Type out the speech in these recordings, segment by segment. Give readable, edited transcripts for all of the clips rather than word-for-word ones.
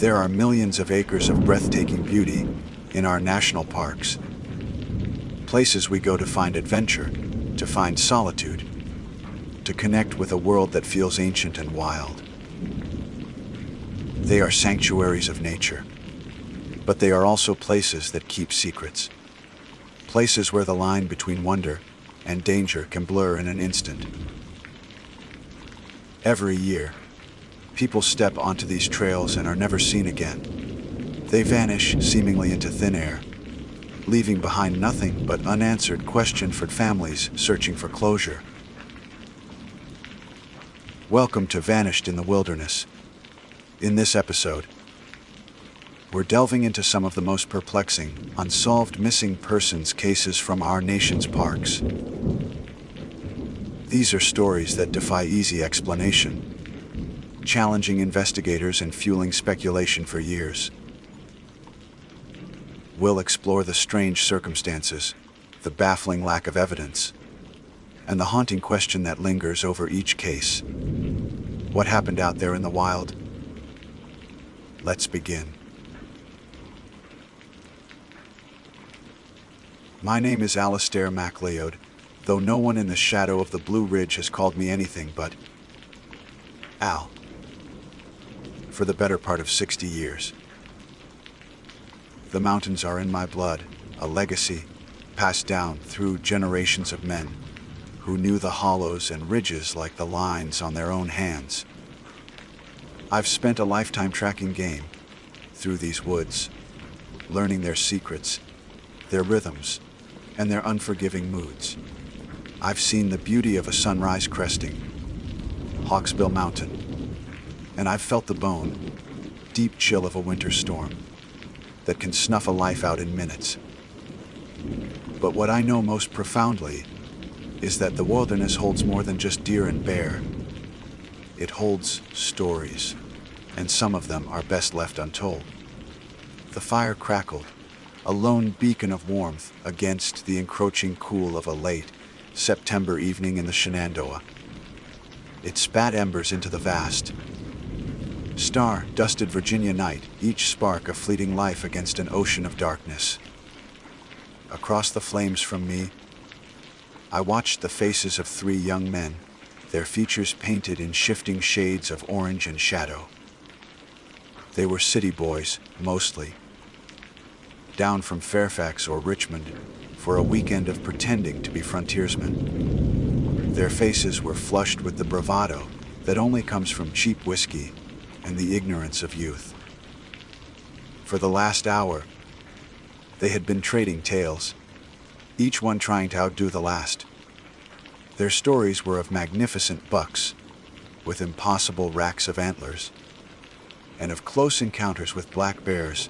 There are millions of acres of breathtaking beauty in our national parks. Places we go to find adventure, to find solitude, to connect with a world that feels ancient and wild. They are sanctuaries of nature, but they are also places that keep secrets. Places where the line between wonder and danger can blur in an instant. Every year, people step onto these trails and are never seen again. They vanish seemingly into thin air, leaving behind nothing but unanswered questions for families searching for closure. Welcome to Vanished in the Wilderness. In this episode, we're delving into some of the most perplexing, unsolved missing persons cases from our nation's parks. These are stories that defy easy explanation, challenging investigators and fueling speculation for years. We'll explore the strange circumstances, the baffling lack of evidence, and the haunting question that lingers over each case. What happened out there in the wild? Let's begin. My name is Alistair MacLeod, though no one in the shadow of the Blue Ridge has called me anything but Al, for the better part of 60 years. The mountains are in my blood, a legacy passed down through generations of men who knew the hollows and ridges like the lines on their own hands. I've spent a lifetime tracking game through these woods, learning their secrets, their rhythms, and their unforgiving moods. I've seen the beauty of a sunrise cresting Hawksbill Mountain, and I've felt the bone, deep chill of a winter storm that can snuff a life out in minutes. But what I know most profoundly is that the wilderness holds more than just deer and bear. It holds stories, and some of them are best left untold. The fire crackled, a lone beacon of warmth against the encroaching cool of a late September evening in the Shenandoah. It spat embers into the vast, star-dusted Virginia night, each spark a fleeting life against an ocean of darkness. Across the flames from me, I watched the faces of 3 young men, their features painted in shifting shades of orange and shadow. They were city boys, mostly, down from Fairfax or Richmond for a weekend of pretending to be frontiersmen. Their faces were flushed with the bravado that only comes from cheap whiskey and the ignorance of youth. For the last hour, they had been trading tales, each one trying to outdo the last. Their stories were of magnificent bucks with impossible racks of antlers, and of close encounters with black bears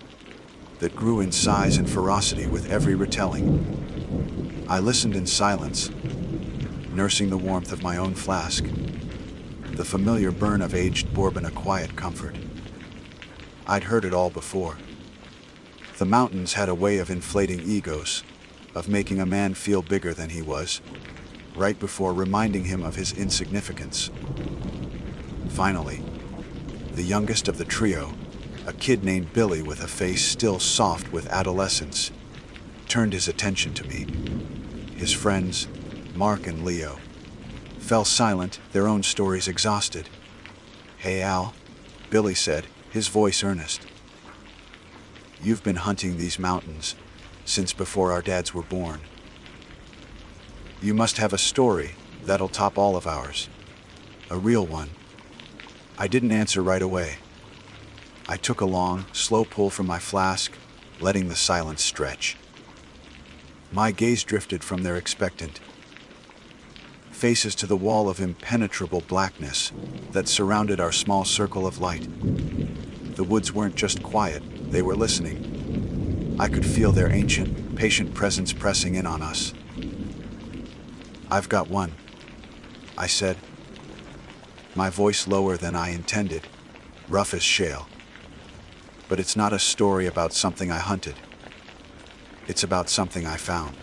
that grew in size and ferocity with every retelling. I listened in silence, nursing the warmth of my own flask, the familiar burn of aged bourbon a quiet comfort. I'd heard it all before. The mountains had a way of inflating egos, of making a man feel bigger than he was, right before reminding him of his insignificance. Finally, the youngest of the trio, a kid named Billy with a face still soft with adolescence, turned his attention to me. His friends, Mark and Leo, fell silent, their own stories exhausted. "Hey Al," Billy said, his voice earnest. "You've been hunting these mountains since before our dads were born. You must have a story that'll top all of ours. A real one." I didn't answer right away. I took a long, slow pull from my flask, letting the silence stretch. My gaze drifted from their expectant faces to the wall of impenetrable blackness that surrounded our small circle of light. The woods weren't just quiet, they were listening. I could feel their ancient, patient presence pressing in on us. "I've got one," I said, my voice lower than I intended, rough as shale. "But it's not a story about something I hunted. It's about something I found.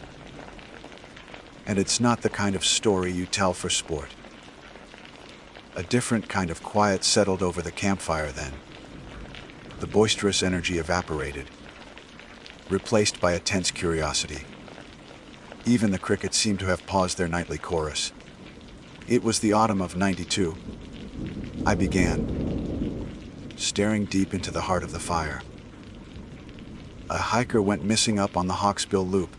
And it's not the kind of story you tell for sport." A different kind of quiet settled over the campfire then. The boisterous energy evaporated, replaced by a tense curiosity. Even the crickets seemed to have paused their nightly chorus. It was the autumn of '92. I began, staring deep into the heart of the fire. A hiker went missing up on the Hawksbill Loop.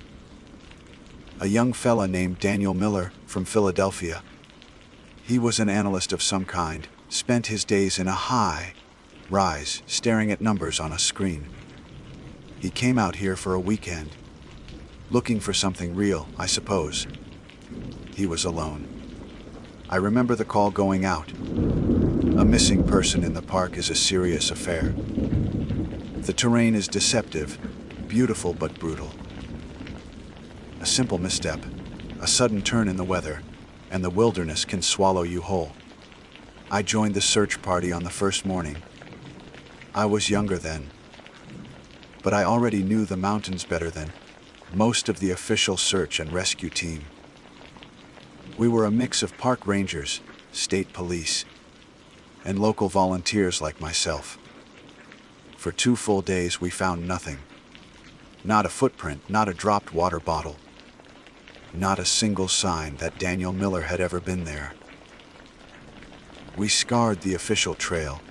A young fella named Daniel Miller from Philadelphia. He was an analyst of some kind, spent his days in a high rise, staring at numbers on a screen. He came out here for a weekend, looking for something real, I suppose. He was alone. I remember the call going out. A missing person in the park is a serious affair. The terrain is deceptive, beautiful but brutal. A simple misstep, a sudden turn in the weather, and the wilderness can swallow you whole. I joined the search party on the first morning. I was younger then, but I already knew the mountains better than most of the official search and rescue team. We were a mix of park rangers, state police, and local volunteers like myself. For 2 full days we found nothing. Not a footprint, not a dropped water bottle. Not a single sign that Daniel Miller had ever been there. We scoured the official trail,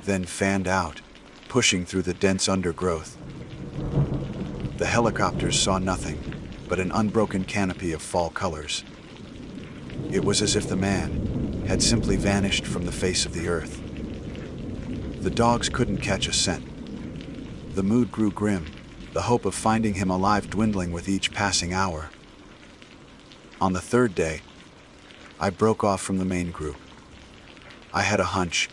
then fanned out, pushing through the dense undergrowth. The helicopters saw nothing but an unbroken canopy of fall colors. It was as if the man had simply vanished from the face of the earth. The dogs couldn't catch a scent. The mood grew grim, the hope of finding him alive dwindling with each passing hour. On the 3rd day, I broke off from the main group. I had a hunch,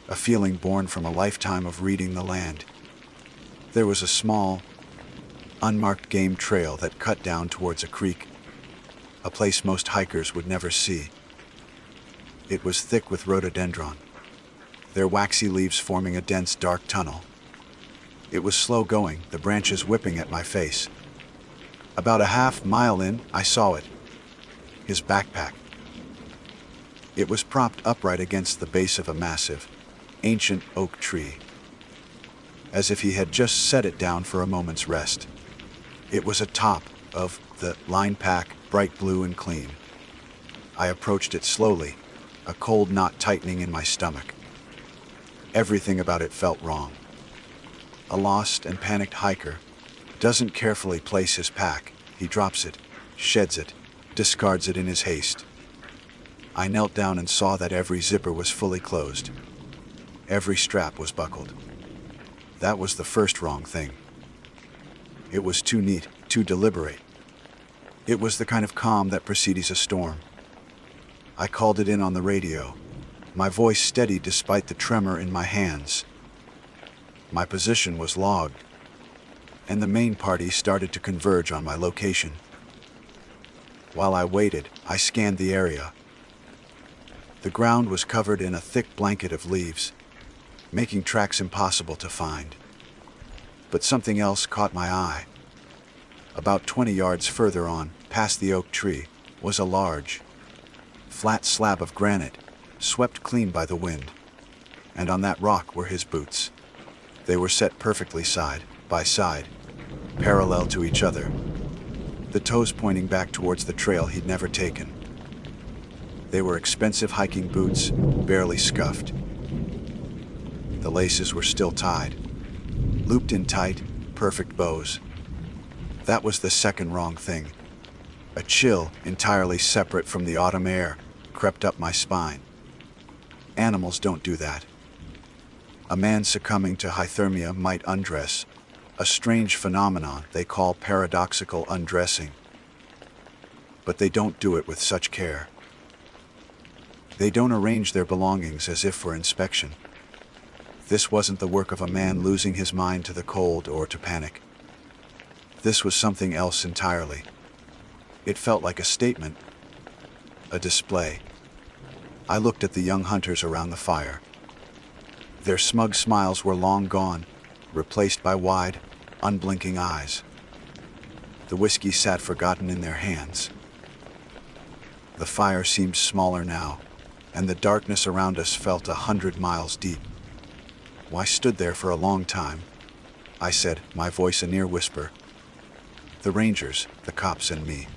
a feeling born from a lifetime of reading the land. There was a small, unmarked game trail that cut down towards a creek, a place most hikers would never see. It was thick with rhododendron, their waxy leaves forming a dense, dark tunnel. It was slow going, the branches whipping at my face. About a half-mile in, I saw it. His backpack. It was propped upright against the base of a massive, ancient oak tree, as if he had just set it down for a moment's rest. It was atop of the line pack, bright blue and clean. I approached it slowly, a cold knot tightening in my stomach. Everything about it felt wrong. A lost and panicked hiker doesn't carefully place his pack. He drops it, sheds it, discards it in his haste. I knelt down and saw that every zipper was fully closed. Every strap was buckled. That was the first wrong thing. It was too neat, too deliberate. It was the kind of calm that precedes a storm. I called it in on the radio, my voice steady despite the tremor in my hands. My position was logged, and the main party started to converge on my location. While I waited, I scanned the area. The ground was covered in a thick blanket of leaves, making tracks impossible to find. But something else caught my eye. About 20 yards further on, past the oak tree, was a large, flat slab of granite, swept clean by the wind. And on that rock were his boots. They were set perfectly side by side, parallel to each other, the toes pointing back towards the trail he'd never taken. They were expensive hiking boots, barely scuffed. The laces were still tied, looped in tight, perfect bows. That was the second wrong thing. A chill, entirely separate from the autumn air, crept up my spine. Animals don't do that. A man succumbing to hythermia might undress, a strange phenomenon they call paradoxical undressing. But they don't do it with such care. They don't arrange their belongings as if for inspection. This wasn't the work of a man losing his mind to the cold or to panic. This was something else entirely. It felt like a statement, a display. I looked at the young hunters around the fire. Their smug smiles were long gone, replaced by wide, unblinking eyes. The whiskey sat forgotten in their hands. The fire seemed smaller now, and the darkness around us felt 100 miles deep. I stood there for a long time. I said, my voice a near whisper. The Rangers, the cops, and me.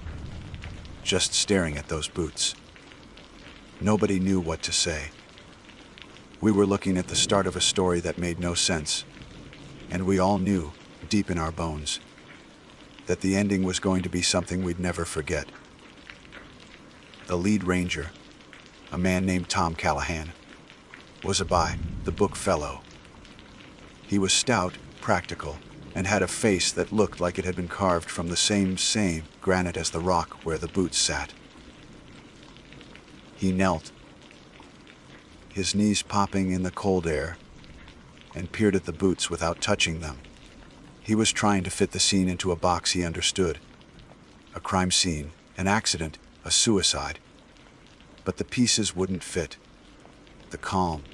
Just staring at those boots. Nobody knew what to say. We were looking at the start of a story that made no sense, and we all knew, deep in our bones, that the ending was going to be something we'd never forget. The lead ranger, a man named Tom Callahan, was the book fellow. He was stout, practical, and had a face that looked like it had been carved from the same granite as the rock where the boots sat. He knelt, his knees popping in the cold air, and peered at the boots without touching them. He was trying to fit the scene into a box he understood. A crime scene, an accident, a suicide. But the pieces wouldn't fit. The calm,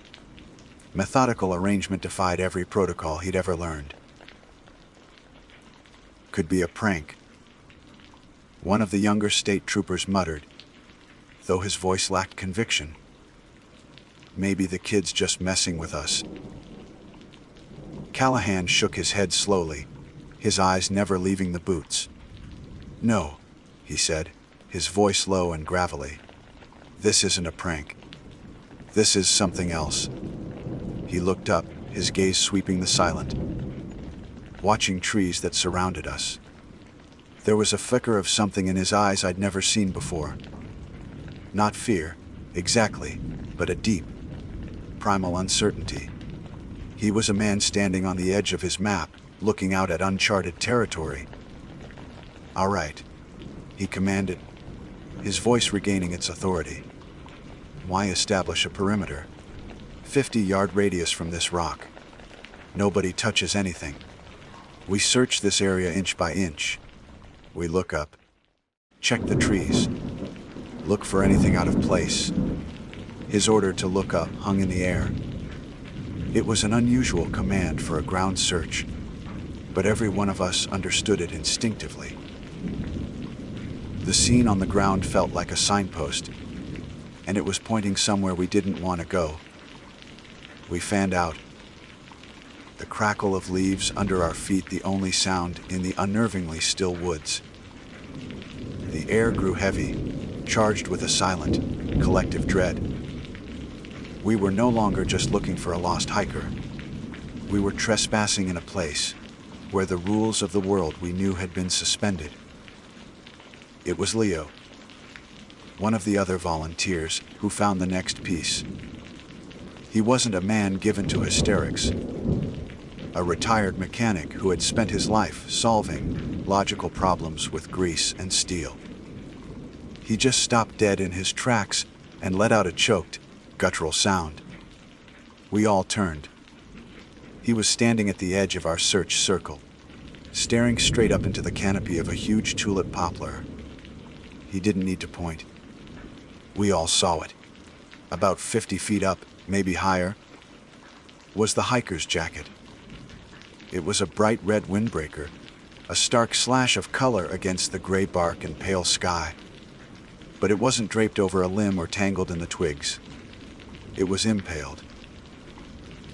methodical arrangement defied every protocol he'd ever learned. Could be a prank. One of the younger state troopers muttered, though his voice lacked conviction. Maybe the kid's just messing with us. Callahan shook his head slowly, his eyes never leaving the boots. No, he said, his voice low and gravelly. This isn't a prank. This is something else. He looked up, his gaze sweeping the silent, watching trees that surrounded us. There was a flicker of something in his eyes I'd never seen before. Not fear, exactly, but a deep, primal uncertainty. He was a man standing on the edge of his map, looking out at uncharted territory. All right, he commanded, his voice regaining its authority. Why establish a perimeter? 50-yard radius from this rock. Nobody touches anything. We search this area inch by inch. We look up, check the trees, look for anything out of place. His order to look up hung in the air. It was an unusual command for a ground search, but every one of us understood it instinctively. The scene on the ground felt like a signpost, and it was pointing somewhere we didn't want to go. We fanned out. The crackle of leaves under our feet the only sound in the unnervingly still woods. The air grew heavy, charged with a silent, collective dread. We were no longer just looking for a lost hiker. We were trespassing in a place where the rules of the world we knew had been suspended. It was Leo, one of the other volunteers, who found the next piece. He wasn't a man given to hysterics, a retired mechanic who had spent his life solving logical problems with grease and steel. He just stopped dead in his tracks and let out a choked, guttural sound. We all turned. He was standing at the edge of our search circle, staring straight up into the canopy of a huge tulip poplar. He didn't need to point. We all saw it. About 50 feet up, maybe higher, was the hiker's jacket. It was a bright red windbreaker, a stark slash of color against the gray bark and pale sky. But it wasn't draped over a limb or tangled in the twigs. It was impaled.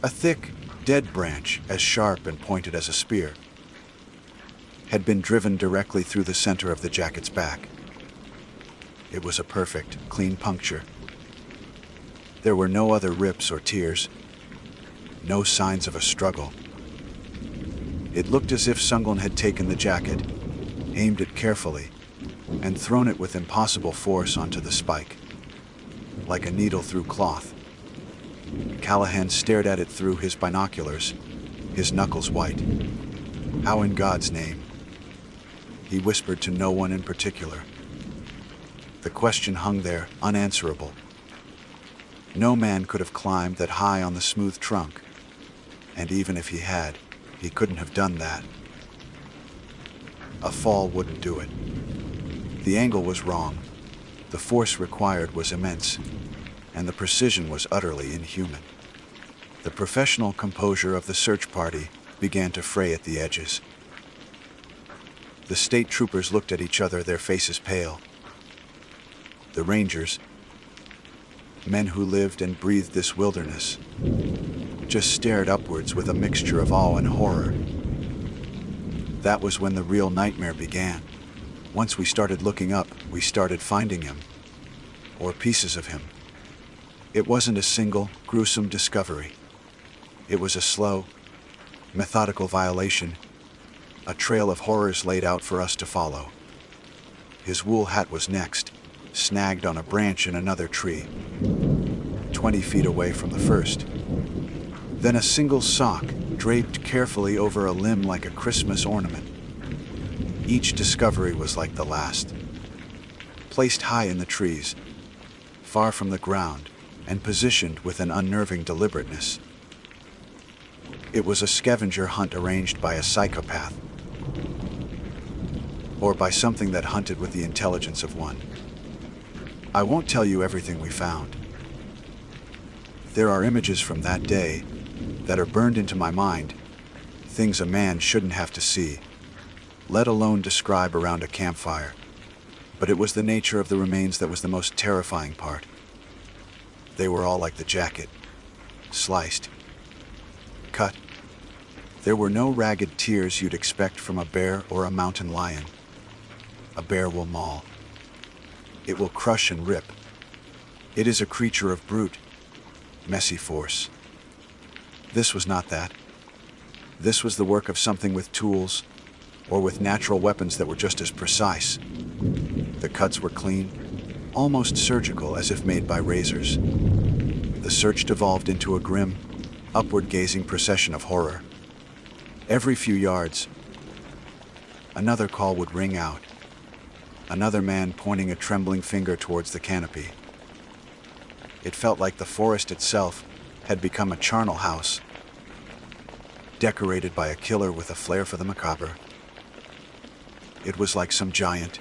A thick, dead branch, as sharp and pointed as a spear, had been driven directly through the center of the jacket's back. It was a perfect, clean puncture. There were no other rips or tears, no signs of a struggle. It looked as if someone had taken the jacket, aimed it carefully, and thrown it with impossible force onto the spike, like a needle through cloth. Callahan stared at it through his binoculars, his knuckles white. How in God's name? He whispered to no one in particular. The question hung there, unanswerable. No man could have climbed that high on the smooth trunk, and even if he had, he couldn't have done that. A fall wouldn't do it. The angle was wrong, the force required was immense, and the precision was utterly inhuman. The professional composure of the search party began to fray at the edges. The state troopers looked at each other, their faces pale. The Rangers, men who lived and breathed this wilderness, just stared upwards with a mixture of awe and horror. That was when the real nightmare began. Once we started looking up, we started finding him, or pieces of him. It wasn't a single, gruesome discovery. It was a slow, methodical violation, a trail of horrors laid out for us to follow. His wool hat was next, snagged on a branch in another tree, 20 feet away from the first. Then a single sock, draped carefully over a limb like a Christmas ornament. Each discovery was like the last. Placed high in the trees, far from the ground, and positioned with an unnerving deliberateness. It was a scavenger hunt arranged by a psychopath, or by something that hunted with the intelligence of one. I won't tell you everything we found. There are images from that day that are burned into my mind, things a man shouldn't have to see, let alone describe around a campfire. But it was the nature of the remains that was the most terrifying part. They were all like the jacket, sliced, cut. There were no ragged tears you'd expect from a bear or a mountain lion. A bear will maul. It will crush and rip. It is a creature of brute, messy force. This was not that. This was the work of something with tools, or with natural weapons that were just as precise. The cuts were clean, almost surgical, as if made by razors. The search devolved into a grim, upward-gazing procession of horror. Every few yards, another call would ring out, another man pointing a trembling finger towards the canopy. It felt like the forest itself had become a charnel house, decorated by a killer with a flair for the macabre. It was like some giant,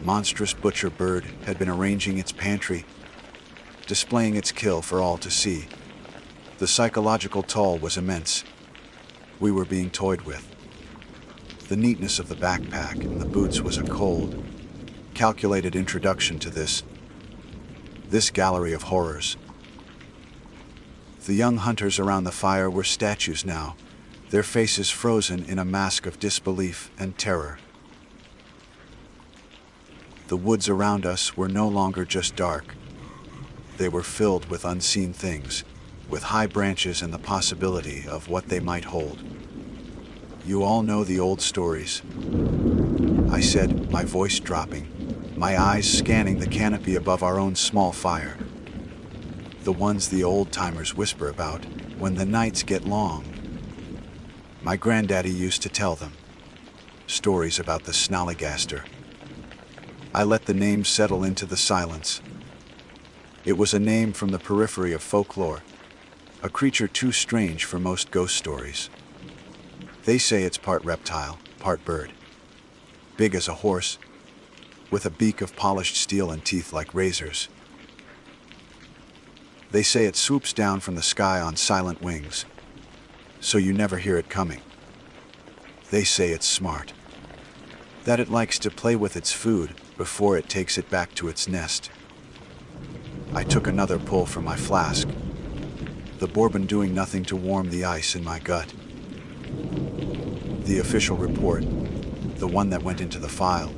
monstrous butcher bird had been arranging its pantry, displaying its kill for all to see. The psychological toll was immense. We were being toyed with. The neatness of the backpack and the boots was a cold, calculated introduction to this gallery of horrors. The young hunters around the fire were statues now, their faces frozen in a mask of disbelief and terror. The woods around us were no longer just dark. They were filled with unseen things, with high branches and the possibility of what they might hold. You all know the old stories, I said, my voice dropping, my eyes scanning the canopy above our own small fire. The ones the old-timers whisper about when the nights get long. My granddaddy used to tell them. Stories about the snallygaster. I let the name settle into the silence. It was a name from the periphery of folklore, a creature too strange for most ghost stories. They say it's part reptile, part bird. Big as a horse, with a beak of polished steel and teeth like razors. They say it swoops down from the sky on silent wings, so you never hear it coming. They say it's smart, that it likes to play with its food before it takes it back to its nest. I took another pull from my flask, the bourbon doing nothing to warm the ice in my gut. The official report, the one that went into the file,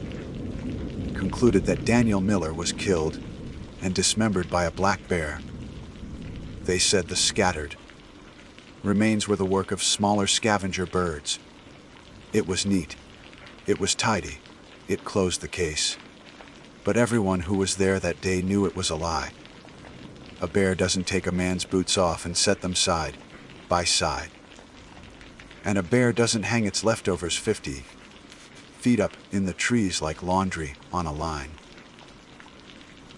concluded that Daniel Miller was killed and dismembered by a black bear. They said the scattered remains were the work of smaller scavenger birds. It was neat. It was tidy. It closed the case. But everyone who was there that day knew it was a lie. A bear doesn't take a man's boots off and set them side by side. And a bear doesn't hang its leftovers 50 feet up in the trees like laundry on a line.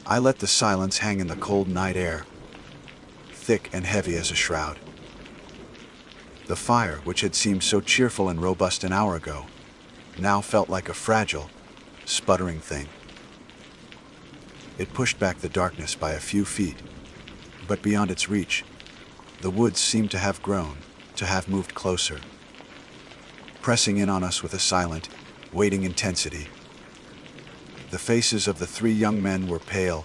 I let the silence hang in the cold night air, thick and heavy as a shroud. The fire, which had seemed so cheerful and robust an hour ago, now felt like a fragile, sputtering thing. It pushed back the darkness by a few feet, but beyond its reach, the woods seemed to have grown, to have moved closer, pressing in on us with a silent, waiting intensity. The faces of the three young men were pale,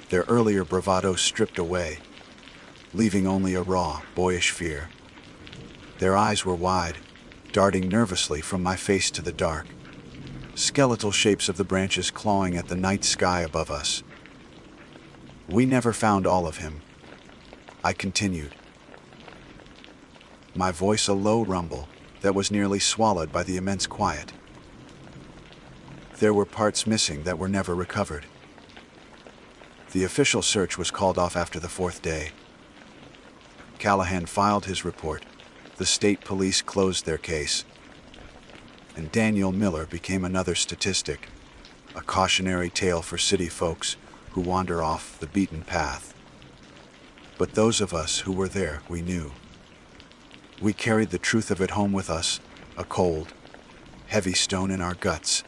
their earlier bravado stripped away. leaving only a raw, boyish fear. Their eyes were wide, darting nervously from my face to the dark, skeletal shapes of the branches clawing at the night sky above us. We never found all of him, I continued, my voice a low rumble that was nearly swallowed by the immense quiet. There were parts missing that were never recovered. The official search was called off after the 4th day. Callahan filed his report, the state police closed their case, and Daniel Miller became another statistic, a cautionary tale for city folks who wander off the beaten path. But those of us who were there, we knew. We carried the truth of it home with us, a cold, heavy stone in our guts.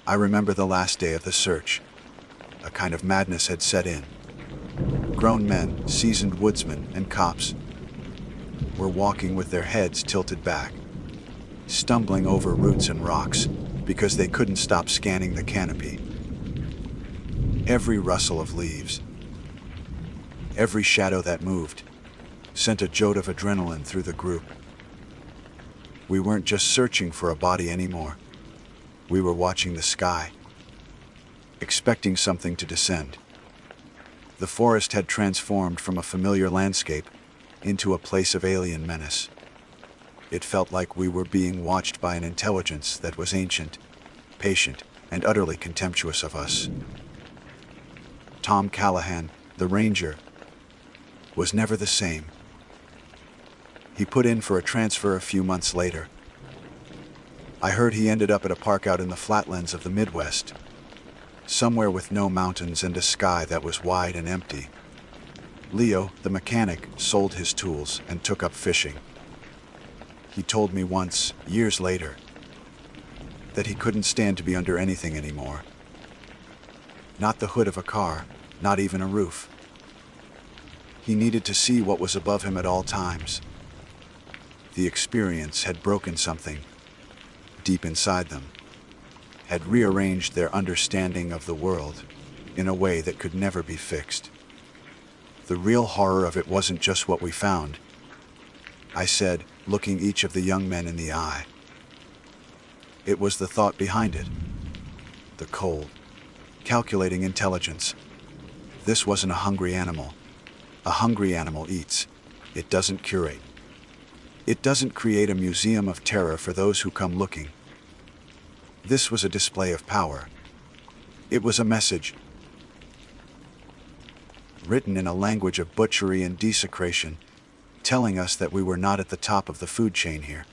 I remember the last day of the search. A kind of madness had set in. Grown men, seasoned woodsmen, and cops were walking with their heads tilted back, stumbling over roots and rocks because they couldn't stop scanning the canopy. Every rustle of leaves, every shadow that moved, sent a jolt of adrenaline through the group. We weren't just searching for a body anymore. We were watching the sky, expecting something to descend. The forest had transformed from a familiar landscape into a place of alien menace. It felt like we were being watched by an intelligence that was ancient, patient, and utterly contemptuous of us. Tom Callahan, the ranger, was never the same. He put in for a transfer a few months later. I heard he ended up at a park out in the flatlands of the Midwest, somewhere with no mountains and a sky that was wide and empty. Leo, the mechanic, sold his tools and took up fishing. He told me once, years later, that he couldn't stand to be under anything anymore. Not the hood of a car, not even a roof. He needed to see what was above him at all times. The experience had broken something deep inside them, had rearranged their understanding of the world in a way that could never be fixed. The real horror of it wasn't just what we found, I said, looking each of the young men in the eye. It was the thought behind it. The cold, calculating intelligence. This wasn't a hungry animal. A hungry animal eats. It doesn't curate. It doesn't create a museum of terror for those who come looking. This was a display of power. It was a message, written in a language of butchery and desecration, telling us that we were not at the top of the food chain here.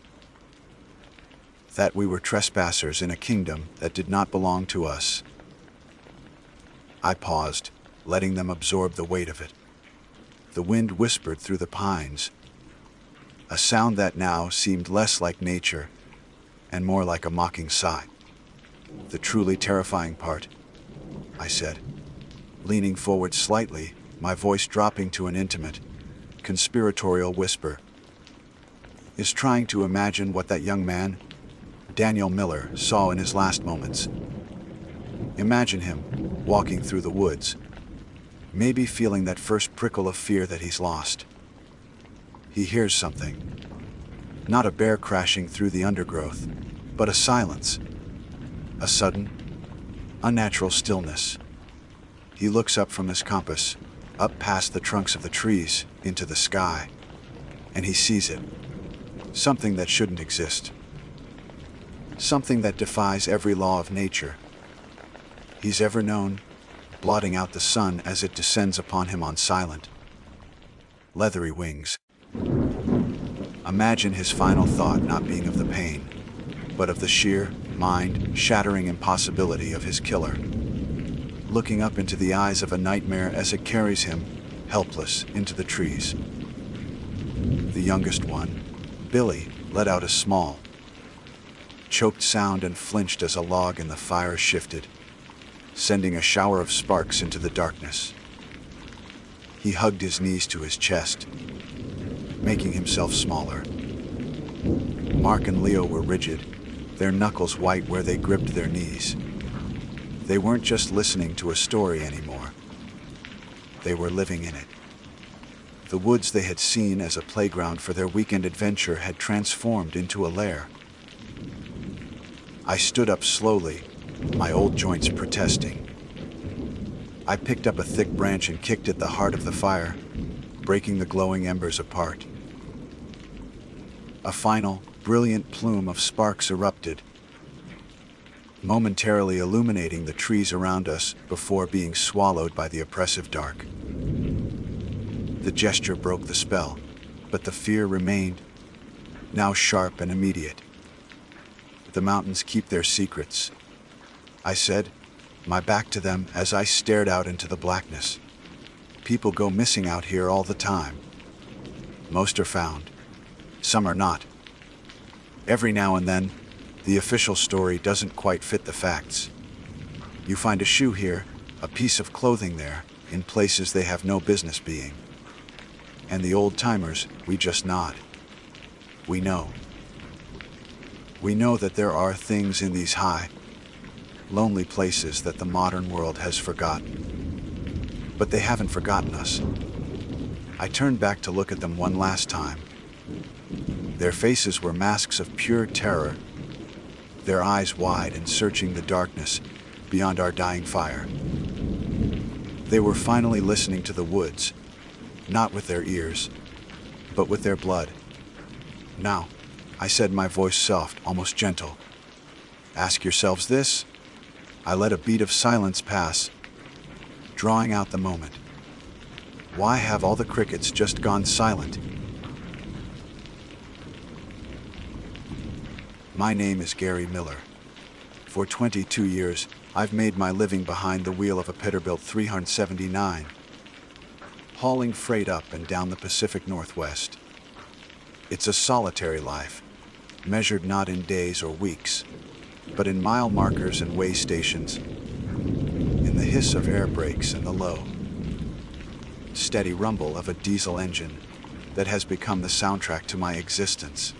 That we were trespassers in a kingdom that did not belong to us. I paused, letting them absorb the weight of it. The wind whispered through the pines, a sound that now seemed less like nature and more like a mocking sigh. The truly terrifying part, I said, leaning forward slightly, my voice dropping to an intimate, conspiratorial whisper, is trying to imagine what that young man, Daniel Miller, saw in his last moments. Imagine him walking through the woods, maybe feeling that first prickle of fear that he's lost. He hears something, not a bear crashing through the undergrowth, but a silence, a sudden, unnatural stillness. He looks up from his compass, up past the trunks of the trees, into the sky, and he sees it. Something that shouldn't exist. Something that defies every law of nature he's ever known, blotting out the sun as it descends upon him on silent, leathery wings. Imagine his final thought not being of the pain, but of the sheer, mind-shattering impossibility of his killer, looking up into the eyes of a nightmare as it carries him, helpless, into the trees. The youngest one, Billy, let out a small, choked sound and flinched as a log in the fire shifted, sending a shower of sparks into the darkness. He hugged his knees to his chest, making himself smaller. Mark and Leo were rigid, their knuckles white where they gripped their knees. They weren't just listening to a story anymore. They were living in it. The woods they had seen as a playground for their weekend adventure had transformed into a lair. I stood up slowly, my old joints protesting. I picked up a thick branch and kicked at the heart of the fire, breaking the glowing embers apart. A final, brilliant plume of sparks erupted, momentarily illuminating the trees around us before being swallowed by the oppressive dark. The gesture broke the spell, but the fear remained, now sharp and immediate. The mountains keep their secrets, I said, my back to them as I stared out into the blackness. People go missing out here all the time. Most are found. Some are not. Every now and then, the official story doesn't quite fit the facts. You find a shoe here, a piece of clothing there, in places they have no business being. And the old-timers, we just nod. We know. We know that there are things in these high, lonely places that the modern world has forgotten. But they haven't forgotten us. I turned back to look at them one last time. Their faces were masks of pure terror, their eyes wide and searching the darkness beyond our dying fire. They were finally listening to the woods, not with their ears, but with their blood. Now, I said, my voice soft, almost gentle, ask yourselves this. I let a beat of silence pass, drawing out the moment. Why have all the crickets just gone silent? My name is Gary Miller. For 22 years, I've made my living behind the wheel of a Peterbilt 379, hauling freight up and down the Pacific Northwest. It's a solitary life, measured not in days or weeks, but in mile markers and way stations, in the hiss of air brakes and the low, steady rumble of a diesel engine that has become the soundtrack to my existence.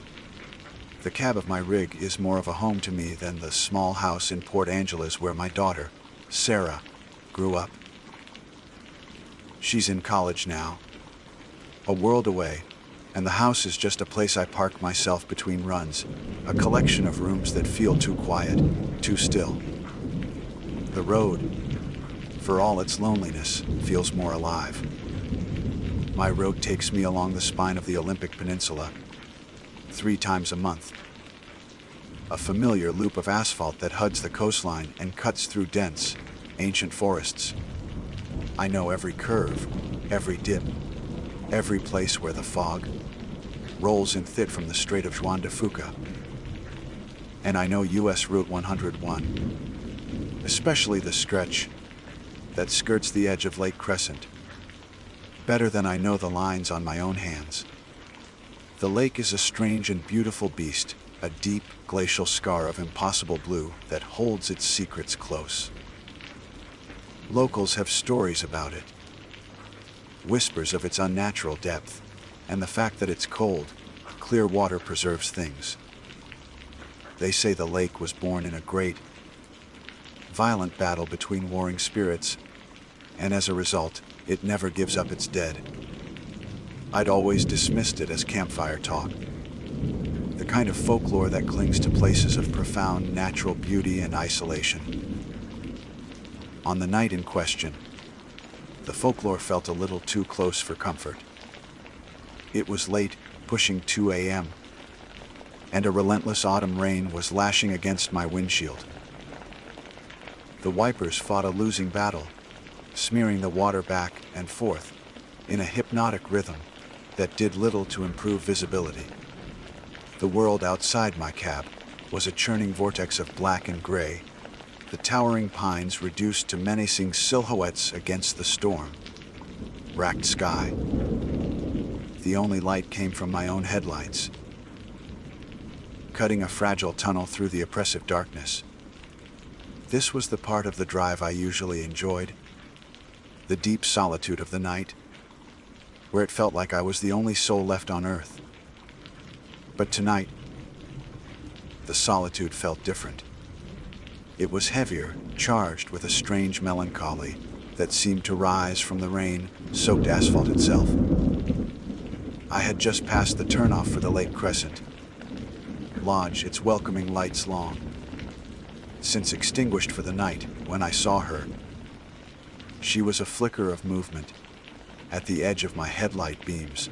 The cab of my rig is more of a home to me than the small house in Port Angeles where my daughter, Sarah, grew up. She's in college now, a world away, and the house is just a place I park myself between runs, a collection of rooms that feel too quiet, too still. The road, for all its loneliness, feels more alive. My road takes me along the spine of the Olympic Peninsula, 3 times a month. A familiar loop of asphalt that hugs the coastline and cuts through dense, ancient forests. I know every curve, every dip, every place where the fog rolls in thick from the Strait of Juan de Fuca. And I know US Route 101, especially the stretch that skirts the edge of Lake Crescent, better than I know the lines on my own hands. The lake is a strange and beautiful beast, a deep, glacial scar of impossible blue that holds its secrets close. Locals have stories about it, whispers of its unnatural depth, and the fact that it's cold, clear water preserves things. They say the lake was born in a great, violent battle between warring spirits, and as a result, it never gives up its dead. I'd always dismissed it as campfire talk, the kind of folklore that clings to places of profound natural beauty and isolation. On the night in question, the folklore felt a little too close for comfort. It was late, pushing 2 a.m., and a relentless autumn rain was lashing against my windshield. The wipers fought a losing battle, smearing the water back and forth in a hypnotic rhythm that did little to improve visibility. The world outside my cab was a churning vortex of black and gray, the towering pines reduced to menacing silhouettes against the storm. Racked sky. The only light came from my own headlights, cutting a fragile tunnel through the oppressive darkness. This was the part of the drive I usually enjoyed, the deep solitude of the night, where it felt like I was the only soul left on earth. But tonight, the solitude felt different. It was heavier, charged with a strange melancholy that seemed to rise from the rain-soaked asphalt itself. I had just passed the turnoff for the Lake Crescent Lodge, its welcoming lights long since extinguished for the night when I saw her. She was a flicker of movement at the edge of my headlight beams,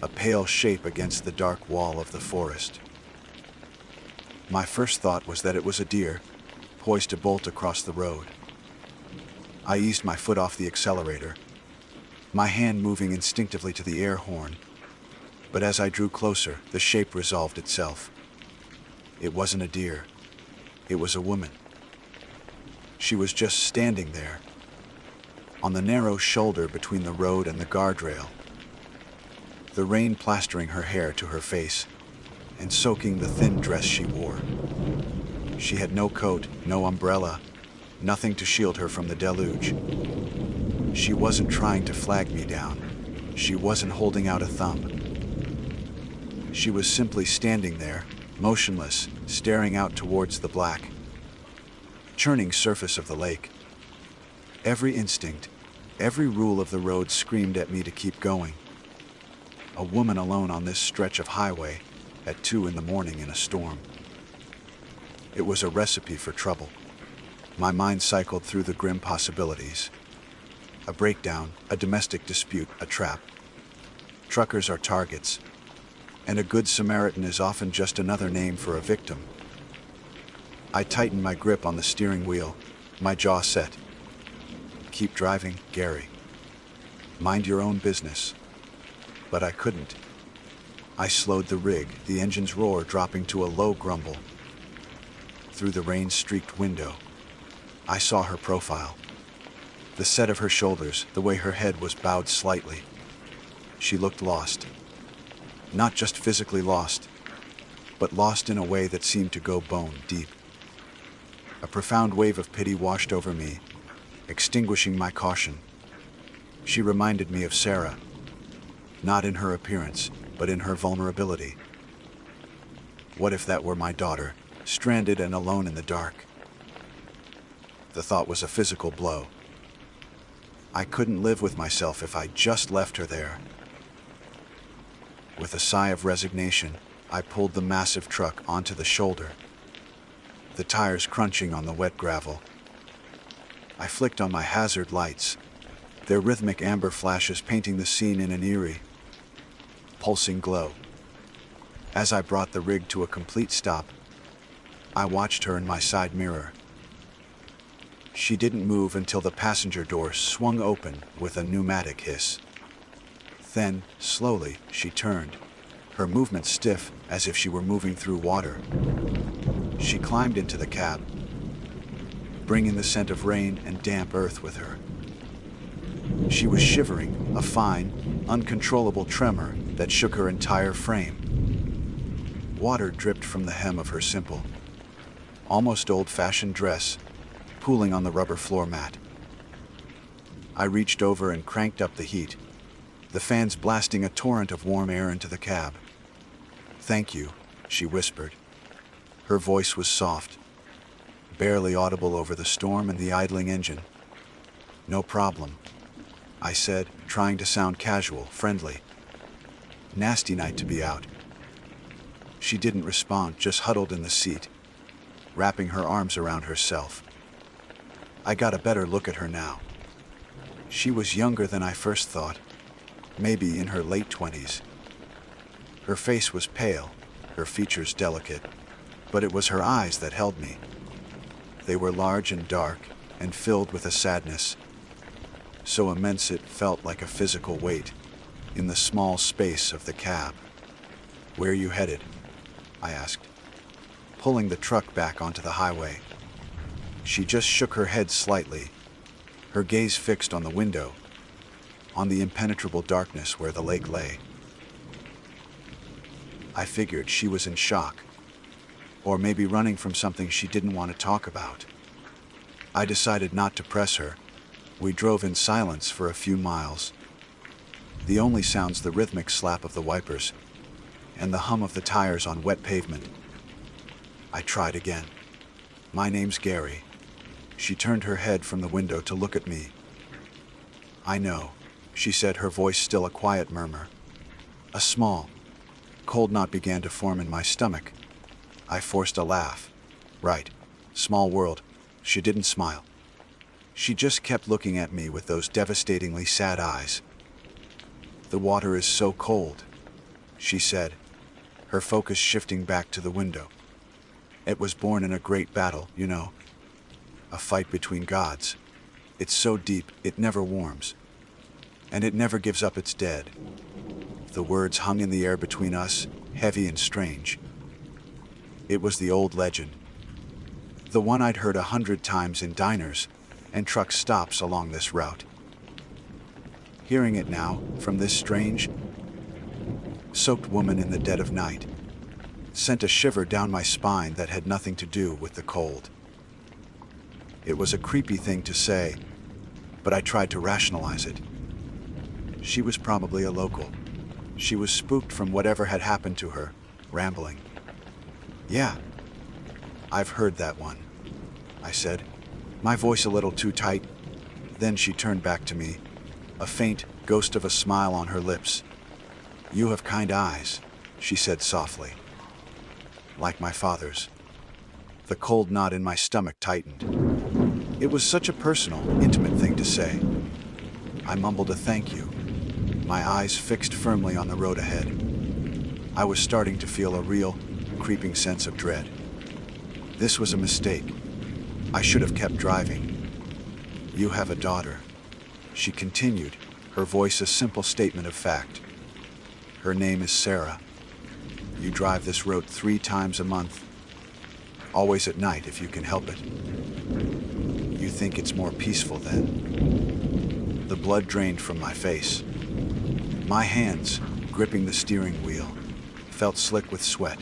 a pale shape against the dark wall of the forest. My first thought was that it was a deer, poised to bolt across the road. I eased my foot off the accelerator, my hand moving instinctively to the air horn, but as I drew closer, the shape resolved itself. It wasn't a deer. It was a woman. She was just standing there, on the narrow shoulder between the road and the guardrail, the rain plastering her hair to her face and soaking the thin dress she wore. She had no coat, no umbrella, nothing to shield her from the deluge. She wasn't trying to flag me down. She wasn't holding out a thumb. She was simply standing there, motionless, staring out towards the black, churning surface of the lake. Every instinct, every rule of the road screamed at me to keep going. A woman alone on this stretch of highway at 2 in the morning in a storm. It was a recipe for trouble. My mind cycled through the grim possibilities. A breakdown, a domestic dispute, a trap. Truckers are targets, and a good Samaritan is often just another name for a victim. I tightened my grip on the steering wheel, my jaw set. Keep driving, Gary. Mind your own business. But I couldn't. I slowed the rig, the engine's roar dropping to a low grumble. Through the rain-streaked window, I saw her profile. The set of her shoulders, the way her head was bowed slightly. She looked lost. Not just physically lost, but lost in a way that seemed to go bone deep. A profound wave of pity washed over me, extinguishing my caution. She reminded me of Sarah, not in her appearance, but in her vulnerability. What if that were my daughter, stranded and alone in the dark? The thought was a physical blow. I couldn't live with myself if I just left her there. With a sigh of resignation, I pulled the massive truck onto the shoulder, the tires crunching on the wet gravel. I flicked on my hazard lights, their rhythmic amber flashes painting the scene in an eerie, pulsing glow. As I brought the rig to a complete stop, I watched her in my side mirror. She didn't move until the passenger door swung open with a pneumatic hiss. Then, slowly, she turned, her movements stiff as if she were moving through water. She climbed into the cab, bringing the scent of rain and damp earth with her. She was shivering, a fine, uncontrollable tremor that shook her entire frame. Water dripped from the hem of her simple, almost old-fashioned dress, pooling on the rubber floor mat. I reached over and cranked up the heat, the fans blasting a torrent of warm air into the cab. "Thank you," she whispered. Her voice was soft, barely audible over the storm and the idling engine. "No problem," I said, trying to sound casual, friendly. "Nasty night to be out." She didn't respond, just huddled in the seat, wrapping her arms around herself. I got a better look at her now. She was younger than I first thought, maybe in her late 20s. Her face was pale, her features delicate, but it was her eyes that held me. They were large and dark, and filled with a sadness, so immense it felt like a physical weight, in the small space of the cab. "Where you headed?" I asked, pulling the truck back onto the highway. She just shook her head slightly, her gaze fixed on the window, on the impenetrable darkness where the lake lay. I figured she was in shock, or maybe running from something she didn't want to talk about. I decided not to press her. We drove in silence for a few miles. The only sounds the rhythmic slap of the wipers and the hum of the tires on wet pavement. I tried again. "My name's Gary." She turned her head from the window to look at me. "I know," she said, her voice still a quiet murmur. A small, cold knot began to form in my stomach. I forced a laugh. Right, small world. She didn't smile. She just kept looking at me with those devastatingly sad eyes. "The water is so cold," she said, her focus shifting back to the window. "It was born in a great battle, you know. A fight between gods. It's so deep, it never warms. And it never gives up its dead." The words hung in the air between us, heavy and strange. It was the old legend. The one I'd heard 100 times in diners and truck stops along this route. Hearing it now, from this strange, soaked woman in the dead of night, sent a shiver down my spine that had nothing to do with the cold. It was a creepy thing to say, but I tried to rationalize it. She was probably a local. She was spooked from whatever had happened to her, rambling. "Yeah, I've heard that one," I said, my voice a little too tight. Then she turned back to me, a faint ghost of a smile on her lips. "You have kind eyes," she said softly. "Like my father's." The cold knot in my stomach tightened. It was such a personal, intimate thing to say. I mumbled a thank you, my eyes fixed firmly on the road ahead. I was starting to feel a real, creeping sense of dread. This was a mistake. I should have kept driving. "You have a daughter," she continued, her voice a simple statement of fact. "Her name is Sarah. You drive this road 3 times a month. Always at night if you can help it. You think it's more peaceful then?" The blood drained from my face. My hands, gripping the steering wheel, felt slick with sweat.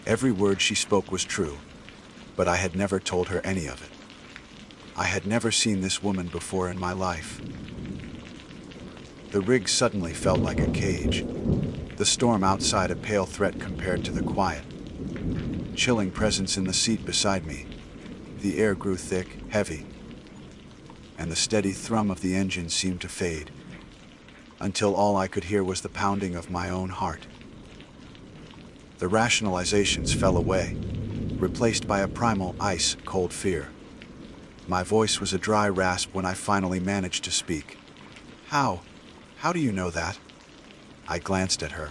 Every word she spoke was true, but I had never told her any of it. I had never seen this woman before in my life. The rig suddenly felt like a cage, the storm outside a pale threat compared to the quiet, chilling presence in the seat beside me. The air grew thick, heavy, and the steady thrum of the engine seemed to fade, until all I could hear was the pounding of my own heart. The rationalizations fell away, replaced by a primal, ice-cold fear. My voice was a dry rasp when I finally managed to speak. How do you know that?" I glanced at her.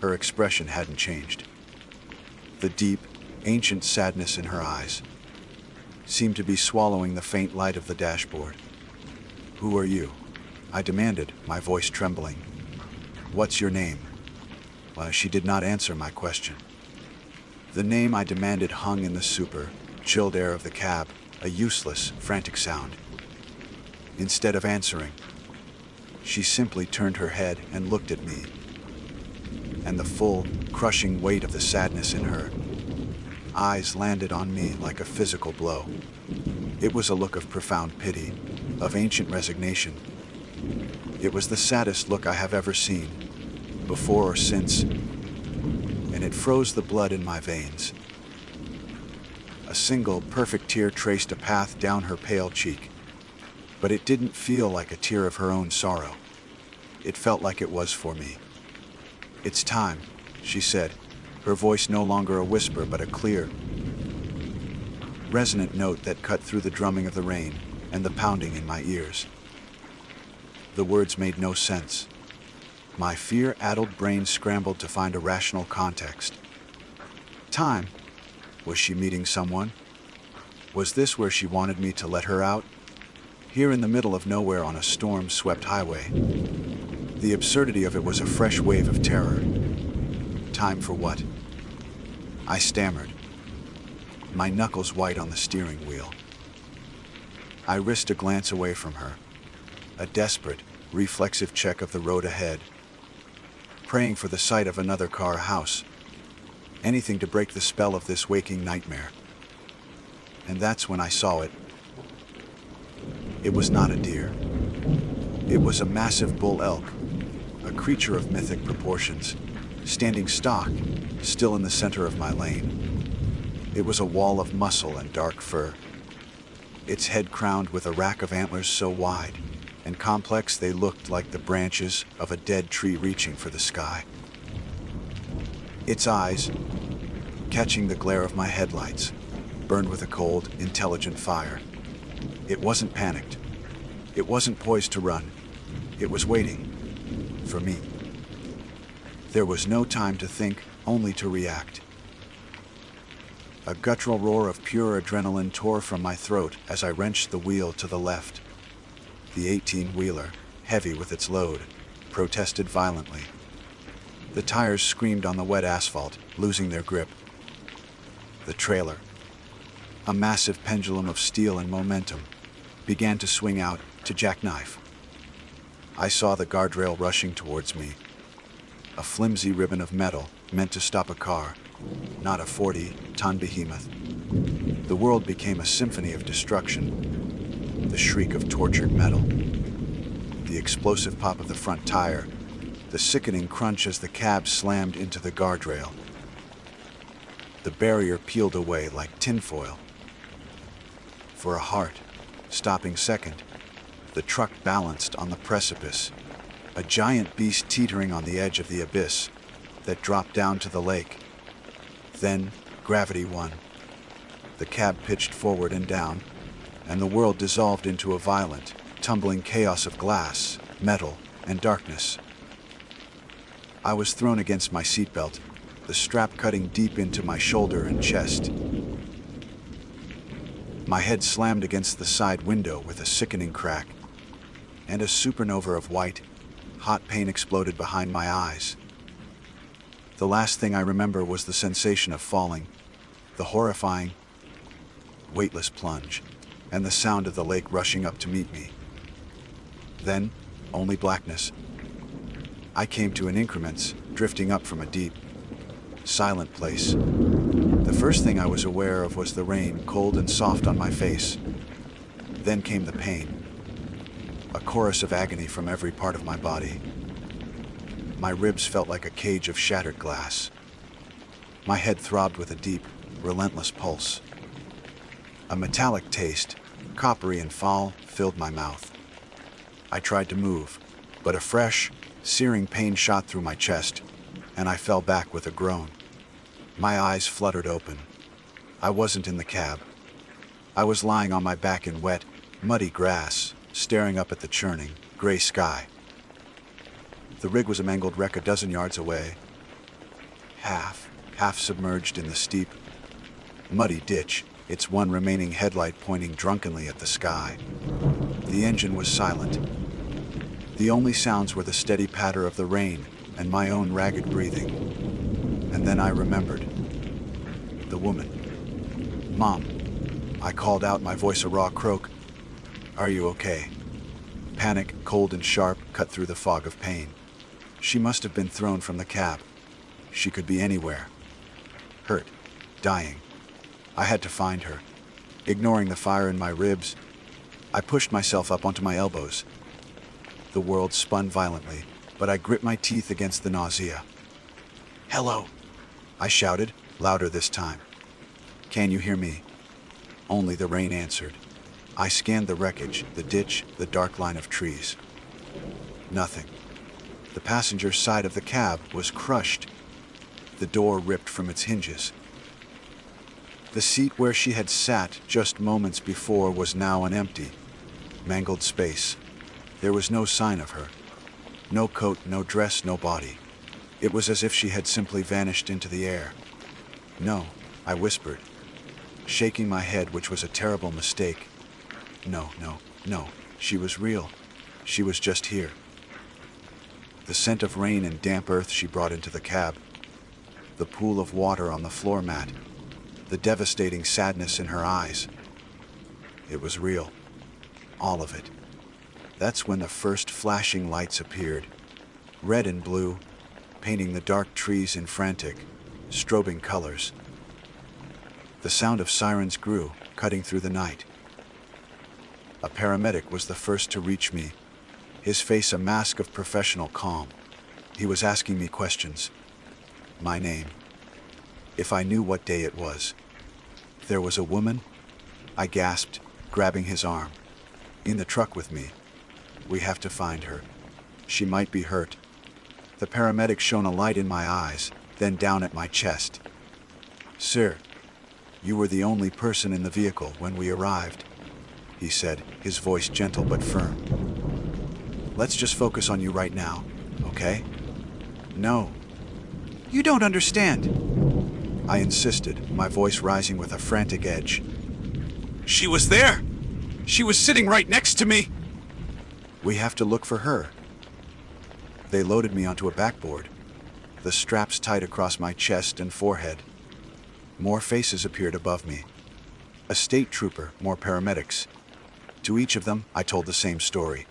Her expression hadn't changed. The deep, ancient sadness in her eyes seemed to be swallowing the faint light of the dashboard. "Who are you?" I demanded, my voice trembling. "What's your name?" She did not answer my question. The name I demanded hung in the super, chilled air of the cab, a useless, frantic sound. Instead of answering, she simply turned her head and looked at me, and the full, crushing weight of the sadness in her eyes landed on me like a physical blow. It was a look of profound pity, of ancient resignation. It was the saddest look I have ever seen, before or since, and it froze the blood in my veins. A single, perfect tear traced a path down her pale cheek, but it didn't feel like a tear of her own sorrow. It felt like it was for me. "It's time," she said, her voice no longer a whisper but a clear, resonant note that cut through the drumming of the rain and the pounding in my ears. The words made no sense. My fear-addled brain scrambled to find a rational context. Time? Was she meeting someone? Was this where she wanted me to let her out? Here in the middle of nowhere on a storm-swept highway. The absurdity of it was a fresh wave of terror. Time for what? I stammered, my knuckles white on the steering wheel. I risked a glance away from her, a desperate, reflexive check of the road ahead, praying for the sight of another car or house, anything to break the spell of this waking nightmare. And that's when I saw it. It was not a deer. It was a massive bull elk, a creature of mythic proportions, standing stock, still in the center of my lane. It was a wall of muscle and dark fur, its head crowned with a rack of antlers so wide and complex they looked, like the branches of a dead tree reaching for the sky. Its eyes, catching the glare of my headlights, burned with a cold, intelligent fire. It wasn't panicked. It wasn't poised to run. It was waiting for me. There was no time to think, only to react. A guttural roar of pure adrenaline tore from my throat as I wrenched the wheel to the left. The 18-wheeler, heavy with its load, protested violently. The tires screamed on the wet asphalt, losing their grip. The trailer, a massive pendulum of steel and momentum, began to swing out, to jackknife. I saw the guardrail rushing towards me, a flimsy ribbon of metal meant to stop a car, not a 40-ton behemoth. The world became a symphony of destruction, the shriek of tortured metal, the explosive pop of the front tire, the sickening crunch as the cab slammed into the guardrail. The barrier peeled away like tinfoil. For a heart-stopping second, the truck balanced on the precipice, a giant beast teetering on the edge of the abyss that dropped down to the lake. Then, gravity won. The cab pitched forward and down, and the world dissolved into a violent, tumbling chaos of glass, metal, and darkness. I was thrown against my seatbelt, the strap cutting deep into my shoulder and chest. My head slammed against the side window with a sickening crack, and a supernova of white, hot pain exploded behind my eyes. The last thing I remember was the sensation of falling, the horrifying, weightless plunge, and the sound of the lake rushing up to meet me. Then, only blackness. I came to in increments, drifting up from a deep, silent place. The first thing I was aware of was the rain, cold and soft on my face. Then came the pain, a chorus of agony from every part of my body. My ribs felt like a cage of shattered glass. My head throbbed with a deep, relentless pulse. A metallic taste, coppery and foul, filled my mouth. I tried to move, but a fresh, searing pain shot through my chest, and I fell back with a groan. My eyes fluttered open. I wasn't in the cab. I was lying on my back in wet, muddy grass, staring up at the churning, gray sky. The rig was a mangled wreck a dozen yards away, half submerged in the steep, muddy ditch, its one remaining headlight pointing drunkenly at the sky. The engine was silent. The only sounds were the steady patter of the rain and my own ragged breathing. And then I remembered. The woman. "Mom," I called out, my voice a raw croak. "Are you okay?" Panic, cold and sharp, cut through the fog of pain. She must have been thrown from the cab. She could be anywhere. Hurt, dying. I had to find her. Ignoring the fire in my ribs, I pushed myself up onto my elbows. The world spun violently, but I gripped my teeth against the nausea. "Hello," I shouted, louder this time. "Can you hear me?" Only the rain answered. I scanned the wreckage, the ditch, the dark line of trees. Nothing. The passenger side of the cab was crushed. The door ripped from its hinges. The seat where she had sat just moments before was now an empty, mangled space. There was no sign of her. No coat, no dress, no body. It was as if she had simply vanished into the air. "No," I whispered, shaking my head, which was a terrible mistake. No, she was real. She was just here. The scent of rain and damp earth she brought into the cab, the pool of water on the floor mat, the devastating sadness in her eyes. It was real. All of it. That's when the first flashing lights appeared, red and blue, painting the dark trees in frantic, strobing colors. The sound of sirens grew, cutting through the night. A paramedic was the first to reach me, his face a mask of professional calm. He was asking me questions. My name. If I knew what day it was. "There was a woman?" I gasped, grabbing his arm. "In the truck with me." We have to find her. She might be hurt. The paramedic shone a light in my eyes, then down at my chest. Sir, you were the only person in the vehicle when we arrived, he said, his voice gentle but firm. Let's just focus on you right now, okay? No. You don't understand, I insisted, my voice rising with a frantic edge. She was there! She was sitting right next to me! We have to look for her. They loaded me onto a backboard, the straps tight across my chest and forehead. More faces appeared above me. A state trooper, more paramedics. To each of them, I told the same story.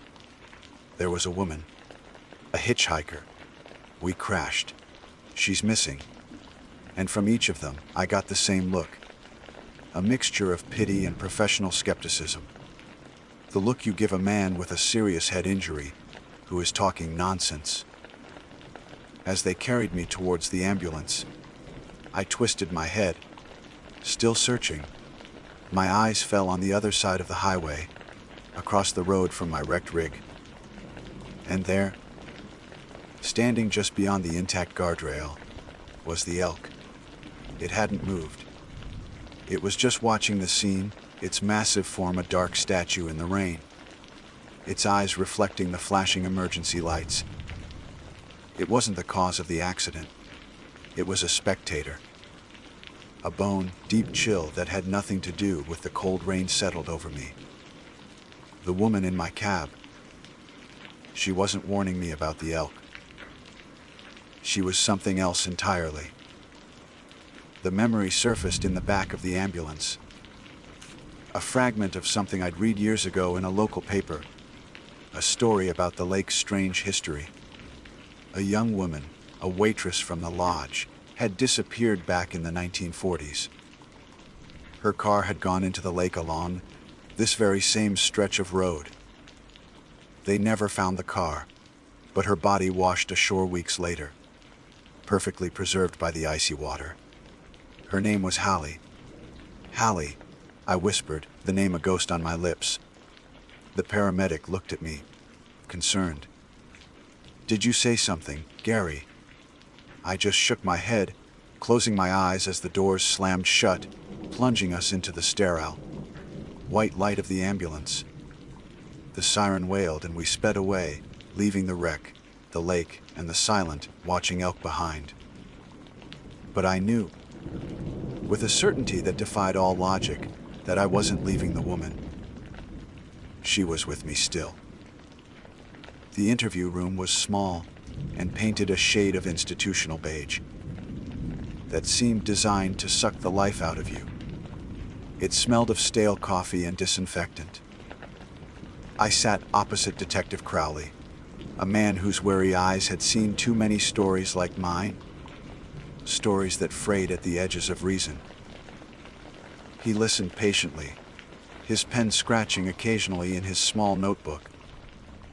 There was a woman, a hitchhiker. We crashed. She's missing. And from each of them, I got the same look. A mixture of pity and professional skepticism. The look you give a man with a serious head injury who is talking nonsense. As they carried me towards the ambulance, I twisted my head, still searching. My eyes fell on the other side of the highway, across the road from my wrecked rig. And there, standing just beyond the intact guardrail, was the elk. It hadn't moved. It was just watching the scene, its massive form a dark statue in the rain, its eyes reflecting the flashing emergency lights. It wasn't the cause of the accident. It was a spectator. A bone, deep chill that had nothing to do with the cold rain settled over me. The woman in my cab. She wasn't warning me about the elk. She was something else entirely. The memory surfaced in the back of the ambulance. A fragment of something I'd read years ago in a local paper. A story about the lake's strange history. A young woman, a waitress from the lodge, had disappeared back in the 1940s. Her car had gone into the lake along this very same stretch of road. They never found the car, but her body washed ashore weeks later, perfectly preserved by the icy water. Her name was Hallie. Hallie, I whispered, the name a ghost on my lips. The paramedic looked at me, concerned. Did you say something, Gary? I just shook my head, closing my eyes as the doors slammed shut, plunging us into the sterile, white light of the ambulance. The siren wailed and we sped away, leaving the wreck, the lake, and the silent, watching elk behind. But I knew, with a certainty that defied all logic, that I wasn't leaving the woman. She was with me still. The interview room was small and painted a shade of institutional beige that seemed designed to suck the life out of you. It smelled of stale coffee and disinfectant. I sat opposite Detective Crowley, a man whose wary eyes had seen too many stories like mine, stories that frayed at the edges of reason. He listened patiently, his pen scratching occasionally in his small notebook,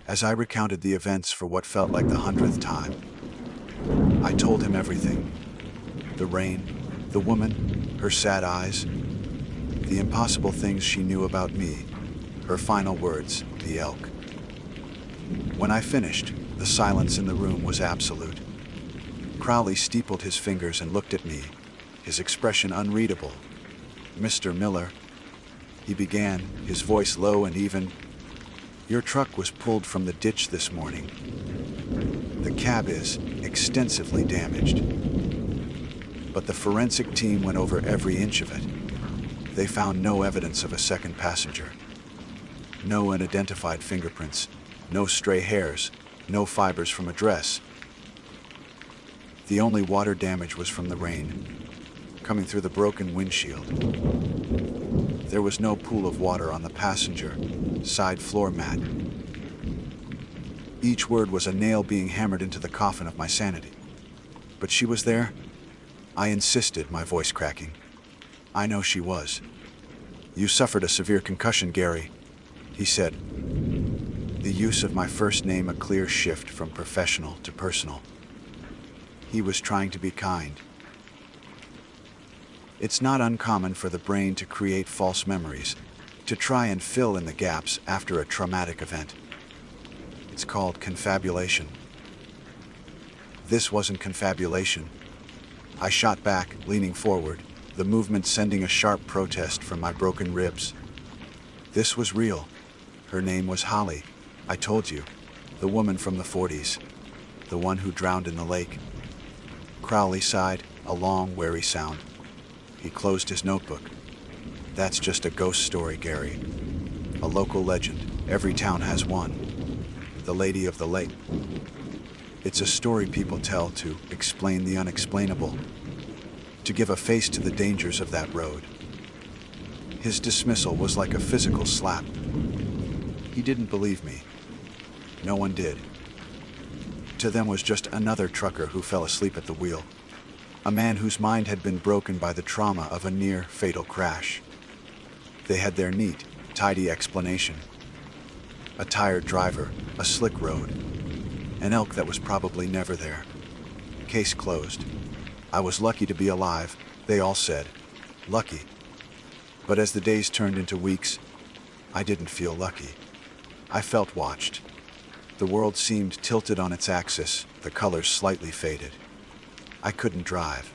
as I recounted the events for what felt like the 100th time. I told him everything. The rain, the woman, her sad eyes, the impossible things she knew about me, her final words, the elk. When I finished, the silence in the room was absolute. Crowley steepled his fingers and looked at me, his expression unreadable. Mr. Miller, he began, his voice low and even. Your truck was pulled from the ditch this morning. The cab is extensively damaged. But the forensic team went over every inch of it. They found no evidence of a second passenger. No unidentified fingerprints, no stray hairs, no fibers from a dress. The only water damage was from the rain, coming through the broken windshield. There was no pool of water on the passenger side floor mat. Each word was a nail being hammered into the coffin of my sanity. But she was there? I insisted, my voice cracking. I know she was. You suffered a severe concussion, Gary, he said. The use of my first name a clear shift from professional to personal. He was trying to be kind. It's not uncommon for the brain to create false memories, to try and fill in the gaps after a traumatic event. It's called confabulation. This wasn't confabulation. I shot back, leaning forward, the movement sending a sharp protest from my broken ribs. This was real. Her name was Holly. I told you. The woman from the 40s. The one who drowned in the lake. Crowley sighed, a long, wary sound. He closed his notebook. That's just a ghost story, Gary. A local legend. Every town has one. The Lady of the Lake. It's a story people tell to explain the unexplainable, to give a face to the dangers of that road. His dismissal was like a physical slap. He didn't believe me. No one did. To them was just another trucker who fell asleep at the wheel. A man whose mind had been broken by the trauma of a near-fatal crash. They had their neat, tidy explanation. A tired driver, a slick road, an elk that was probably never there. Case closed. I was lucky to be alive, they all said. Lucky. But as the days turned into weeks, I didn't feel lucky. I felt watched. The world seemed tilted on its axis, the colors slightly faded. I couldn't drive.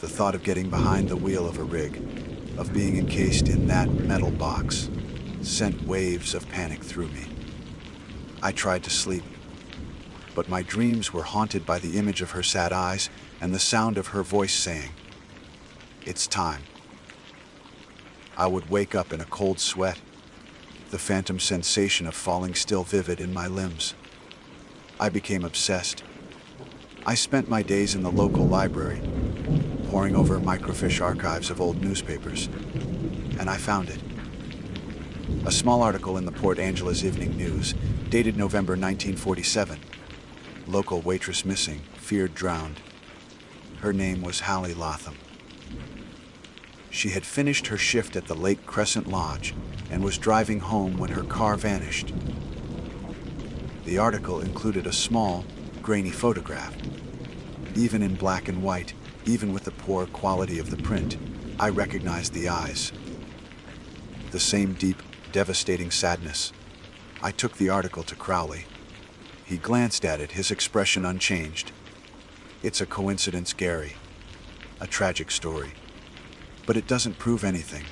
The thought of getting behind the wheel of a rig, of being encased in that metal box, sent waves of panic through me. I tried to sleep, but my dreams were haunted by the image of her sad eyes and the sound of her voice saying, "It's time." I would wake up in a cold sweat, the phantom sensation of falling still vivid in my limbs. I became obsessed. I spent my days in the local library, poring over microfiche archives of old newspapers, and I found it. A small article in the Port Angeles Evening News, dated November 1947. Local waitress missing, feared drowned. Her name was Hallie Latham. She had finished her shift at the Lake Crescent Lodge and was driving home when her car vanished. The article included a small, grainy photograph. Even in black and white, even with the poor quality of the print, I recognized the eyes. The same deep, devastating sadness. I took the article to Crowley. He glanced at it, his expression unchanged. "It's a coincidence, Gary. A tragic story. But it doesn't prove anything."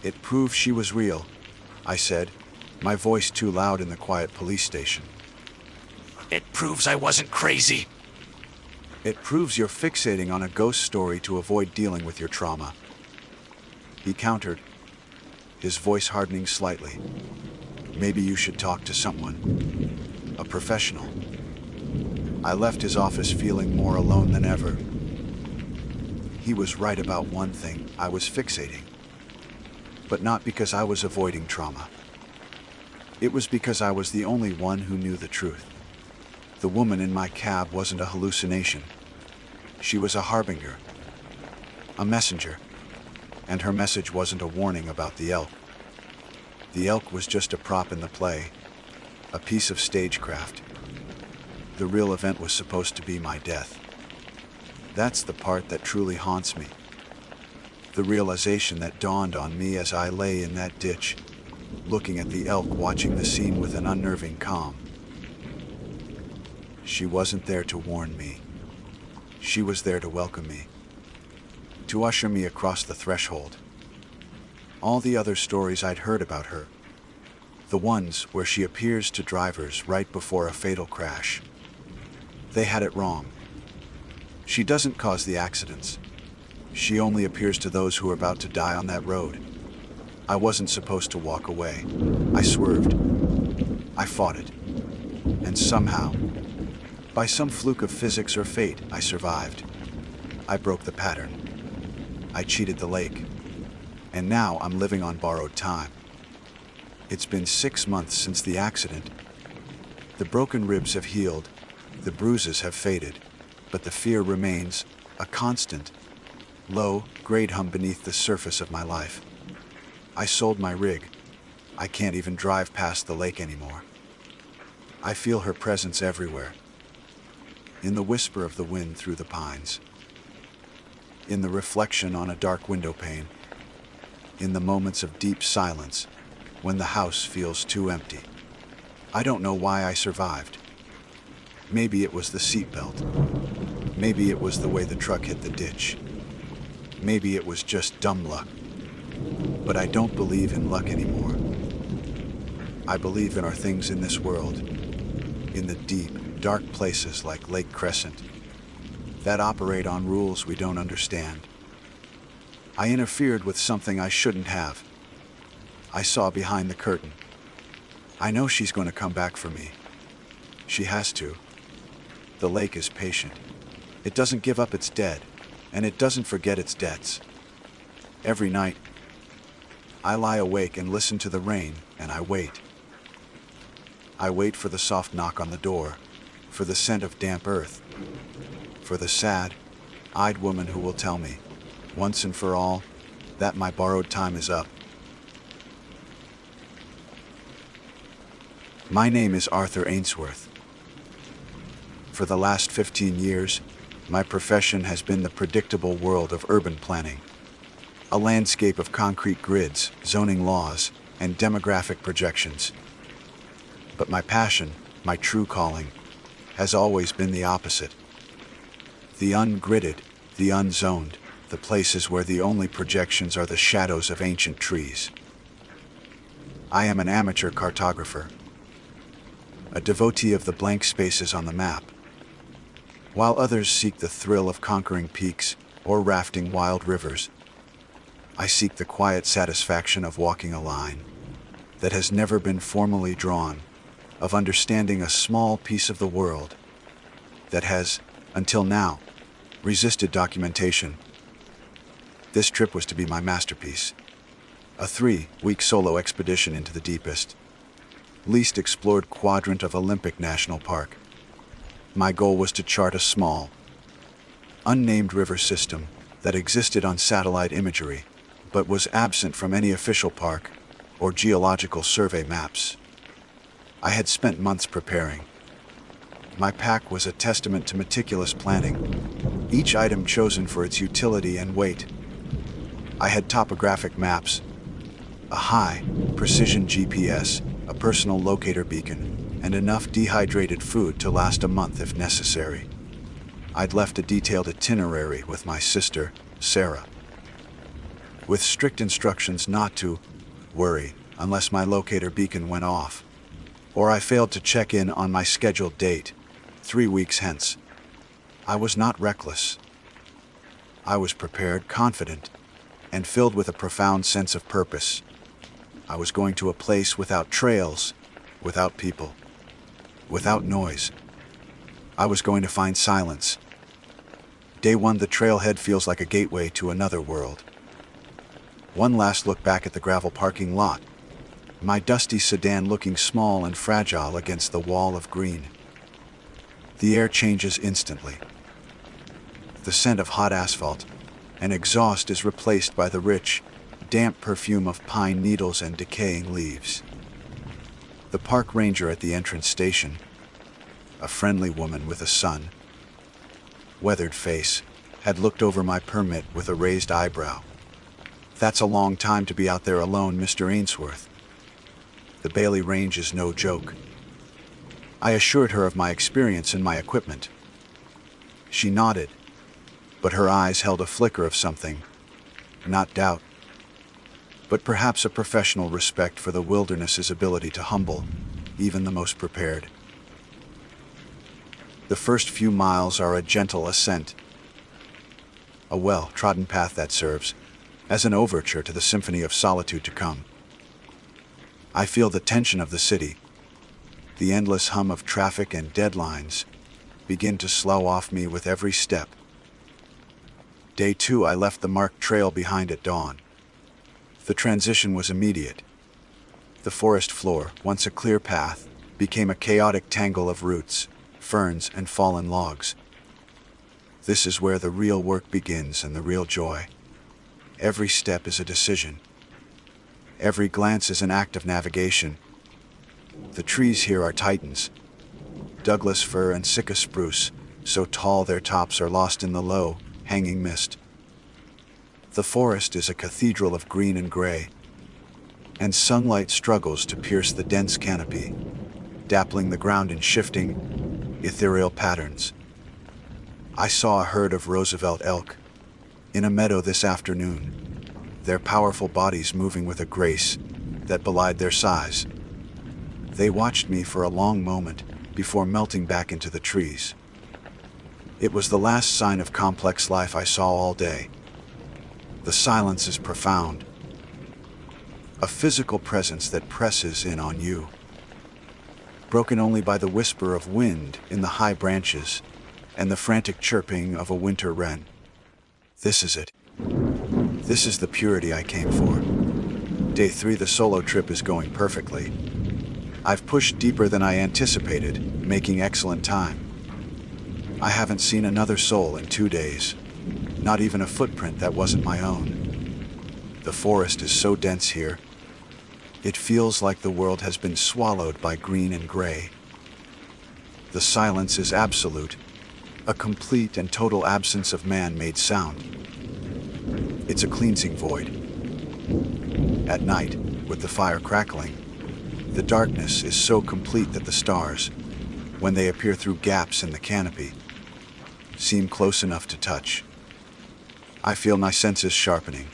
"It proves she was real," I said, my voice too loud in the quiet police station. "It proves I wasn't crazy." "It proves you're fixating on a ghost story to avoid dealing with your trauma." He countered, his voice hardening slightly. "Maybe you should talk to someone. A professional." I left his office feeling more alone than ever. He was right about one thing: I was fixating. But not because I was avoiding trauma. It was because I was the only one who knew the truth. The woman in my cab wasn't a hallucination. She was a harbinger, a messenger, and her message wasn't a warning about the elk. The elk was just a prop in the play, a piece of stagecraft. The real event was supposed to be my death. That's the part that truly haunts me. The realization that dawned on me as I lay in that ditch, looking at the elk, watching the scene with an unnerving calm. She wasn't there to warn me. She was there to welcome me, to usher me across the threshold. All the other stories I'd heard about her, the ones where she appears to drivers right before a fatal crash, they had it wrong. She doesn't cause the accidents. She only appears to those who are about to die on that road. I wasn't supposed to walk away. I swerved. I fought it. And somehow, by some fluke of physics or fate, I survived. I broke the pattern. I cheated the lake. And now I'm living on borrowed time. It's been 6 months since the accident. The broken ribs have healed. The bruises have faded. But the fear remains, a constant, low, grade hum beneath the surface of my life. I sold my rig. I can't even drive past the lake anymore. I feel her presence everywhere. In the whisper of the wind through the pines. In the reflection on a dark window pane. In the moments of deep silence when the house feels too empty. I don't know why I survived. Maybe it was the seatbelt. Maybe it was the way the truck hit the ditch. Maybe it was just dumb luck. But I don't believe in luck anymore. I believe there are things in this world, in the deep, dark places like Lake Crescent, that operate on rules we don't understand. I interfered with something I shouldn't have. I saw behind the curtain. I know she's going to come back for me. She has to. The lake is patient. It doesn't give up its dead, and it doesn't forget its debts. Every night, I lie awake and listen to the rain, and I wait. I wait for the soft knock on the door, for the scent of damp earth, for the sad-eyed woman who will tell me, once and for all, that my borrowed time is up. My name is Arthur Ainsworth. For the last 15 years, my profession has been the predictable world of urban planning, a landscape of concrete grids, zoning laws, and demographic projections. But my passion, my true calling, has always been the opposite. The ungridded, the unzoned, the places where the only projections are the shadows of ancient trees. I am an amateur cartographer, a devotee of the blank spaces on the map. While others seek the thrill of conquering peaks or rafting wild rivers, I seek the quiet satisfaction of walking a line that has never been formally drawn, of understanding a small piece of the world that has, until now, resisted documentation. This trip was to be my masterpiece, a 3-week solo expedition into the deepest, least explored quadrant of Olympic National Park. My goal was to chart a small, unnamed river system that existed on satellite imagery, but was absent from any official park or geological survey maps. I had spent months preparing. My pack was a testament to meticulous planning, each item chosen for its utility and weight. I had topographic maps, a high-precision GPS, a personal locator beacon, and enough dehydrated food to last a month if necessary. I'd left a detailed itinerary with my sister, Sarah, with strict instructions not to worry unless my locator beacon went off, or I failed to check in on my scheduled date, 3 weeks hence. I was not reckless. I was prepared, confident, and filled with a profound sense of purpose. I was going to a place without trails, without people, without noise. I was going to find silence. Day 1, the trailhead feels like a gateway to another world. One last look back at the gravel parking lot, my dusty sedan looking small and fragile against the wall of green. The air changes instantly. The scent of hot asphalt and exhaust is replaced by the rich, damp perfume of pine needles and decaying leaves. The park ranger at the entrance station, a friendly woman with a son, weathered face, had looked over my permit with a raised eyebrow. "That's a long time to be out there alone, Mr. Ainsworth. The Bailey Range is no joke." I assured her of my experience and my equipment. She nodded, but her eyes held a flicker of something, not doubt, but perhaps a professional respect for the wilderness's ability to humble even the most prepared. The first few miles are a gentle ascent, a well-trodden path that serves as an overture to the symphony of solitude to come. I feel the tension of the city, the endless hum of traffic and deadlines begin to slow off me with every step. Day 2, I left the marked trail behind at dawn. The transition was immediate. The forest floor, once a clear path, became a chaotic tangle of roots, ferns, and fallen logs. This is where the real work begins and the real joy. Every step is a decision. Every glance is an act of navigation. The trees here are titans, Douglas fir and Sitka spruce, so tall their tops are lost in the low, hanging mist. The forest is a cathedral of green and gray, and sunlight struggles to pierce the dense canopy. dappling the ground in shifting, ethereal patterns. I saw a herd of Roosevelt elk in a meadow this afternoon, their powerful bodies moving with a grace that belied their size. They watched me for a long moment before melting back into the trees. It was the last sign of complex life I saw all day. The silence is profound, a physical presence that presses in on you, broken only by the whisper of wind in the high branches and the frantic chirping of a winter wren. This is it. This is the purity I came for. Day 3, the solo trip is going perfectly. I've pushed deeper than I anticipated, making excellent time. I haven't seen another soul in 2 days, not even a footprint that wasn't my own. The forest is so dense here, it feels like the world has been swallowed by green and gray. The silence is absolute, a complete and total absence of man-made sound. It's a cleansing void. At night, with the fire crackling, the darkness is so complete that the stars, when they appear through gaps in the canopy, seem close enough to touch. I feel my senses sharpening.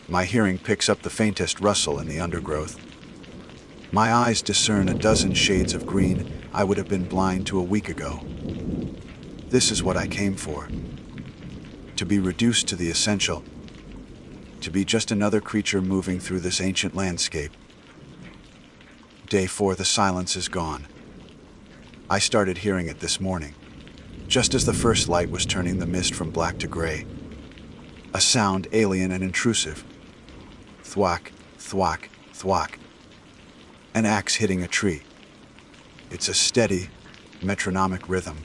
My hearing picks up the faintest rustle in the undergrowth. My eyes discern a dozen shades of green I would have been blind to a week ago. This is what I came for. To be reduced to the essential. To be just another creature moving through this ancient landscape. Day 4, the silence is gone. I started hearing it this morning, just as the first light was turning the mist from black to gray. A sound alien and intrusive. Thwack, thwack, thwack. An axe hitting a tree. It's a steady, metronomic rhythm.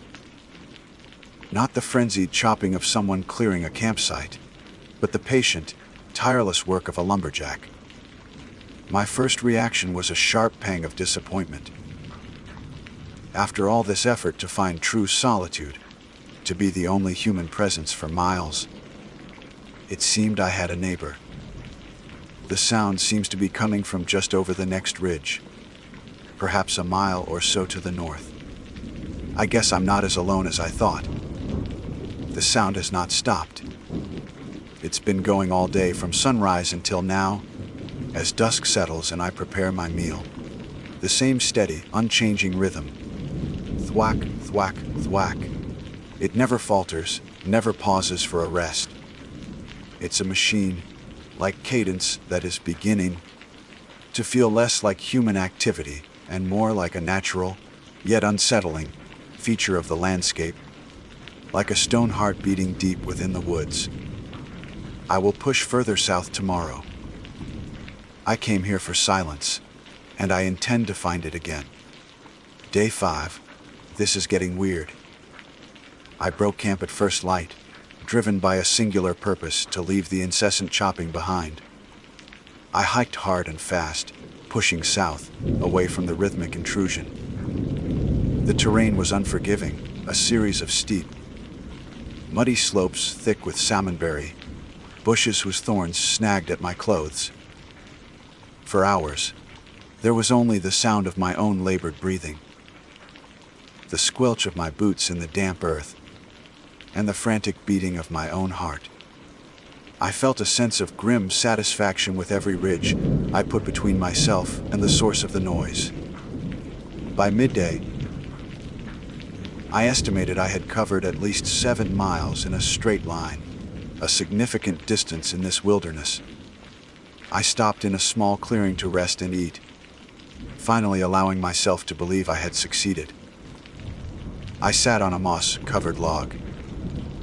Not the frenzied chopping of someone clearing a campsite, but the patient, tireless work of a lumberjack. My first reaction was a sharp pang of disappointment. After all this effort to find true solitude, to be the only human presence for miles, it seemed I had a neighbor. The sound seems to be coming from just over the next ridge, perhaps a mile or so to the north. I guess I'm not as alone as I thought. The sound has not stopped. It's been going all day from sunrise until now, as dusk settles and I prepare my meal. The same steady, unchanging rhythm. Thwack, thwack, thwack. It never falters, never pauses for a rest. It's a machine, like cadence, that is beginning to feel less like human activity and more like a natural, yet unsettling, feature of the landscape, like a stone heart beating deep within the woods. I will push further south tomorrow. I came here for silence, and I intend to find it again. Day 5, this is getting weird. I broke camp at first light, driven by a singular purpose to leave the incessant chopping behind. I hiked hard and fast, pushing south, away from the rhythmic intrusion. The terrain was unforgiving, a series of steep, muddy slopes thick with salmonberry, bushes whose thorns snagged at my clothes. For hours, there was only the sound of my own labored breathing, the squelch of my boots in the damp earth, and the frantic beating of my own heart. I felt a sense of grim satisfaction with every ridge I put between myself and the source of the noise. By midday, I estimated I had covered at least 7 miles in a straight line, a significant distance in this wilderness. I stopped in a small clearing to rest and eat, finally allowing myself to believe I had succeeded. I sat on a moss-covered log,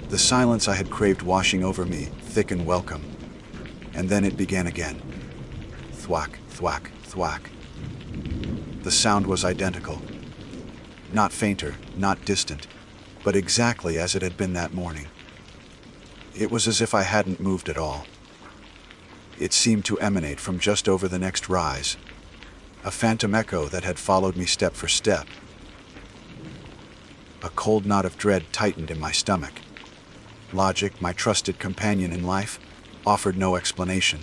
the silence I had craved washing over me, thick and welcome. And then it began again. Thwack, thwack, thwack. The sound was identical. Not fainter, not distant, but exactly as it had been that morning. It was as if I hadn't moved at all. It seemed to emanate from just over the next rise, a phantom echo that had followed me step for step. A cold knot of dread tightened in my stomach. Logic, my trusted companion in life, offered no explanation.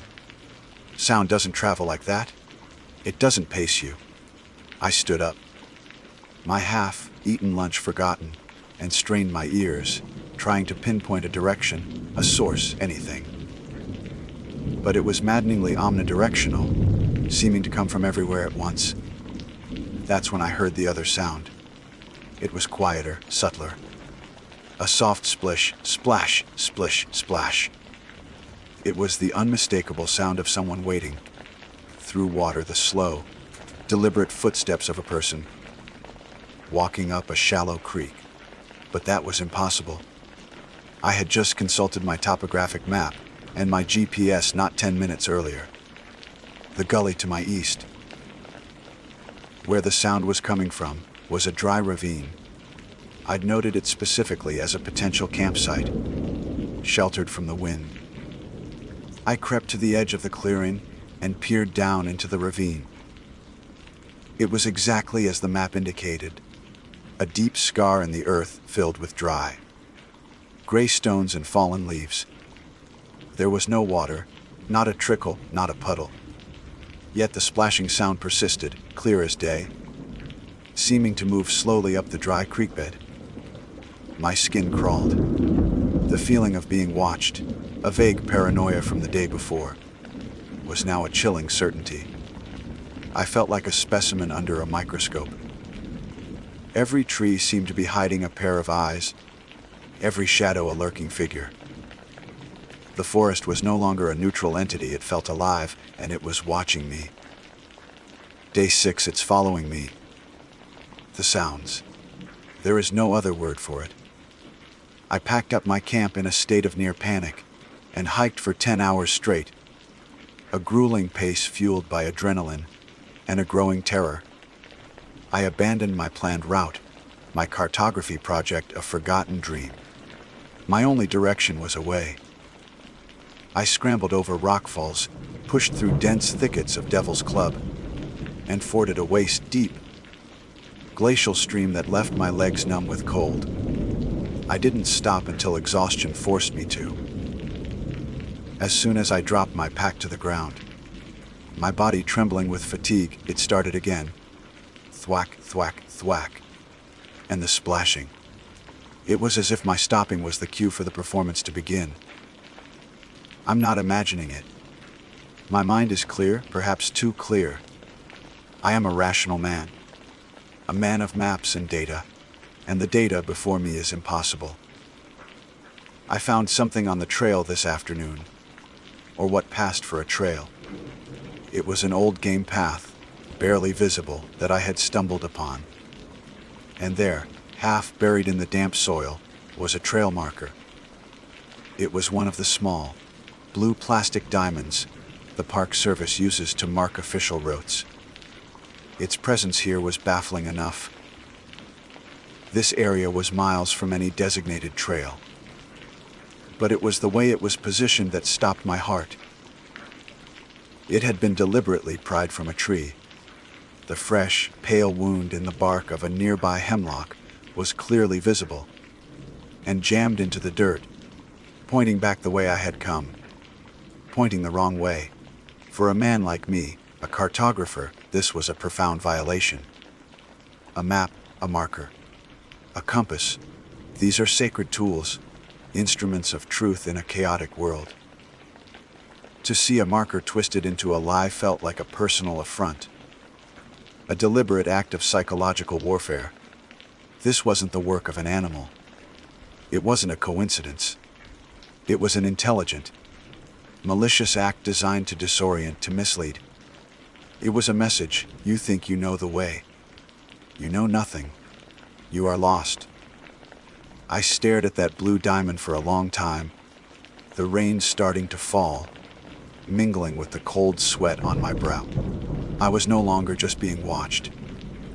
Sound doesn't travel like that. It doesn't pace you. I stood up, my half-eaten lunch forgotten, and strained my ears, trying to pinpoint a direction, a source, anything. But it was maddeningly omnidirectional, seeming to come from everywhere at once. That's when I heard the other sound. It was quieter, subtler. A soft splish, splash, splish, splash. It was the unmistakable sound of someone wading through water, the slow, deliberate footsteps of a person walking up a shallow creek. But that was impossible. I had just consulted my topographic map and my GPS not 10 minutes earlier. The gully to my east, where the sound was coming from, was a dry ravine. I'd noted it specifically as a potential campsite, sheltered from the wind. I crept to the edge of the clearing and peered down into the ravine. It was exactly as the map indicated, a deep scar in the earth filled with dry, gray stones and fallen leaves. There was no water, not a trickle, not a puddle. Yet the splashing sound persisted, clear as day, seeming to move slowly up the dry creek bed. My skin crawled. The feeling of being watched, a vague paranoia from the day before, was now a chilling certainty. I felt like a specimen under a microscope. Every tree seemed to be hiding a pair of eyes, every shadow a lurking figure. The forest was no longer a neutral entity, it felt alive, and it was watching me. Day 6, it's following me. The sounds. There is no other word for it. I packed up my camp in a state of near panic and hiked for 10 hours straight, a grueling pace fueled by adrenaline and a growing terror. I abandoned my planned route, my cartography project a forgotten dream. My only direction was away. I scrambled over rockfalls, pushed through dense thickets of Devil's Club, and forded a waist-deep, glacial stream that left my legs numb with cold. I didn't stop until exhaustion forced me to. As soon as I dropped my pack to the ground, my body trembling with fatigue, it started again. Thwack, thwack, thwack. And the splashing. It was as if my stopping was the cue for the performance to begin. I'm not imagining it. My mind is clear, perhaps too clear. I am a rational man, a man of maps and data, and the data before me is impossible. I found something on the trail this afternoon, or what passed for a trail. It was an old game path, barely visible, that I had stumbled upon. And there, half buried in the damp soil, was a trail marker. It was one of the small, blue plastic diamonds the Park Service uses to mark official routes. Its presence here was baffling enough. This area was miles from any designated trail. But it was the way it was positioned that stopped my heart. It had been deliberately pried from a tree. The fresh, pale wound in the bark of a nearby hemlock was clearly visible, and jammed into the dirt, pointing back the way I had come. Pointing the wrong way. For a man like me, a cartographer, this was a profound violation. A map, a marker, a compass, these are sacred tools, instruments of truth in a chaotic world. To see a marker twisted into a lie felt like a personal affront, a deliberate act of psychological warfare. This wasn't the work of an animal. It wasn't a coincidence. It was an intelligent, malicious act designed to disorient, to mislead. It was a message: you think you know the way. You know nothing. You are lost. I stared at that blue diamond for a long time, the rain starting to fall, mingling with the cold sweat on my brow. I was no longer just being watched.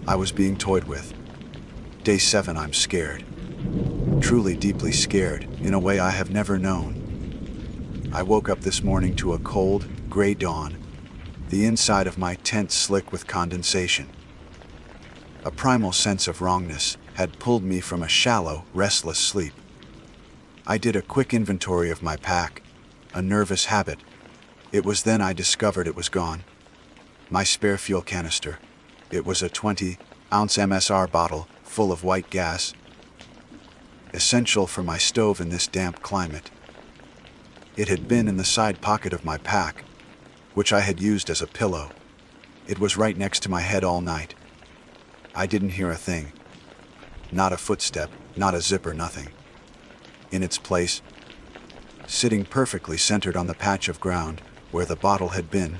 I was being toyed with. Day 7, I'm scared. Truly deeply scared, in a way I have never known. I woke up this morning to a cold, gray dawn, the inside of my tent slick with condensation. A primal sense of wrongness had pulled me from a shallow, restless sleep. I did a quick inventory of my pack, a nervous habit. It was then I discovered it was gone. My spare fuel canister. It was a 20-ounce MSR bottle full of white gas, essential for my stove in this damp climate. It had been in the side pocket of my pack, which I had used as a pillow. It was right next to my head all night. I didn't hear a thing. Not a footstep, not a zipper, nothing. In its place, sitting perfectly centered on the patch of ground where the bottle had been,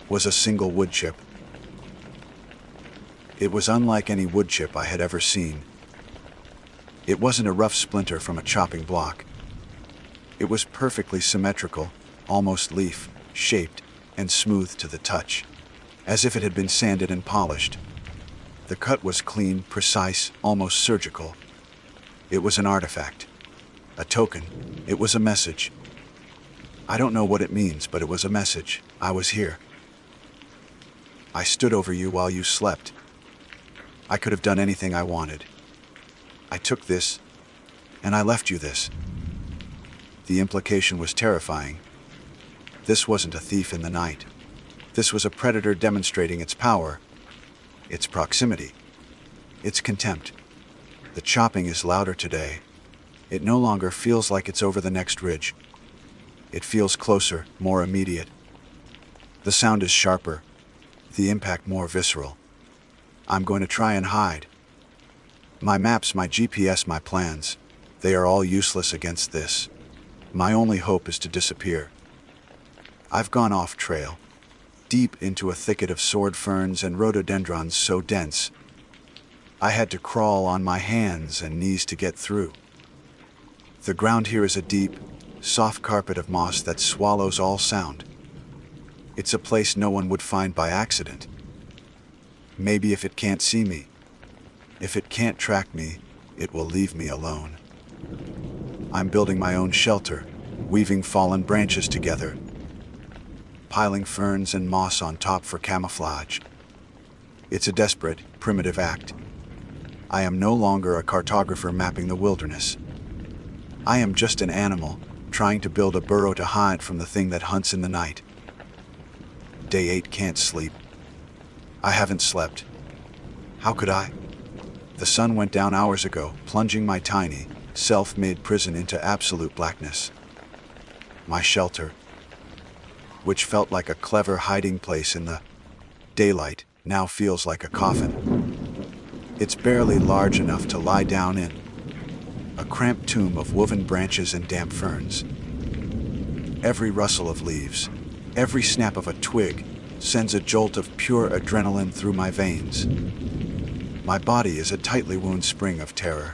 was a single wood chip. It was unlike any wood chip I had ever seen. It wasn't a rough splinter from a chopping block. It was perfectly symmetrical, almost leaf-shaped and smooth to the touch, as if it had been sanded and polished. The cut was clean, precise, almost surgical. It was an artifact, a token. It was a message. I don't know what it means, but it was a message. I was here. I stood over you while you slept. I could have done anything I wanted. I took this, and I left you this. The implication was terrifying. This wasn't a thief in the night. This was a predator demonstrating its power, its proximity, its contempt. The chopping is louder today. It no longer feels like it's over the next ridge. It feels closer, more immediate. The sound is sharper, the impact more visceral. I'm going to try and hide. My maps, my GPS, my plans, they are all useless against this. My only hope is to disappear. I've gone off trail, deep into a thicket of sword ferns and rhododendrons so dense, I had to crawl on my hands and knees to get through. The ground here is a deep, soft carpet of moss that swallows all sound. It's a place no one would find by accident. Maybe if it can't see me, if it can't track me, it will leave me alone. I'm building my own shelter, weaving fallen branches together, piling ferns and moss on top for camouflage. It's a desperate, primitive act. I am no longer a cartographer mapping the wilderness. I am just an animal trying to build a burrow to hide from the thing that hunts in the night. Day 8 can't sleep. I haven't slept. How could I? The sun went down hours ago, plunging my tiny, self-made prison into absolute blackness. My shelter, which felt like a clever hiding place in the daylight, now feels like a coffin. It's barely large enough to lie down in, a cramped tomb of woven branches and damp ferns. Every rustle of leaves, every snap of a twig, sends a jolt of pure adrenaline through my veins. My body is a tightly wound spring of terror.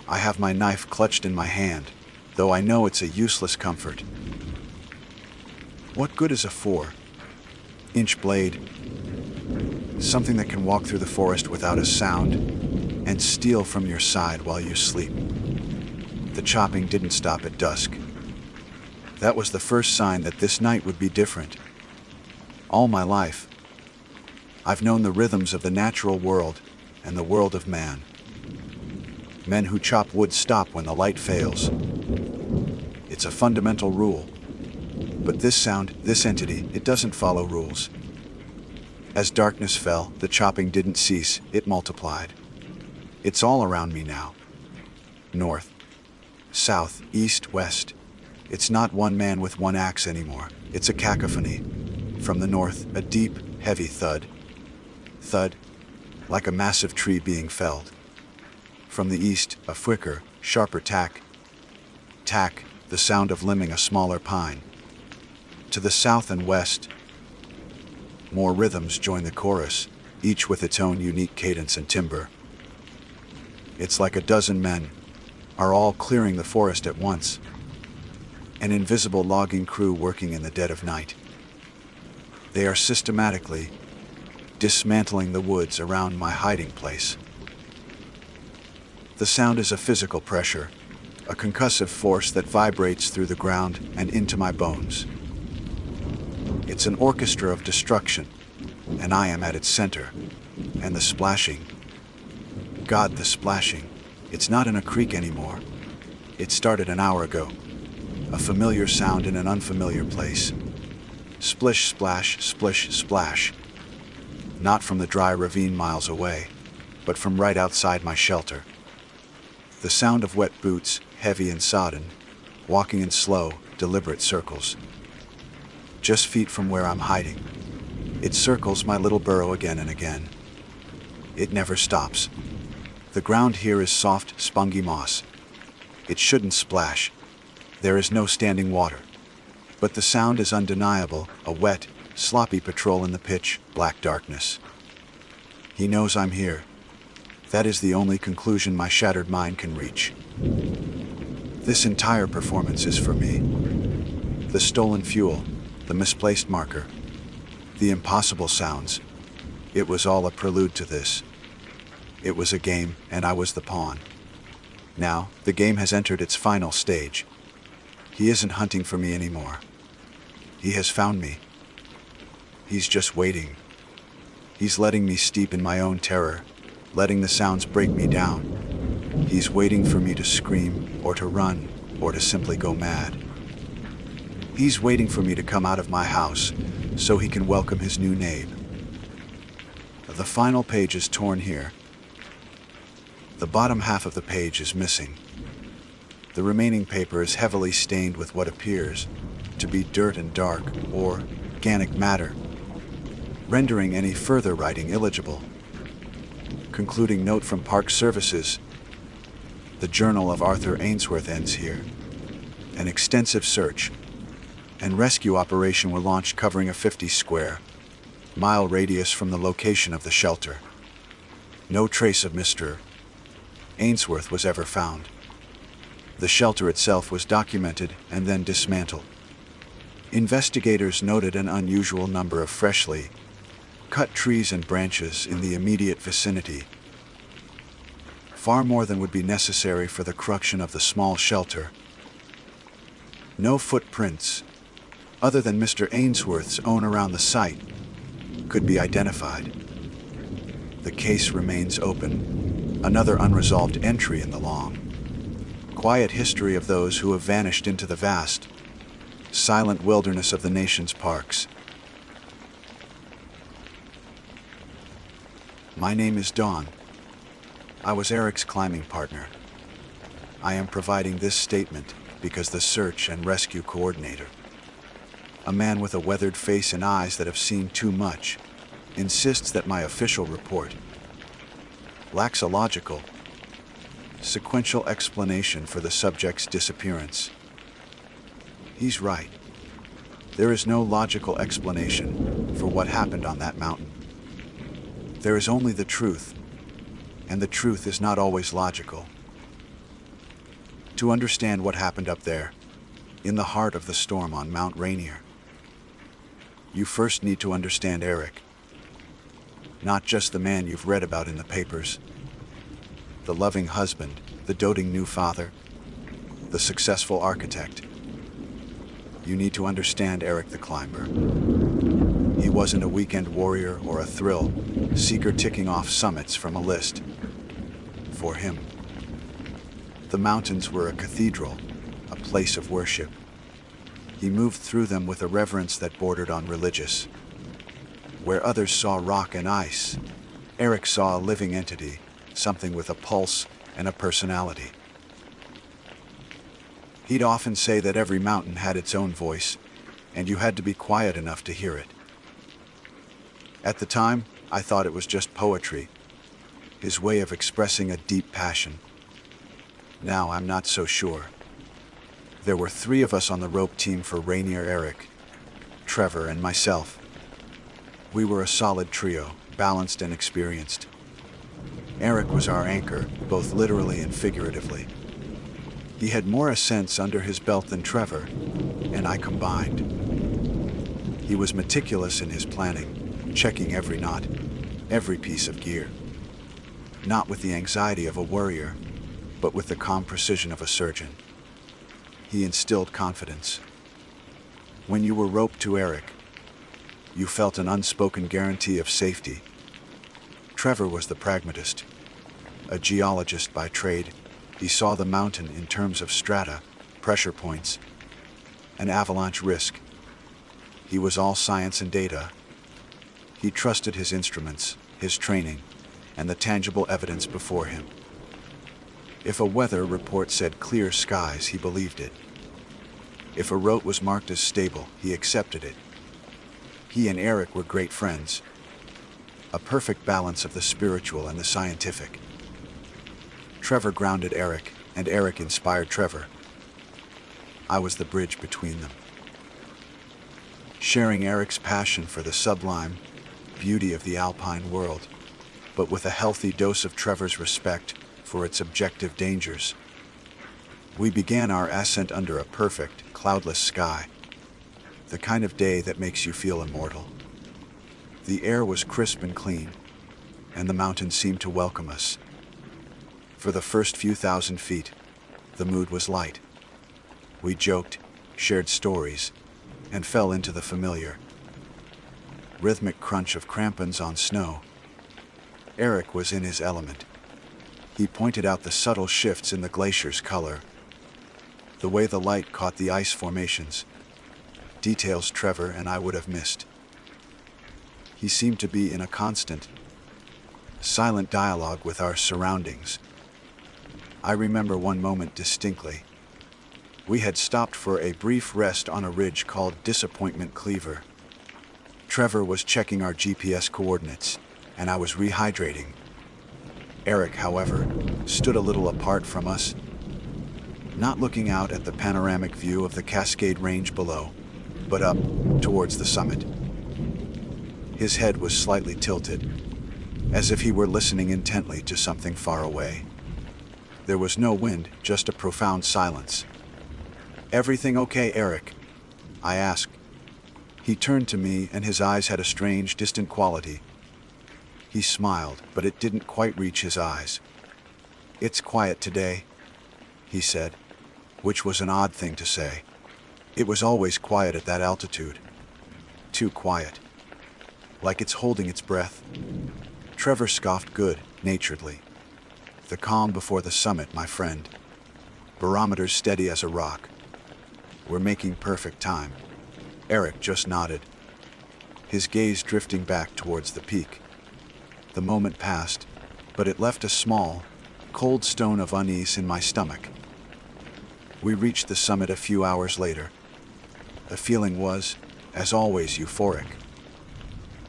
I have my knife clutched in my hand, though I know it's a useless comfort. What good is a 4-inch blade? Something that can walk through the forest without a sound and steal from your side while you sleep. The chopping didn't stop at dusk. That was the first sign that this night would be different. All my life, I've known the rhythms of the natural world and the world of man. Men who chop wood stop when the light fails. It's a fundamental rule. But this sound, this entity, it doesn't follow rules. As darkness fell, the chopping didn't cease, it multiplied. It's all around me now. North, south, east, west. It's not one man with one axe anymore. It's a cacophony. From the north, a deep, heavy thud. Thud, like a massive tree being felled. From the east, a quicker, sharper tack. Tack, the sound of limbing a smaller pine. To the south and west, more rhythms join the chorus, each with its own unique cadence and timbre. It's like a dozen men are all clearing the forest at once. An invisible logging crew working in the dead of night. They are systematically dismantling the woods around my hiding place. The sound is a physical pressure, a concussive force that vibrates through the ground and into my bones. It's an orchestra of destruction, and I am at its center. And the splashing. God, the splashing. It's not in a creek anymore. It started an hour ago. A familiar sound in an unfamiliar place. Splish, splash, splish, splash. not from the dry ravine miles away, but from right outside my shelter. The sound of wet boots, heavy and sodden, walking in slow, deliberate circles. Just feet from where I'm hiding. It circles my little burrow again and again. It never stops. The ground here is soft, spongy moss. It shouldn't splash. There is no standing water. But the sound is undeniable, a wet, sloppy patrol in the pitch black darkness. He knows I'm here. That is the only conclusion my shattered mind can reach. This entire performance is for me. The stolen fuel, the misplaced marker, the impossible sounds. It was all a prelude to this. It was a game, and I was the pawn. Now, the game has entered its final stage. He isn't hunting for me anymore. He has found me. He's just waiting. He's letting me steep in my own terror, letting the sounds break me down. He's waiting for me to scream, or to run, or to simply go mad. He's waiting for me to come out of my house, so he can welcome his new neighbor. The final page is torn here. The bottom half of the page is missing. The remaining paper is heavily stained with what appears to be dirt and dark, or organic matter, rendering any further writing illegible. Concluding note from Park Services: the Journal of Arthur Ainsworth ends here. An extensive search and rescue operation were launched covering a 50-square-mile radius from the location of the shelter. No trace of Mr. Ainsworth was ever found. The shelter itself was documented and then dismantled. Investigators noted an unusual number of freshly cut trees and branches in the immediate vicinity, far more than would be necessary for the construction of the small shelter. No footprints, other than Mr. Ainsworth's own around the site, could be identified. The case remains open, another unresolved entry in the long, quiet history of those who have vanished into the vast, silent wilderness of the nation's parks. My name is Dawn. I was Eric's climbing partner. I am providing this statement because the search and rescue coordinator, a man with a weathered face and eyes that have seen too much, insists that my official report lacks a logical, sequential explanation for the subject's disappearance. He's right. There is no logical explanation for what happened on that mountain. There is only the truth, and the truth is not always logical. To understand what happened up there, in the heart of the storm on Mount Rainier, you first need to understand Eric. Not just the man you've read about in the papers. The loving husband, the doting new father, the successful architect. You need to understand Eric the climber. He wasn't a weekend warrior or a thrill seeker ticking off summits from a list. For him, the mountains were a cathedral, a place of worship. He moved through them with a reverence that bordered on religious. Where others saw rock and ice, Eric saw a living entity, something with a pulse and a personality. He'd often say that every mountain had its own voice, and you had to be quiet enough to hear it. At the time, I thought it was just poetry, his way of expressing a deep passion. Now I'm not so sure. There were 3 of us on the rope team for Rainier: Eric, Trevor, and myself. We were a solid trio, balanced and experienced. Eric was our anchor, both literally and figuratively. He had more ascents under his belt than Trevor, and I combined. He was meticulous in his planning, checking every knot, every piece of gear. Not with the anxiety of a worrier, but with the calm precision of a surgeon. He instilled confidence. When you were roped to Eric, you felt an unspoken guarantee of safety. Trevor was the pragmatist, a geologist by trade. He saw the mountain in terms of strata, pressure points, and avalanche risk. He was all science and data. He trusted his instruments, his training, and the tangible evidence before him. If a weather report said clear skies, he believed it. If a route was marked as stable, he accepted it. He and Eric were great friends, a perfect balance of the spiritual and the scientific. Trevor grounded Eric, and Eric inspired Trevor. I was the bridge between them, sharing Eric's passion for the sublime beauty of the alpine world, but with a healthy dose of Trevor's respect for its objective dangers. We began our ascent under a perfect, cloudless sky, the kind of day that makes you feel immortal. The air was crisp and clean, and the mountains seemed to welcome us. For the first few thousand feet, the mood was light. We joked, shared stories, and fell into the familiar rhythmic crunch of crampons on snow. Eric was in his element. He pointed out the subtle shifts in the glacier's color, the way the light caught the ice formations, details Trevor and I would have missed. He seemed to be in a constant, silent dialogue with our surroundings. I remember one moment distinctly. We had stopped for a brief rest on a ridge called Disappointment Cleaver. Trevor was checking our GPS coordinates, and I was rehydrating. Eric, however, stood a little apart from us, not looking out at the panoramic view of the Cascade Range below, but up towards the summit. His head was slightly tilted, as if he were listening intently to something far away. There was no wind, just a profound silence. "Everything okay, Eric?" I asked. He turned to me, and his eyes had a strange, distant quality. He smiled, but it didn't quite reach his eyes. "It's quiet today," he said, which was an odd thing to say. It was always quiet at that altitude. Too quiet. Like it's holding its breath. Trevor scoffed good-naturedly. "The calm before the summit, my friend. Barometer's steady as a rock. We're making perfect time." Eric just nodded, his gaze drifting back towards the peak. The moment passed, but it left a small, cold stone of unease in my stomach. We reached the summit a few hours later. The feeling was, as always, euphoric.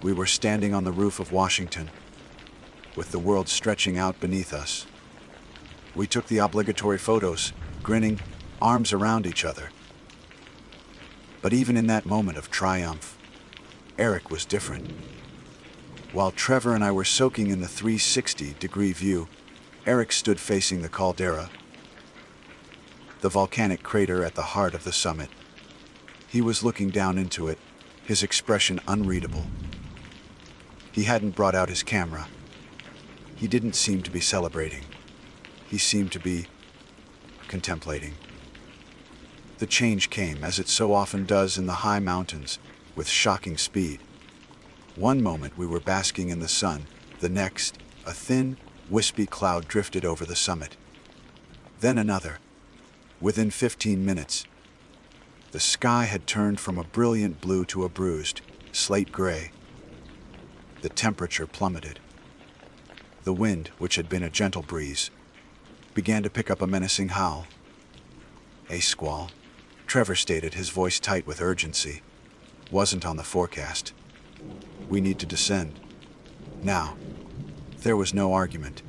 We were standing on the roof of Washington, with the world stretching out beneath us. We took the obligatory photos, grinning, arms around each other. But even in that moment of triumph, Eric was different. While Trevor and I were soaking in the 360-degree view, Eric stood facing the caldera, the volcanic crater at the heart of the summit. He was looking down into it, his expression unreadable. He hadn't brought out his camera. He didn't seem to be celebrating. He seemed to be contemplating. The change came, as it so often does in the high mountains, with shocking speed. One moment we were basking in the sun, the next, a thin, wispy cloud drifted over the summit. Then another. Within 15 minutes, the sky had turned from a brilliant blue to a bruised, slate gray. The temperature plummeted. The wind, which had been a gentle breeze, began to pick up a menacing howl. "A squall," Trevor stated, his voice tight with urgency. "Wasn't on the forecast. We need to descend. Now." There was no argument.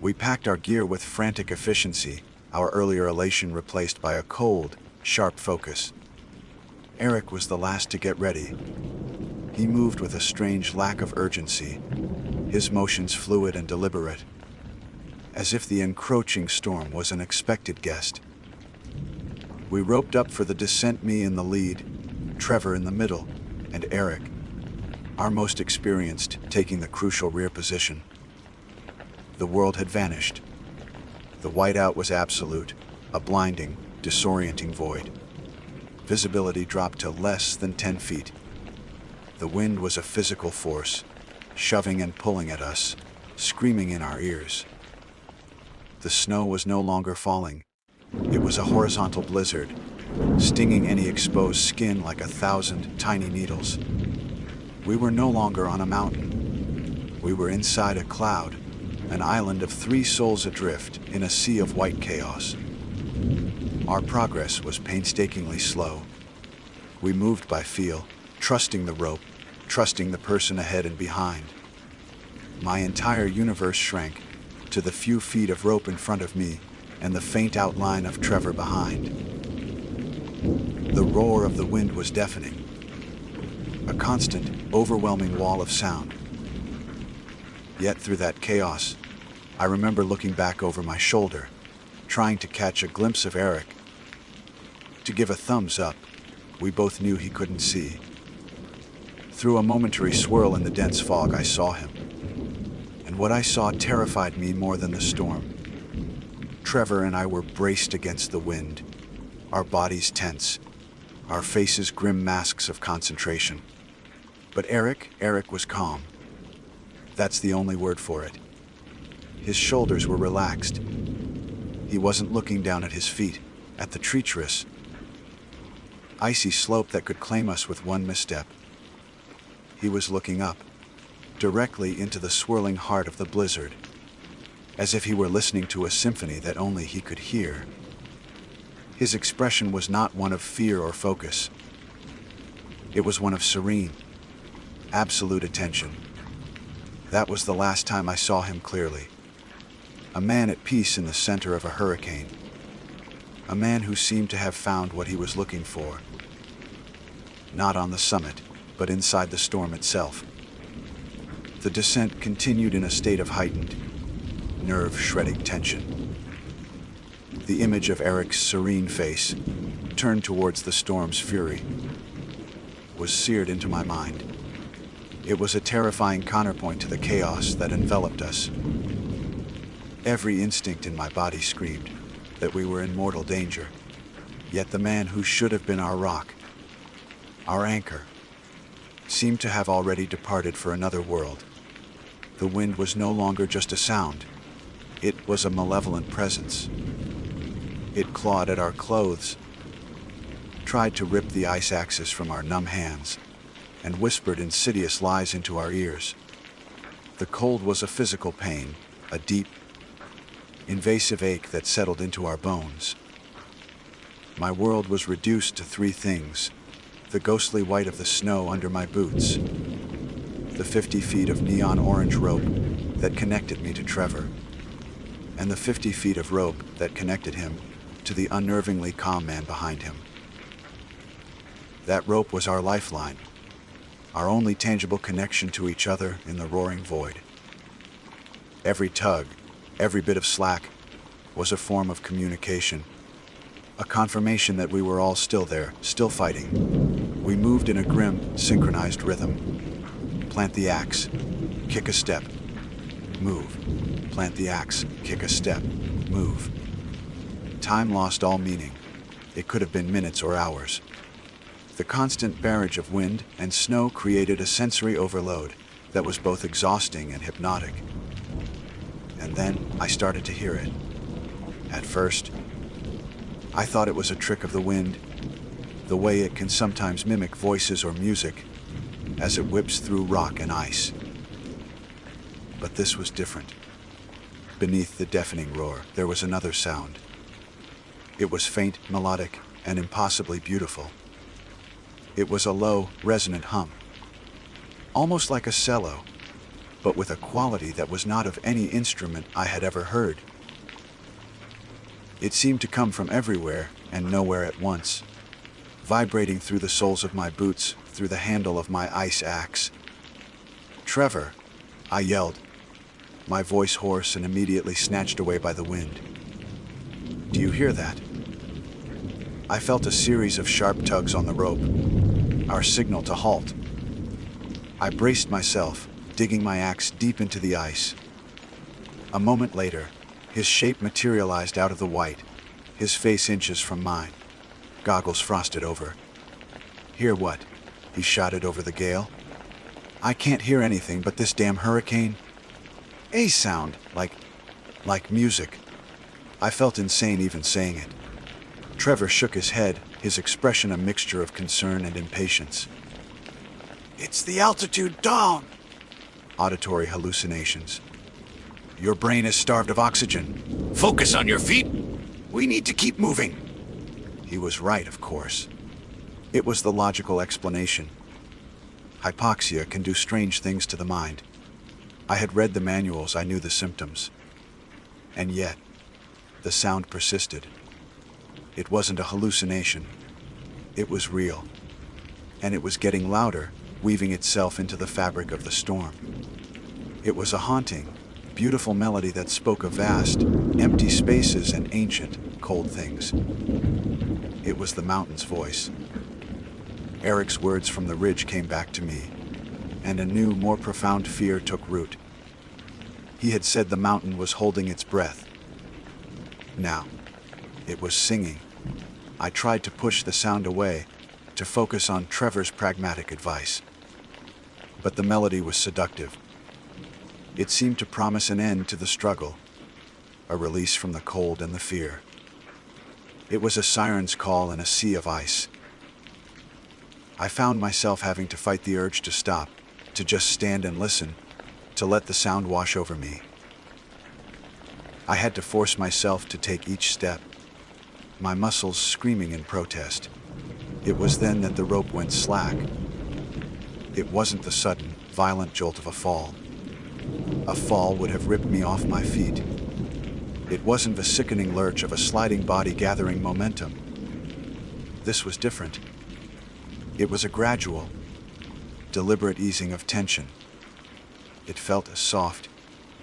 We packed our gear with frantic efficiency, our earlier elation replaced by a cold, sharp focus. Eric was the last to get ready. He moved with a strange lack of urgency, his motions fluid and deliberate, as if the encroaching storm was an expected guest. We roped up for the descent, me in the lead, Trevor in the middle, and Eric, our most experienced, taking the crucial rear position. The world had vanished. The whiteout was absolute, a blinding, disorienting void. Visibility dropped to less than 10 feet. The wind was a physical force, shoving and pulling at us, screaming in our ears. The snow was no longer falling. It was a horizontal blizzard, stinging any exposed skin like 1,000 tiny needles. We were no longer on a mountain. We were inside a cloud, an island of 3 souls adrift in a sea of white chaos. Our progress was painstakingly slow. We moved by feel, trusting the rope, trusting the person ahead and behind. My entire universe shrank to the few feet of rope in front of me and the faint outline of Trevor behind. The roar of the wind was deafening, a constant, overwhelming wall of sound. Yet through that chaos, I remember looking back over my shoulder, trying to catch a glimpse of Eric. To give a thumbs up, we both knew he couldn't see. Through a momentary swirl in the dense fog, I saw him. And what I saw terrified me more than the storm. Trevor and I were braced against the wind, our bodies tense, our faces grim masks of concentration. But Eric was calm. That's the only word for it. His shoulders were relaxed. He wasn't looking down at his feet, at the treacherous, icy slope that could claim us with one misstep. He was looking up, directly into the swirling heart of the blizzard, as if he were listening to a symphony that only he could hear. His expression was not one of fear or focus. It was one of serene, absolute attention. That was the last time I saw him clearly. A man at peace in the center of a hurricane. A man who seemed to have found what he was looking for. Not on the summit, but inside the storm itself. The descent continued in a state of heightened, nerve-shredding tension. The image of Eric's serene face, turned towards the storm's fury, was seared into my mind. It was a terrifying counterpoint to the chaos that enveloped us. Every instinct in my body screamed that we were in mortal danger. Yet the man who should have been our rock, our anchor, seemed to have already departed for another world. The wind was no longer just a sound. It was a malevolent presence. It clawed at our clothes, tried to rip the ice axes from our numb hands, and whispered insidious lies into our ears. The cold was a physical pain, a deep, invasive ache that settled into our bones. My world was reduced to 3 things: the ghostly white of the snow under my boots, the 50 feet of neon orange rope that connected me to Trevor, and the 50 feet of rope that connected him to the unnervingly calm man behind him. That rope was our lifeline, our only tangible connection to each other in the roaring void. Every tug, every bit of slack, was a form of communication, a confirmation that we were all still there, still fighting. We moved in a grim, synchronized rhythm. Plant the axe, kick a step, move. Plant the axe, kick a step, move. Time lost all meaning. It could have been minutes or hours. The constant barrage of wind and snow created a sensory overload that was both exhausting and hypnotic. And then I started to hear it. At first, I thought it was a trick of the wind, the way it can sometimes mimic voices or music as it whips through rock and ice. But this was different. Beneath the deafening roar, there was another sound. It was faint, melodic, and impossibly beautiful. It was a low, resonant hum, almost like a cello, but with a quality that was not of any instrument I had ever heard. It seemed to come from everywhere and nowhere at once, vibrating through the soles of my boots, through the handle of my ice axe. "Trevor!" I yelled, my voice hoarse and immediately snatched away by the wind. "Do you hear that?" I felt a series of sharp tugs on the rope, our signal to halt. I braced myself, digging my axe deep into the ice. A moment later, his shape materialized out of the white, his face inches from mine, goggles frosted over. "Hear what?" he shouted over the gale. "I can't hear anything but this damn hurricane. A sound, like music." I felt insane even saying it. Trevor shook his head, his expression a mixture of concern and impatience. It's the altitude down. Auditory hallucinations. Your brain is starved of oxygen. Focus on your feet. We need to keep moving. He was right, of course. It was the logical explanation. Hypoxia can do strange things to the mind. I had read the manuals, I knew the symptoms. And yet, the sound persisted. It wasn't a hallucination. It was real. And it was getting louder, weaving itself into the fabric of the storm. It was a haunting, beautiful melody that spoke of vast, empty spaces and ancient, cold things. It was the mountain's voice. Eric's words from the ridge came back to me, and a new, more profound fear took root. He had said the mountain was holding its breath. Now, it was singing. I tried to push the sound away, to focus on Trevor's pragmatic advice. But the melody was seductive. It seemed to promise an end to the struggle, a release from the cold and the fear. It was a siren's call in a sea of ice. I found myself having to fight the urge to stop, to just stand and listen, to let the sound wash over me. I had to force myself to take each step, my muscles screaming in protest. It was then that the rope went slack. It wasn't the sudden, violent jolt of a fall. A fall would have ripped me off my feet. It wasn't the sickening lurch of a sliding body gathering momentum. This was different. It was a gradual, deliberate easing of tension. It felt soft.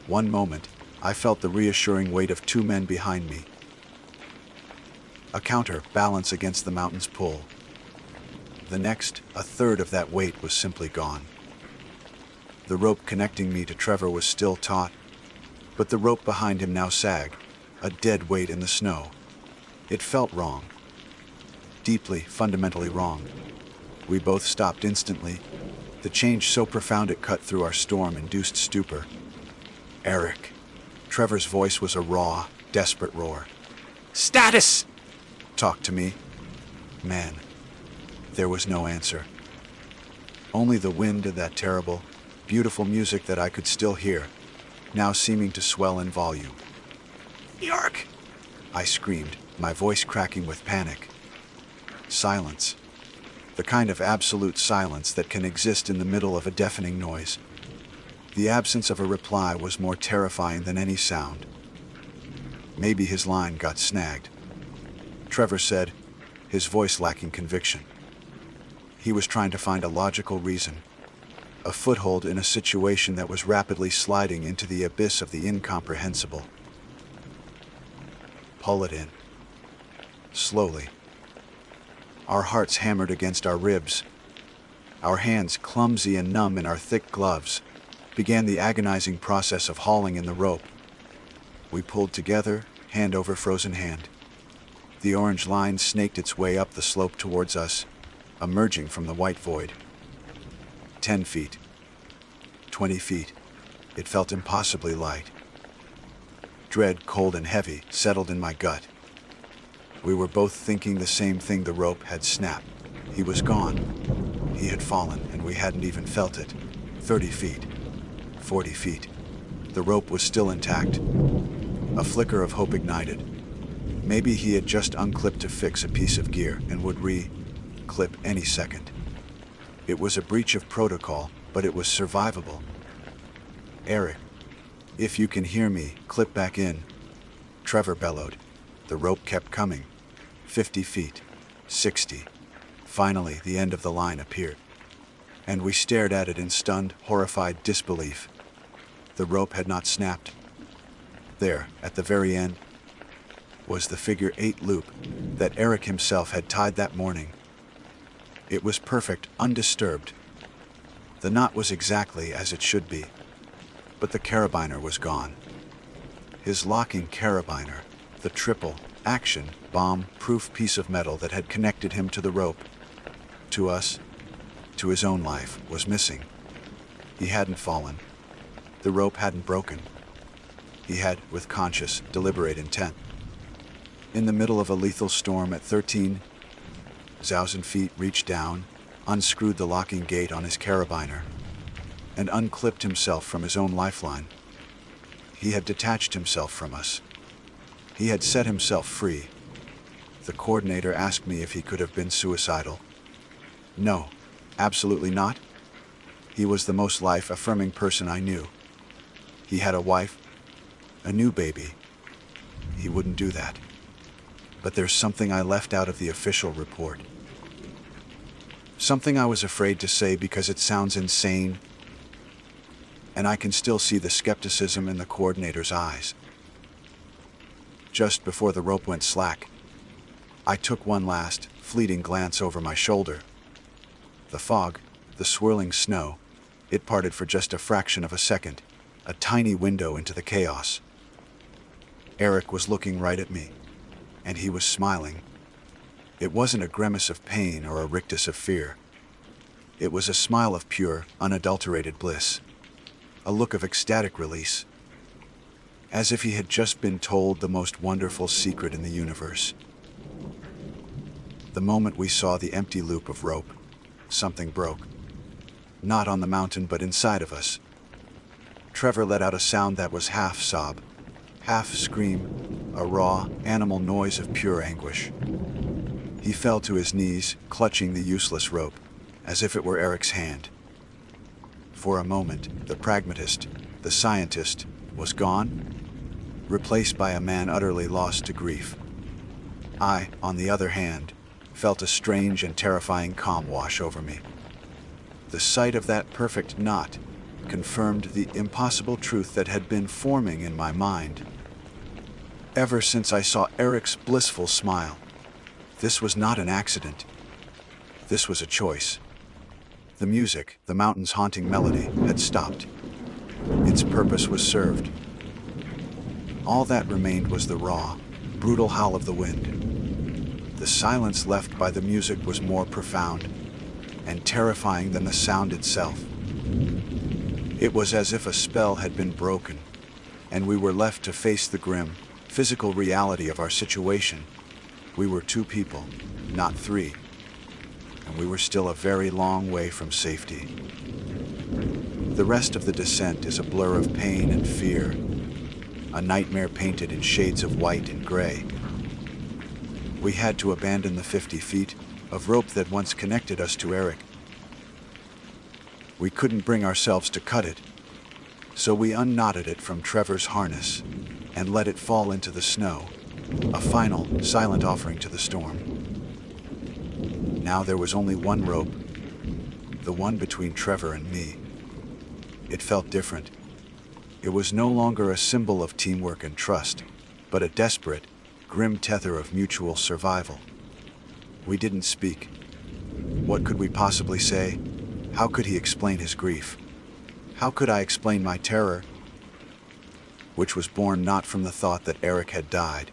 One moment, I felt the reassuring weight of two men behind me. A counterbalance against the mountain's pull. The next, a third of that weight was simply gone. The rope connecting me to Trevor was still taut, but the rope behind him now sagged, a dead weight in the snow. It felt wrong. Deeply, fundamentally wrong. We both stopped instantly, the change so profound it cut through our storm-induced stupor. Eric. Trevor's voice was a raw, desperate roar. Status! Talk to me. Man. There was no answer. Only the wind and that terrible, beautiful music that I could still hear, now seeming to swell in volume. York! I screamed, my voice cracking with panic. Silence. The kind of absolute silence that can exist in the middle of a deafening noise. The absence of a reply was more terrifying than any sound. Maybe his line got snagged. Trevor said, his voice lacking conviction. He was trying to find a logical reason, a foothold in a situation that was rapidly sliding into the abyss of the incomprehensible. Pull it in. Slowly. Our hearts hammered against our ribs. Our hands, clumsy and numb in our thick gloves, began the agonizing process of hauling in the rope. We pulled together, hand over frozen hand. The orange line snaked its way up the slope towards us, emerging from the white void. 10 feet. 20 feet. It felt impossibly light. Dread, cold and heavy, settled in my gut. We were both thinking the same thing. The rope had snapped. He was gone. He had fallen, and we hadn't even felt it. 30 feet. 40 feet. The rope was still intact. A flicker of hope ignited. Maybe he had just unclipped to fix a piece of gear and would re-clip any second. It was a breach of protocol, but it was survivable. Eric, if you can hear me, clip back in. Trevor bellowed. The rope kept coming. 50 feet. 60. Finally, the end of the line appeared. And we stared at it in stunned, horrified disbelief. The rope had not snapped. There, at the very end, was the figure 8 loop that Eric himself had tied that morning. It was perfect, undisturbed. The knot was exactly as it should be, but the carabiner was gone. His locking carabiner, the triple, action, bomb-proof piece of metal that had connected him to the rope, to us, to his own life, was missing. He hadn't fallen. The rope hadn't broken. He had, with conscious, deliberate intent. In the middle of a lethal storm at 13,000 feet, reached down, unscrewed the locking gate on his carabiner, and unclipped himself from his own lifeline. He had detached himself from us. He had set himself free. The coordinator asked me if he could have been suicidal. No, absolutely not. He was the most life-affirming person I knew. He had a wife, a new baby. He wouldn't do that. But there's something I left out of the official report. Something I was afraid to say because it sounds insane, and I can still see the skepticism in the coordinator's eyes. Just before the rope went slack, I took one last, fleeting glance over my shoulder. The fog, the swirling snow, it parted for just a fraction of a second, a tiny window into the chaos. Eric was looking right at me, and he was smiling. It wasn't a grimace of pain or a rictus of fear. It was a smile of pure, unadulterated bliss, a look of ecstatic release, as if he had just been told the most wonderful secret in the universe. The moment we saw the empty loop of rope, something broke. Not on the mountain, but inside of us. Trevor let out a sound that was half sob, half scream, a raw, animal noise of pure anguish. He fell to his knees, clutching the useless rope, as if it were Eric's hand. For a moment, the pragmatist, the scientist, was gone, replaced by a man utterly lost to grief. I, on the other hand, felt a strange and terrifying calm wash over me. The sight of that perfect knot confirmed the impossible truth that had been forming in my mind. Ever since I saw Eric's blissful smile, this was not an accident. This was a choice. The music, the mountain's haunting melody, had stopped. Its purpose was served. All that remained was the raw, brutal howl of the wind. The silence left by the music was more profound and terrifying than the sound itself. It was as if a spell had been broken, and we were left to face the grim, physical reality of our situation. We were two people, not three, and we were still a very long way from safety. The rest of the descent is a blur of pain and fear, a nightmare painted in shades of white and gray. We had to abandon the 50 feet of rope that once connected us to Eric. We couldn't bring ourselves to cut it, so we unknotted it from Trevor's harness and let it fall into the snow, a final, silent offering to the storm. Now there was only one rope, the one between Trevor and me. It felt different. It was no longer a symbol of teamwork and trust, but a desperate, grim tether of mutual survival. We didn't speak. What could we possibly say? How could he explain his grief? How could I explain my terror, which was born not from the thought that Eric had died,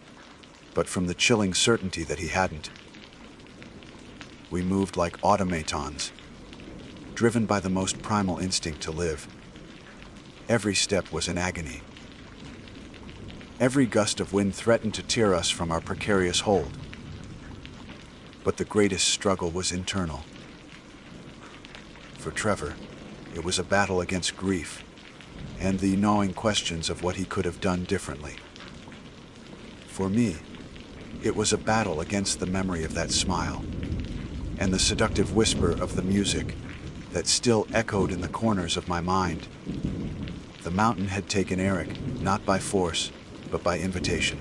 but from the chilling certainty that he hadn't? We moved like automatons, driven by the most primal instinct to live. Every step was an agony. Every gust of wind threatened to tear us from our precarious hold. But the greatest struggle was internal. For Trevor, it was a battle against grief and the gnawing questions of what he could have done differently. For me, it was a battle against the memory of that smile and the seductive whisper of the music that still echoed in the corners of my mind. The mountain had taken Eric, not by force, but by invitation.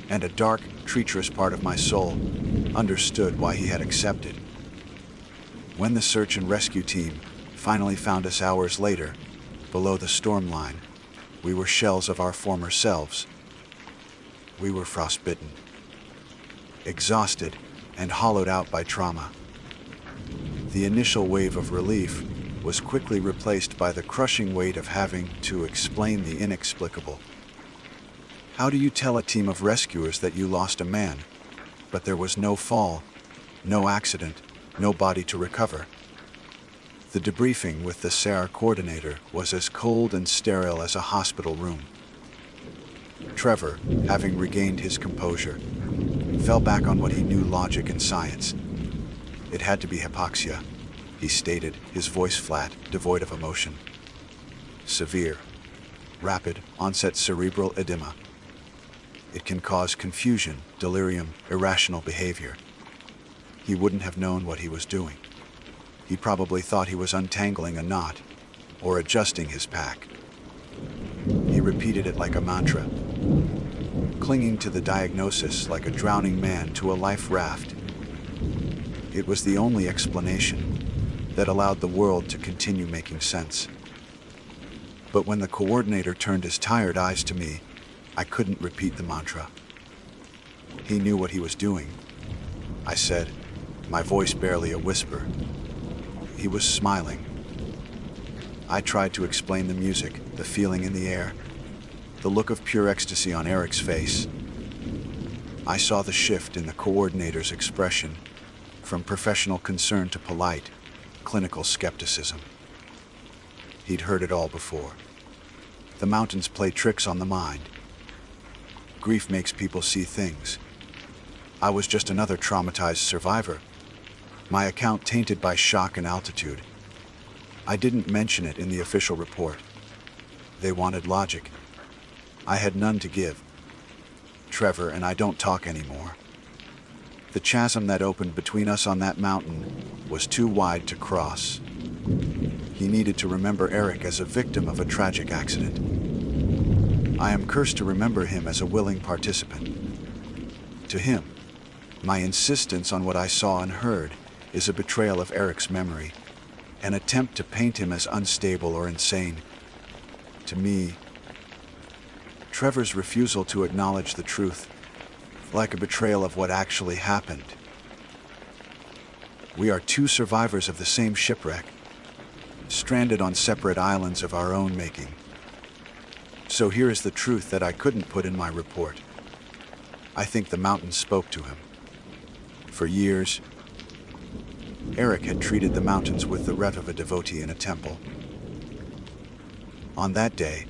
And a dark, treacherous part of my soul understood why he had accepted. When the search and rescue team finally found us hours later, below the storm line, we were shells of our former selves. We were frostbitten, exhausted, and hollowed out by trauma. The initial wave of relief was quickly replaced by the crushing weight of having to explain the inexplicable. How do you tell a team of rescuers that you lost a man, but there was no fall, no accident, no body to recover? The debriefing with the SAR coordinator was as cold and sterile as a hospital room. Trevor, having regained his composure, fell back on what he knew: logic and science. It had to be hypoxia, he stated, his voice flat, devoid of emotion. Severe, rapid onset cerebral edema. It can cause confusion, delirium, irrational behavior. He wouldn't have known what he was doing. He probably thought he was untangling a knot or adjusting his pack. He repeated it like a mantra, clinging to the diagnosis like a drowning man to a life raft. It was the only explanation that allowed the world to continue making sense. But when the coordinator turned his tired eyes to me, I couldn't repeat the mantra. He knew what he was doing, I said, my voice barely a whisper. He was smiling. I tried to explain the music, the feeling in the air, the look of pure ecstasy on Eric's face. I saw the shift in the coordinator's expression, from professional concern to polite, clinical skepticism. He'd heard it all before. The mountains play tricks on the mind. Grief makes people see things. I was just another traumatized survivor, my account tainted by shock and altitude. I didn't mention it in the official report. They wanted logic. I had none to give. Trevor and I don't talk anymore. The chasm that opened between us on that mountain was too wide to cross. He needed to remember Eric as a victim of a tragic accident. I am cursed to remember him as a willing participant. To him, my insistence on what I saw and heard is a betrayal of Eric's memory, an attempt to paint him as unstable or insane. To me, Trevor's refusal to acknowledge the truth, like a betrayal of what actually happened. We are two survivors of the same shipwreck, stranded on separate islands of our own making. So here is the truth that I couldn't put in my report. I think the mountains spoke to him. For years, Eric had treated the mountains with the rev of a devotee in a temple. On that day,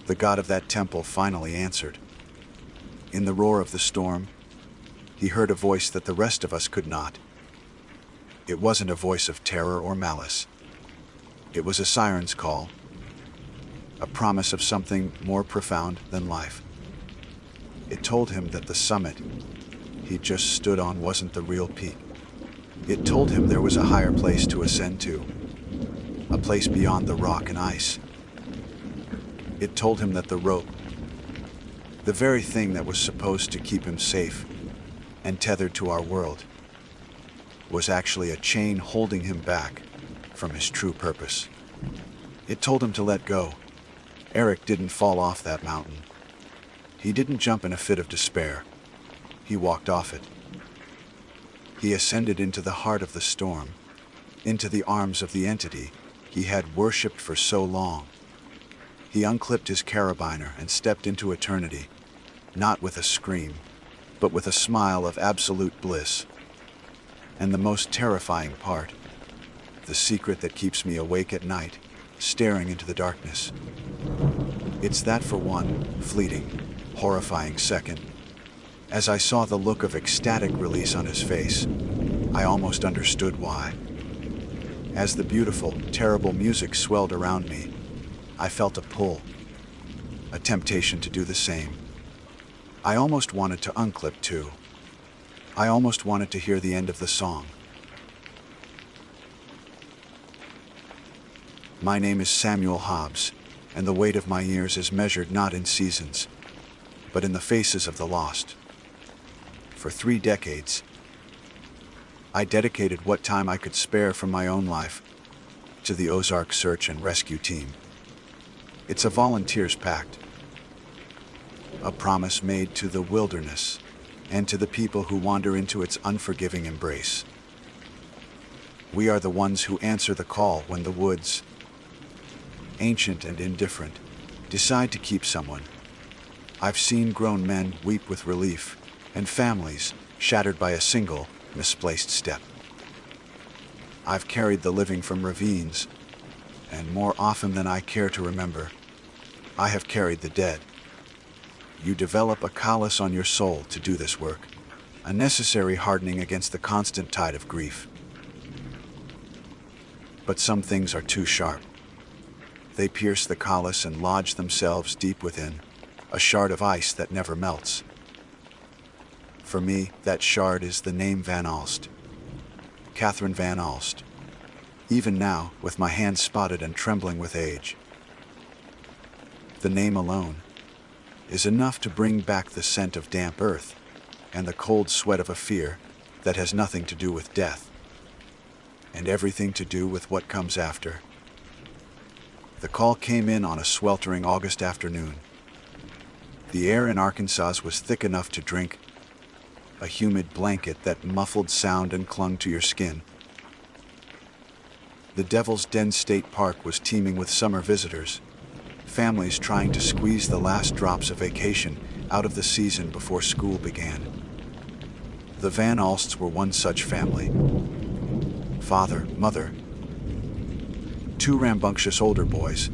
the god of that temple finally answered. In the roar of the storm, he heard a voice that the rest of us could not. It wasn't a voice of terror or malice. It was a siren's call, a promise of something more profound than life. It told him that the summit he just stood on wasn't the real peak. It told him there was a higher place to ascend to, a place beyond the rock and ice. It told him that the rope, the very thing that was supposed to keep him safe and tethered to our world, was actually a chain holding him back from his true purpose. It told him to let go. Eric didn't fall off that mountain. He didn't jump in a fit of despair. He walked off it. He ascended into the heart of the storm, into the arms of the entity he had worshipped for so long. He unclipped his carabiner and stepped into eternity, not with a scream, but with a smile of absolute bliss. And the most terrifying part, the secret that keeps me awake at night, staring into the darkness. It's that for one fleeting, horrifying second, as I saw the look of ecstatic release on his face, I almost understood why. As the beautiful, terrible music swelled around me, I felt a pull, a temptation to do the same. I almost wanted to unclip too. I almost wanted to hear the end of the song. My name is Samuel Hobbs, and the weight of my years is measured not in seasons, but in the faces of the lost. For 3 decades, I dedicated what time I could spare from my own life to the Ozark Search and Rescue Team. It's a volunteer's pact, a promise made to the wilderness and to the people who wander into its unforgiving embrace. We are the ones who answer the call when the woods, ancient and indifferent, decide to keep someone. I've seen grown men weep with relief and families shattered by a single misplaced step. I've carried the living from ravines, and more often than I care to remember, I have carried the dead. You develop a callus on your soul to do this work. a necessary hardening against the constant tide of grief. But some things are too sharp. They pierce the callus and lodge themselves deep within, a shard of ice that never melts. For me, that shard is the name Van Alst. Catherine Van Alst. Even now, with my hands spotted and trembling with age. The name alone is enough to bring back the scent of damp earth and the cold sweat of a fear that has nothing to do with death, and everything to do with what comes after. The call came in on a sweltering August afternoon. The air in Arkansas was thick enough to drink, a humid blanket that muffled sound and clung to your skin. The Devil's Den State Park was teeming with summer visitors, families trying to squeeze the last drops of vacation out of the season before school began. The Van Alsts were one such family. Father, mother, 2 rambunctious older boys,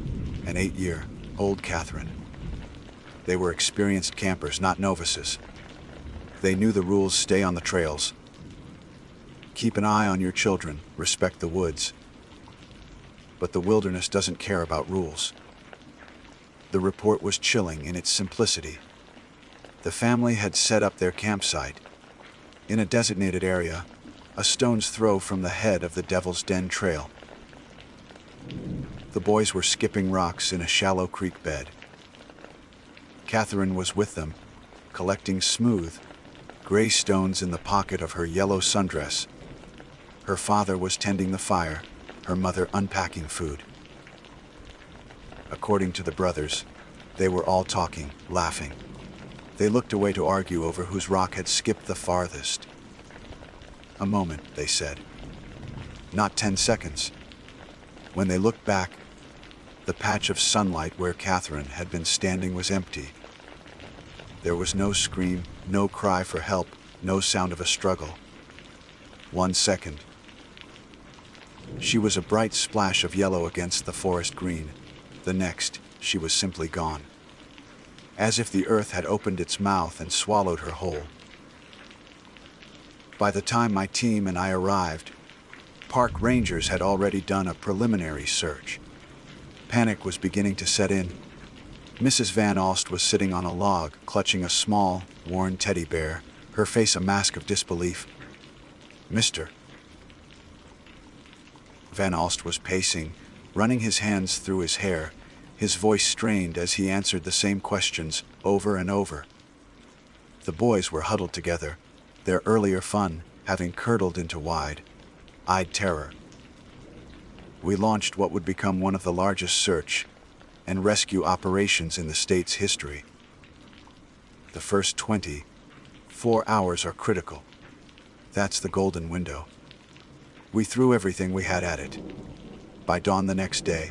and 8-year-old Catherine. They were experienced campers, not novices. They knew the rules: stay on the trails, keep an eye on your children, respect the woods. But the wilderness doesn't care about rules. The report was chilling in its simplicity. The family had set up their campsite in a designated area, a stone's throw from the head of the Devil's Den Trail. The boys were skipping rocks in a shallow creek bed. Catherine was with them, collecting smooth, gray stones in the pocket of her yellow sundress. Her father was tending the fire, her mother unpacking food. According to the brothers, they were all talking, laughing. They looked away to argue over whose rock had skipped the farthest. A moment, they said. Not 10 seconds. When they looked back, the patch of sunlight where Catherine had been standing was empty. There was no scream, no cry for help, no sound of a struggle. 1 second. She was a bright splash of yellow against the forest green. The next, she was simply gone. As if the earth had opened its mouth and swallowed her whole. By the time my team and I arrived, park rangers had already done a preliminary search. Panic was beginning to set in. Mrs. Van Alst was sitting on a log, clutching a small, worn teddy bear, her face a mask of disbelief. "Mr." Van Alst was pacing, running his hands through his hair, his voice strained as he answered the same questions over and over. The boys were huddled together, their earlier fun having curdled into wide-eyed terror. We launched what would become one of the largest search and rescue operations in the state's history. The first 24 hours are critical. That's the golden window. We threw everything we had at it. By dawn the next day,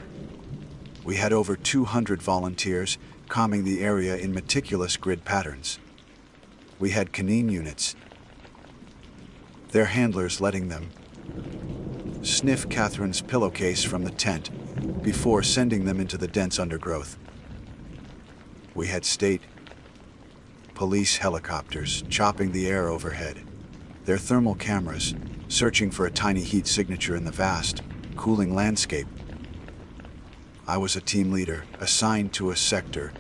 we had over 200 volunteers combing the area in meticulous grid patterns. We had canine units, their handlers letting them sniff Catherine's pillowcase from the tent before sending them into the dense undergrowth. We had state police helicopters chopping the air overhead, their thermal cameras searching for a tiny heat signature in the vast, cooling landscape. I was a team leader assigned to a sector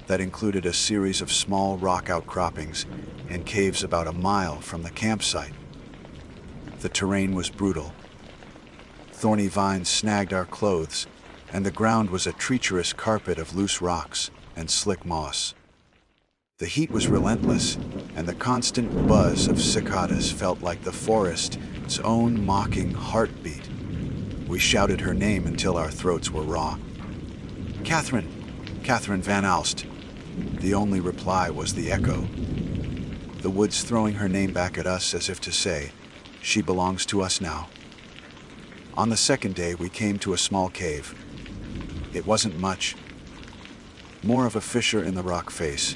that included a series of small rock outcroppings and caves about a mile from the campsite. The terrain was brutal. Thorny vines snagged our clothes, and the ground was a treacherous carpet of loose rocks and slick moss. The heat was relentless, and the constant buzz of cicadas felt like the forest's own mocking heartbeat. We shouted her name until our throats were raw. "Catherine! Catherine Van Alst!" The only reply was the echo. The woods throwing her name back at us as if to say, "She belongs to us now." On the second day, we came to a small cave. It wasn't much. More of a fissure in the rock face,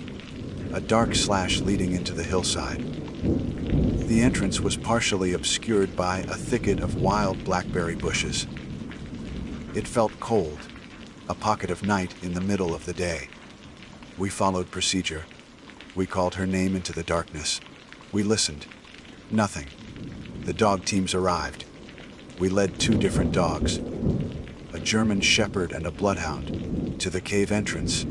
a dark slash leading into the hillside. The entrance was partially obscured by a thicket of wild blackberry bushes. It felt cold, a pocket of night in the middle of the day. We followed procedure. We called her name into the darkness. We listened. Nothing. The dog teams arrived. We led 2 different dogs, a German shepherd and a bloodhound, to the cave entrance.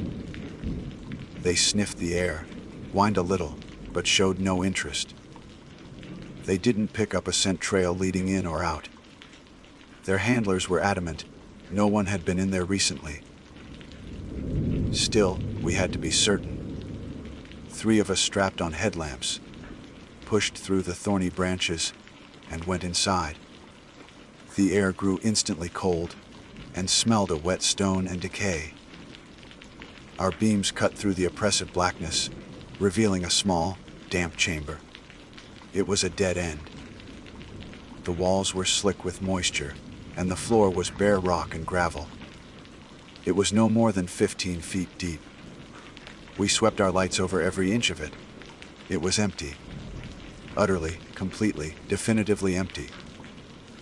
They sniffed the air, whined a little, but showed no interest. They didn't pick up a scent trail leading in or out. Their handlers were adamant no one had been in there recently. Still, we had to be certain. 3 of us strapped on headlamps, pushed through the thorny branches, and went inside. The air grew instantly cold and smelled of wet stone and decay. Our beams cut through the oppressive blackness, revealing a small, damp chamber. It was a dead end. The walls were slick with moisture, and the floor was bare rock and gravel. It was no more than 15 feet deep. We swept our lights over every inch of it. It was empty. Utterly, completely, definitively empty.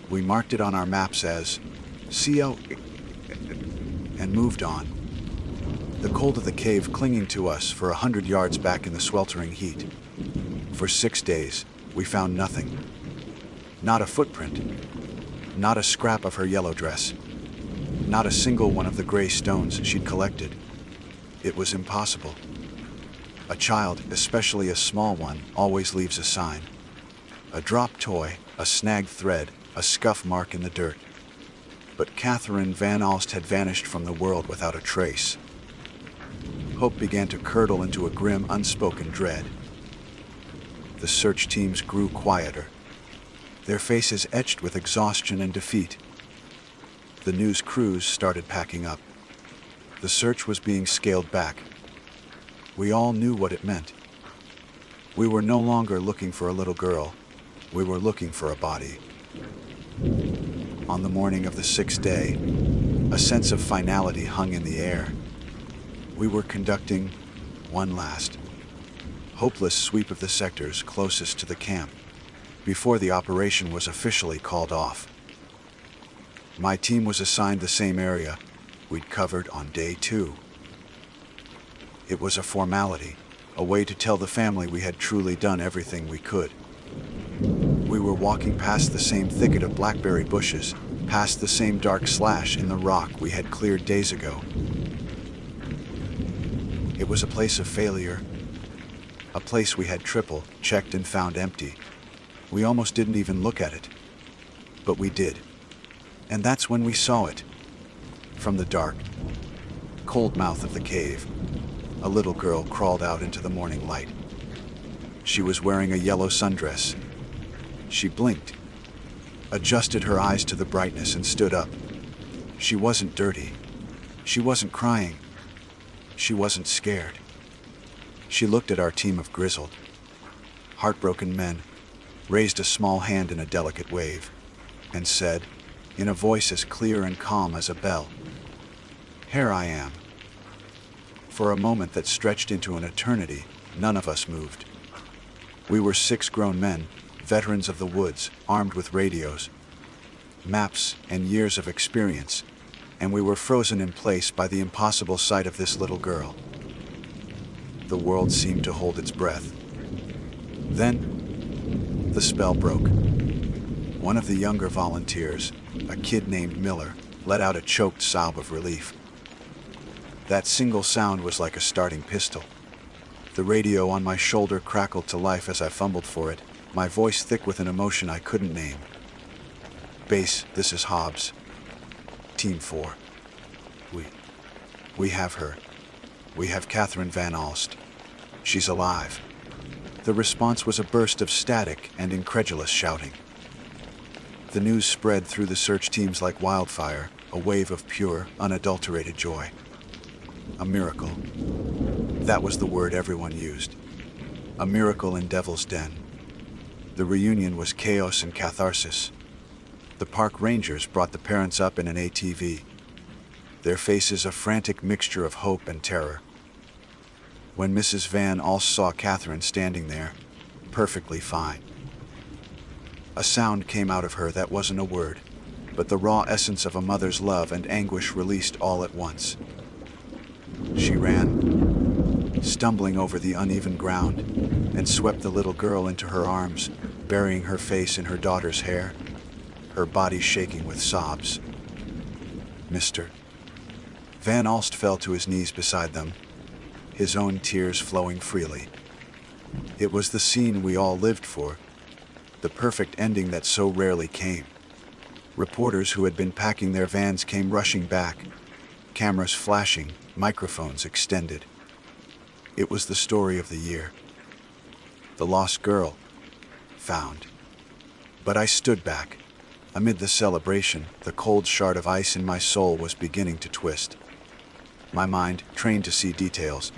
We marked it on our maps as CO and moved on. The cold of the cave clinging to us for 100 yards back in the sweltering heat. For 6 days, we found nothing. Not a footprint. Not a scrap of her yellow dress. Not a single one of the gray stones she'd collected. It was impossible. A child, especially a small one, always leaves a sign. A dropped toy, a snagged thread, a scuff mark in the dirt. But Catherine Van Alst had vanished from the world without a trace. Hope began to curdle into a grim, unspoken dread. The search teams grew quieter, their faces etched with exhaustion and defeat. The news crews started packing up. The search was being scaled back. We all knew what it meant. We were no longer looking for a little girl. We were looking for a body. On the morning of the 6th day, a sense of finality hung in the air. We were conducting one last, hopeless sweep of the sectors closest to the camp before the operation was officially called off. My team was assigned the same area we'd covered on day 2. It was a formality, a way to tell the family we had truly done everything we could. We were walking past the same thicket of blackberry bushes, past the same dark slash in the rock we had cleared days ago. It was a place of failure, a place we had triple checked and found empty. We almost didn't even look at it, but we did. And that's when we saw it. From the dark, cold mouth of the cave, a little girl crawled out into the morning light. She was wearing a yellow sundress. She blinked, adjusted her eyes to the brightness, and stood up. She wasn't dirty. She wasn't crying. She wasn't scared. She looked at our team of grizzled, heartbroken men, raised a small hand in a delicate wave, and said, in a voice as clear and calm as a bell, "Here I am." For a moment that stretched into an eternity, none of us moved. We were 6 grown men, veterans of the woods, armed with radios, maps, and years of experience, and we were frozen in place by the impossible sight of this little girl. The world seemed to hold its breath. Then, the spell broke. One of the younger volunteers, a kid named Miller, let out a choked sob of relief. That single sound was like a starting pistol. The radio on my shoulder crackled to life as I fumbled for it, my voice thick with an emotion I couldn't name. "Base, this is Hobbs. Team 4. We have her. We have Catherine Van Alst. She's alive." The response was a burst of static and incredulous shouting. The news spread through the search teams like wildfire, a wave of pure, unadulterated joy. A miracle. That was the word everyone used. A miracle in Devil's Den. The reunion was chaos and catharsis. The park rangers brought the parents up in an ATV, their faces a frantic mixture of hope and terror. When Mrs. Van Alst saw Catherine standing there, perfectly fine, a sound came out of her that wasn't a word, but the raw essence of a mother's love and anguish released all at once. She ran. stumbling over the uneven ground, and swept the little girl into her arms, burying her face in her daughter's hair, her body shaking with sobs. Mr. Van Alst fell to his knees beside them, his own tears flowing freely. It was the scene we all lived for, the perfect ending that so rarely came. Reporters who had been packing their vans came rushing back, cameras flashing, microphones extended. It was the story of the year. The lost girl, found. But I stood back. Amid the celebration, the cold shard of ice in my soul was beginning to twist. My mind, trained to see details,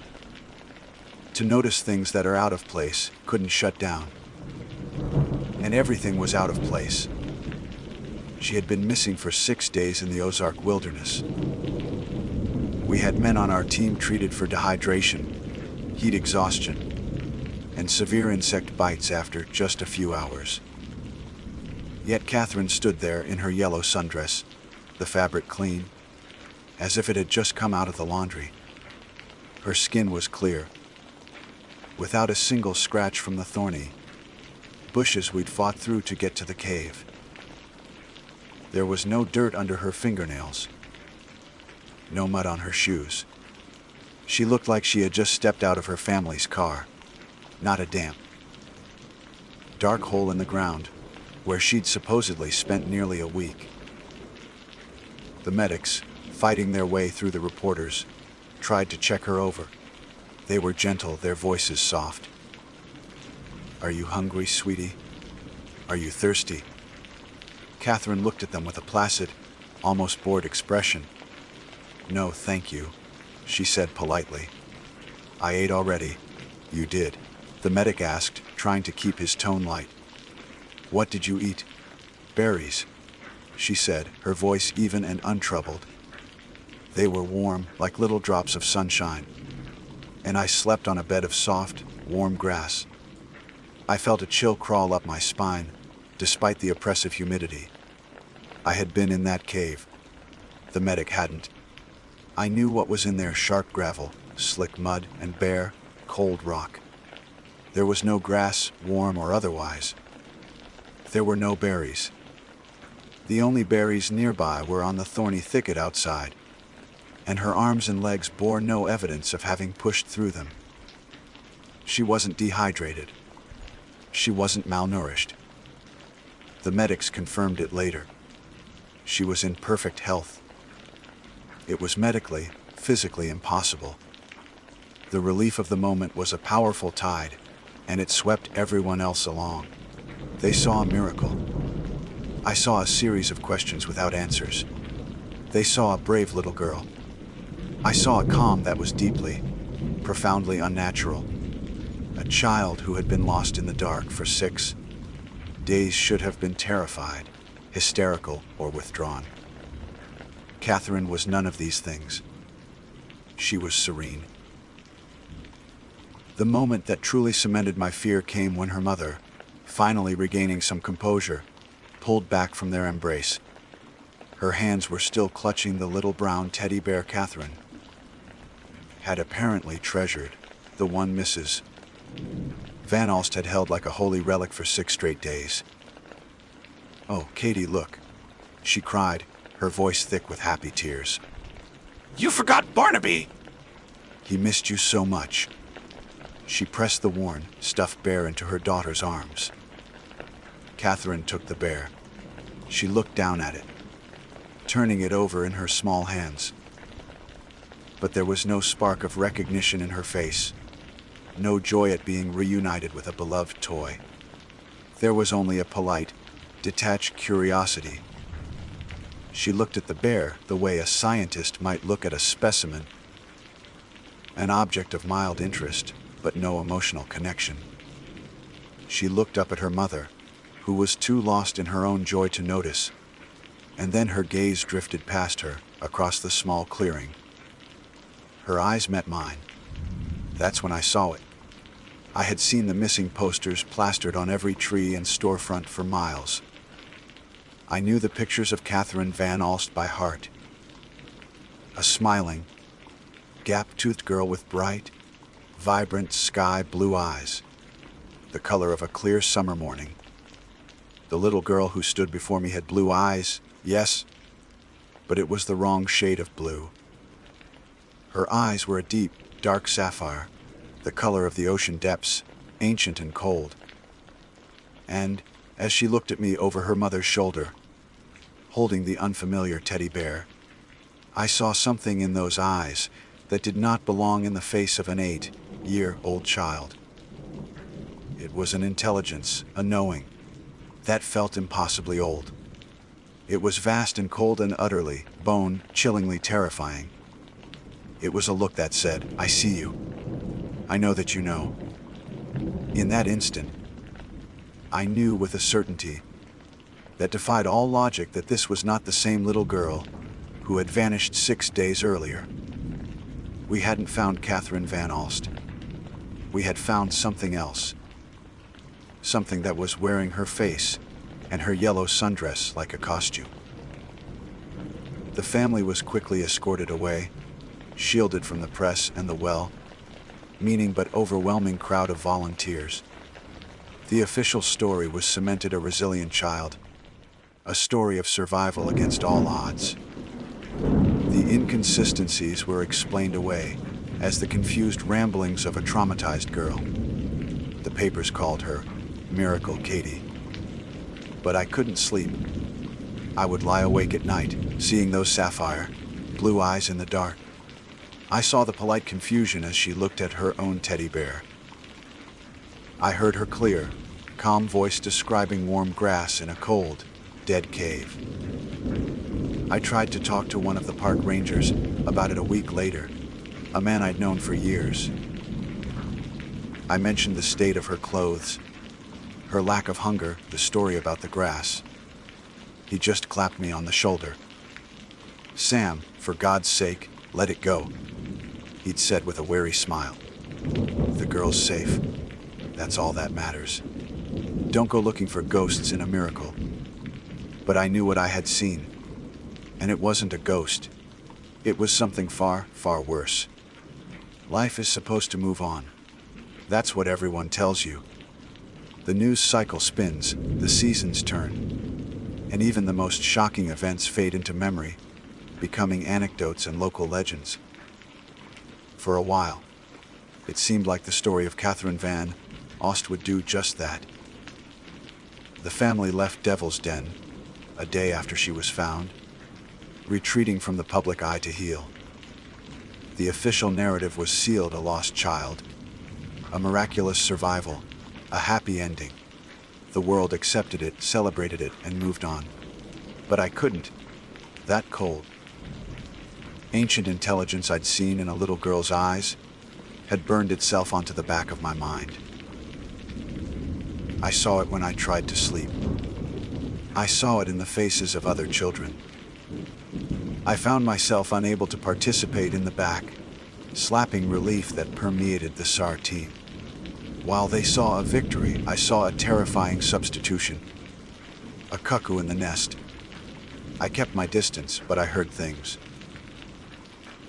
to notice things that are out of place, couldn't shut down. And everything was out of place. She had been missing for 6 days in the Ozark wilderness. We had men on our team treated for dehydration, heat exhaustion, and severe insect bites after just a few hours. Yet Catherine stood there in her yellow sundress, the fabric clean, as if it had just come out of the laundry. Her skin was clear, without a single scratch from the thorny bushes we'd fought through to get to the cave. There was no dirt under her fingernails, no mud on her shoes. She looked like she had just stepped out of her family's car, not a damp, dark hole in the ground where she'd supposedly spent nearly a week. The medics, fighting their way through the reporters, tried to check her over. They were gentle, their voices soft. "Are you hungry, sweetie? Are you thirsty?" Catherine looked at them with a placid, almost bored expression. "No, thank you," she said politely. "I ate already." "You did?" the medic asked, trying to keep his tone light. "What did you eat?" "Berries," she said, her voice even and untroubled. They were warm, like little drops of sunshine, and I slept on a bed of soft, warm grass. I felt a chill crawl up my spine, despite the oppressive humidity. I had been in that cave. The medic hadn't. I knew what was in there: sharp gravel, slick mud, and bare, cold rock. There was no grass, warm or otherwise. There were no berries. The only berries nearby were on the thorny thicket outside, and her arms and legs bore no evidence of having pushed through them. She wasn't dehydrated. She wasn't malnourished. The medics confirmed it later. She was in perfect health. It was medically, physically impossible. The relief of the moment was a powerful tide, and it swept everyone else along. They saw a miracle. I saw a series of questions without answers. They saw a brave little girl. I saw a calm that was deeply, profoundly unnatural. A child who had been lost in the dark for 6 days should have been terrified, hysterical, or withdrawn. Catherine was none of these things. She was serene. The moment that truly cemented my fear came when her mother, finally regaining some composure, pulled back from their embrace. Her hands were still clutching the little brown teddy bear Catherine had apparently treasured, the one Mrs. Van Alst had held like a holy relic for 6 straight days. "Oh, Katie, look," she cried, her voice thick with happy tears. You forgot Barnaby! "He missed you so much." She pressed the worn, stuffed bear into her daughter's arms. Catherine took the bear. She looked down at it, turning it over in her small hands. But there was no spark of recognition in her face, no joy at being reunited with a beloved toy. There was only a polite, detached curiosity. She looked at the bear the way a scientist might look at a specimen, an object of mild interest, but no emotional connection. She looked up at her mother, who was too lost in her own joy to notice, and then her gaze drifted past her, across the small clearing. Her eyes met mine. That's when I saw it. I had seen the missing posters plastered on every tree and storefront for miles. I knew the pictures of Catherine Van Alst by heart. A smiling, gap-toothed girl with bright, vibrant sky blue eyes, the color of a clear summer morning. The little girl who stood before me had blue eyes, yes, but it was the wrong shade of blue. Her eyes were a deep, dark sapphire, the color of the ocean depths, ancient and cold. And, as she looked at me over her mother's shoulder, holding the unfamiliar teddy bear, I saw something in those eyes that did not belong in the face of an 8-year-old child. It was an intelligence, a knowing, that felt impossibly old. It was vast and cold and utterly, bone-chillingly terrifying. It was a look that said, "I see you. I know that you know." In that instant, I knew with a certainty that defied all logic that this was not the same little girl who had vanished 6 days earlier. We hadn't found Catherine Van Alst. We had found something else. Something that was wearing her face and her yellow sundress like a costume. The family was quickly escorted away, shielded from the press and the well-meaning but overwhelming crowd of volunteers. The official story was cemented a resilient child, a story of survival against all odds. The inconsistencies were explained away as the confused ramblings of a traumatized girl. The papers called her Miracle Katie. But I couldn't sleep. I would lie awake at night, seeing those sapphire, blue eyes in the dark. I saw the polite confusion as she looked at her own teddy bear. I heard her clear, calm voice describing warm grass in a cold, dead cave. I tried to talk to one of the park rangers about it a week later, a man I'd known for years. I mentioned the state of her clothes, her lack of hunger, the story about the grass. He just clapped me on the shoulder. "Sam, for God's sake, let it go," he'd said with a wary smile. "The girl's safe. That's all that matters. Don't go looking for ghosts in a miracle." But I knew what I had seen, and it wasn't a ghost. It was something far, far worse. Life is supposed to move on. That's what everyone tells you. The news cycle spins, the seasons turn, and even the most shocking events fade into memory, becoming anecdotes and local legends. For a while, it seemed like the story of Catherine Van Alst would do just that. The family left Devil's Den a day after she was found, retreating from the public eye to heal. The official narrative was sealed a lost child, a miraculous survival, a happy ending. The world accepted it, celebrated it, and moved on. But I couldn't. That cold, ancient intelligence I'd seen in a little girl's eyes had burned itself onto the back of my mind. I saw it when I tried to sleep. I saw it in the faces of other children. I found myself unable to participate in the back, slapping relief that permeated the SAR team. While they saw a victory, I saw a terrifying substitution. A cuckoo in the nest. I kept my distance, but I heard things.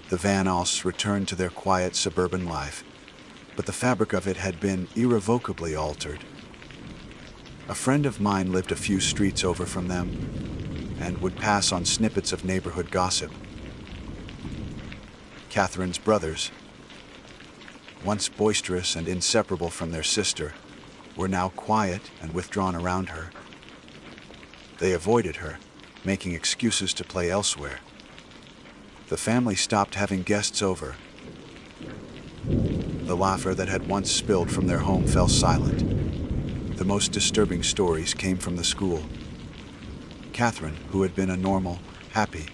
The Van Alsts returned to their quiet suburban life, but the fabric of it had been irrevocably altered. A friend of mine lived a few streets over from them and would pass on snippets of neighborhood gossip. Catherine's brothers, once boisterous and inseparable from their sister, were now quiet and withdrawn around her. They avoided her, making excuses to play elsewhere. The family stopped having guests over. The laughter that had once spilled from their home fell silent. The most disturbing stories came from the school. Catherine, who had been a normal, happy,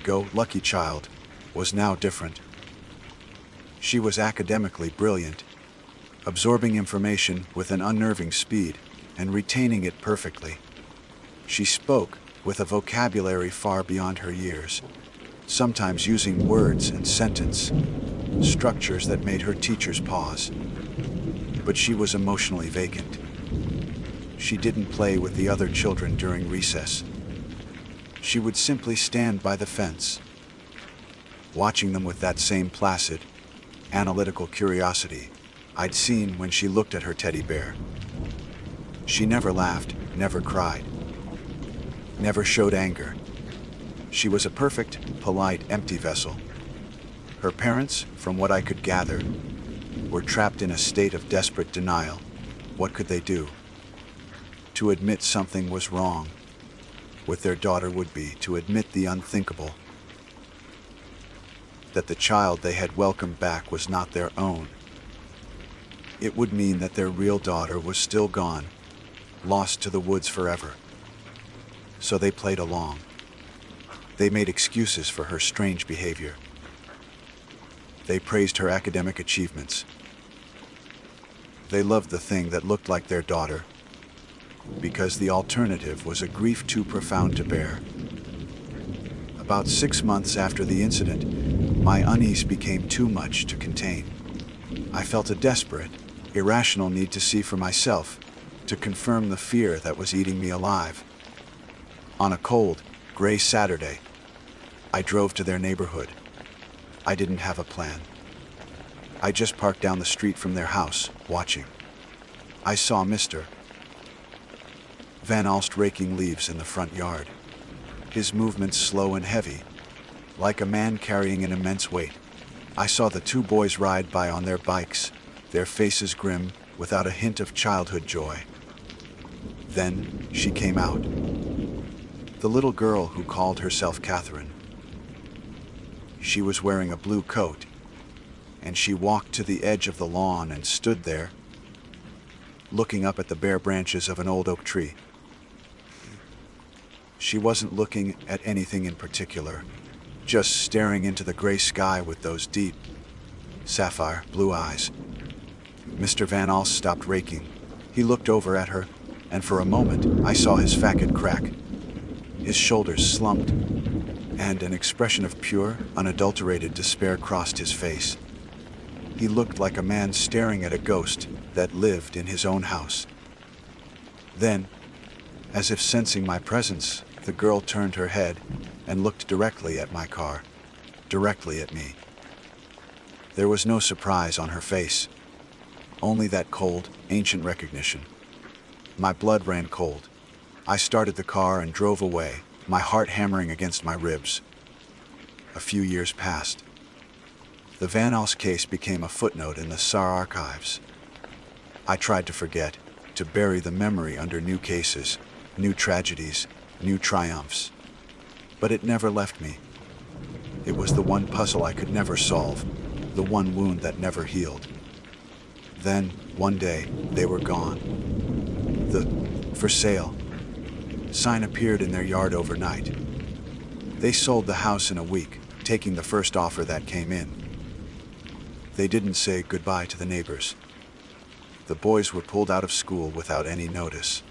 go-lucky child, was now different. She was academically brilliant, absorbing information with an unnerving speed and retaining it perfectly. She spoke with a vocabulary far beyond her years, sometimes using words and sentence structures that made her teachers pause. But she was emotionally vacant. She didn't play with the other children during recess. She would simply stand by the fence, watching them with that same placid, analytical curiosity I'd seen when she looked at her teddy bear. She never laughed, never cried, never showed anger. She was a perfect, polite, empty vessel. Her parents, from what I could gather, were trapped in a state of desperate denial. What could they do? To admit something was wrong with their daughter would be to admit the unthinkable, that the child they had welcomed back was not their own. It would mean that their real daughter was still gone, lost to the woods forever. So they played along. They made excuses for her strange behavior. They praised her academic achievements. They loved the thing that looked like their daughter, because the alternative was a grief too profound to bear. About 6 months after the incident, my unease became too much to contain. I felt a desperate, irrational need to see for myself, to confirm the fear that was eating me alive. On a cold, gray Saturday, I drove to their neighborhood. I didn't have a plan. I just parked down the street from their house, watching. I saw Mr. Van Alst raking leaves in the front yard, his movements slow and heavy, like a man carrying an immense weight. I saw the two boys ride by on their bikes, their faces grim, without a hint of childhood joy. Then she came out. The little girl who called herself Catherine. She was wearing a blue coat, and she walked to the edge of the lawn and stood there, looking up at the bare branches of an old oak tree. She wasn't looking at anything in particular, just staring into the gray sky with those deep, sapphire blue eyes. Mr. Van Alst stopped raking. He looked over at her, and for a moment I saw his facet crack. His shoulders slumped, and an expression of pure, unadulterated despair crossed his face. He looked like a man staring at a ghost that lived in his own house. Then, as if sensing my presence, the girl turned her head and looked directly at my car, directly at me. There was no surprise on her face, only that cold, ancient recognition. My blood ran cold. I started the car and drove away, my heart hammering against my ribs. A few years passed. The Van Alst case became a footnote in the SAR archives. I tried to forget, to bury the memory under new cases, new tragedies, new triumphs. But it never left me. It was the one puzzle I could never solve, the one wound that never healed. Then, one day, they were gone. The "for sale" sign appeared in their yard overnight. They sold the house in a week, taking the first offer that came in. They didn't say goodbye to the neighbors. The boys were pulled out of school without any notice.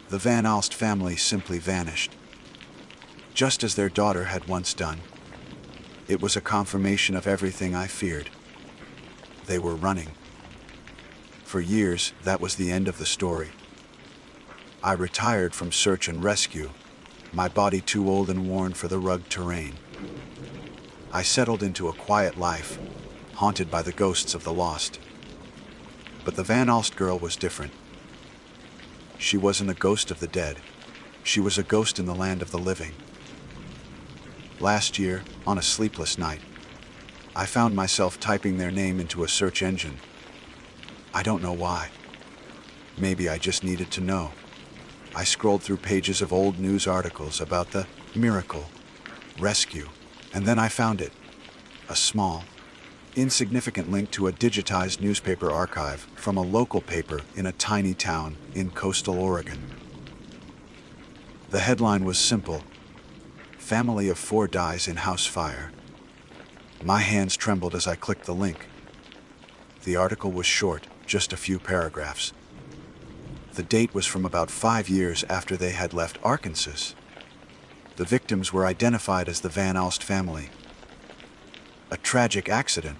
The Van Alst family simply vanished, just as their daughter had once done. It was a confirmation of everything I feared. They were running. For years, that was the end of the story. I retired from search and rescue, my body too old and worn for the rugged terrain. I settled into a quiet life, haunted by the ghosts of the lost. But the Van Alst girl was different. She wasn't a ghost of the dead. She was a ghost in the land of the living. Last year, on a sleepless night, I found myself typing their name into a search engine. I don't know why. Maybe I just needed to know. I scrolled through pages of old news articles about the miracle, rescue, and then I found it. A small, insignificant link to a digitized newspaper archive from a local paper in a tiny town in coastal Oregon. The headline was simple: "Family of 4 dies in house fire." My hands trembled as I clicked the link. The article was short, just a few paragraphs. The date was from about 5 years after they had left Arkansas. The victims were identified as the Van Alst family. A tragic accident,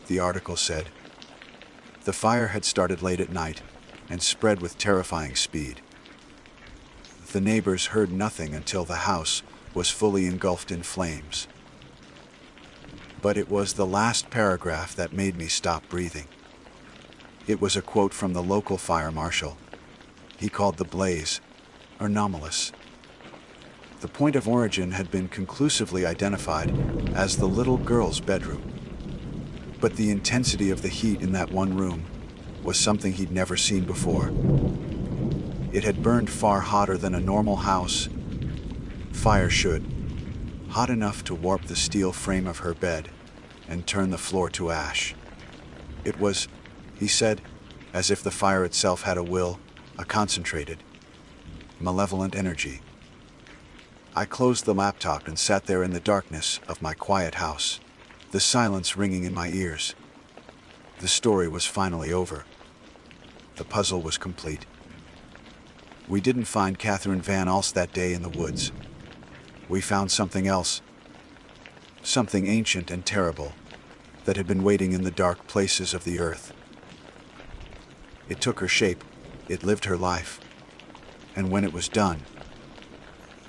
the article said. The fire had started late at night and spread with terrifying speed. The neighbors heard nothing until the house was fully engulfed in flames. But it was the last paragraph that made me stop breathing. It was a quote from the local fire marshal. He called the blaze anomalous. The point of origin had been conclusively identified as the little girl's bedroom. But the intensity of the heat in that one room was something he'd never seen before. It had burned far hotter than a normal house. Fire should. Hot enough to warp the steel frame of her bed and turn the floor to ash. It was, he said, as if the fire itself had a will, a concentrated, malevolent energy. I closed the laptop and sat there in the darkness of my quiet house, the silence ringing in my ears. The story was finally over. The puzzle was complete. We didn't find Catherine Van Alst that day in the woods. We found something else, something ancient and terrible that had been waiting in the dark places of the earth. It took her shape, it lived her life, and when it was done,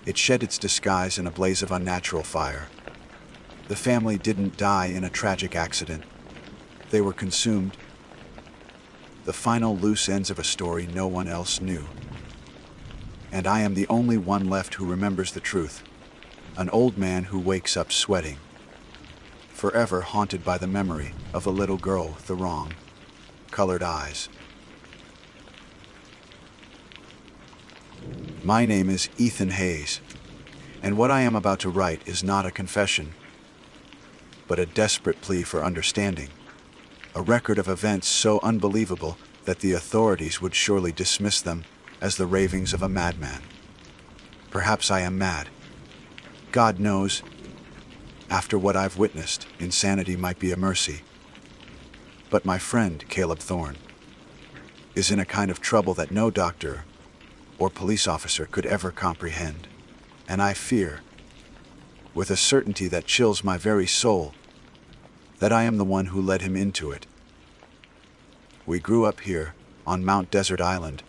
it shed its disguise in a blaze of unnatural fire. The family didn't die in a tragic accident. They were consumed. The final loose ends of a story no one else knew. And I am the only one left who remembers the truth. An old man who wakes up sweating, forever haunted by the memory of a little girl with the wrong colored eyes. My name is Ethan Hayes, and what I am about to write is not a confession, but a desperate plea for understanding, a record of events so unbelievable that the authorities would surely dismiss them as the ravings of a madman. Perhaps I am mad. God knows, after what I've witnessed, insanity might be a mercy. But my friend, Caleb Thorne, is in a kind of trouble that no doctor or police officer could ever comprehend. And I fear, with a certainty that chills my very soul, that I am the one who led him into it. We grew up here, on Mount Desert Island,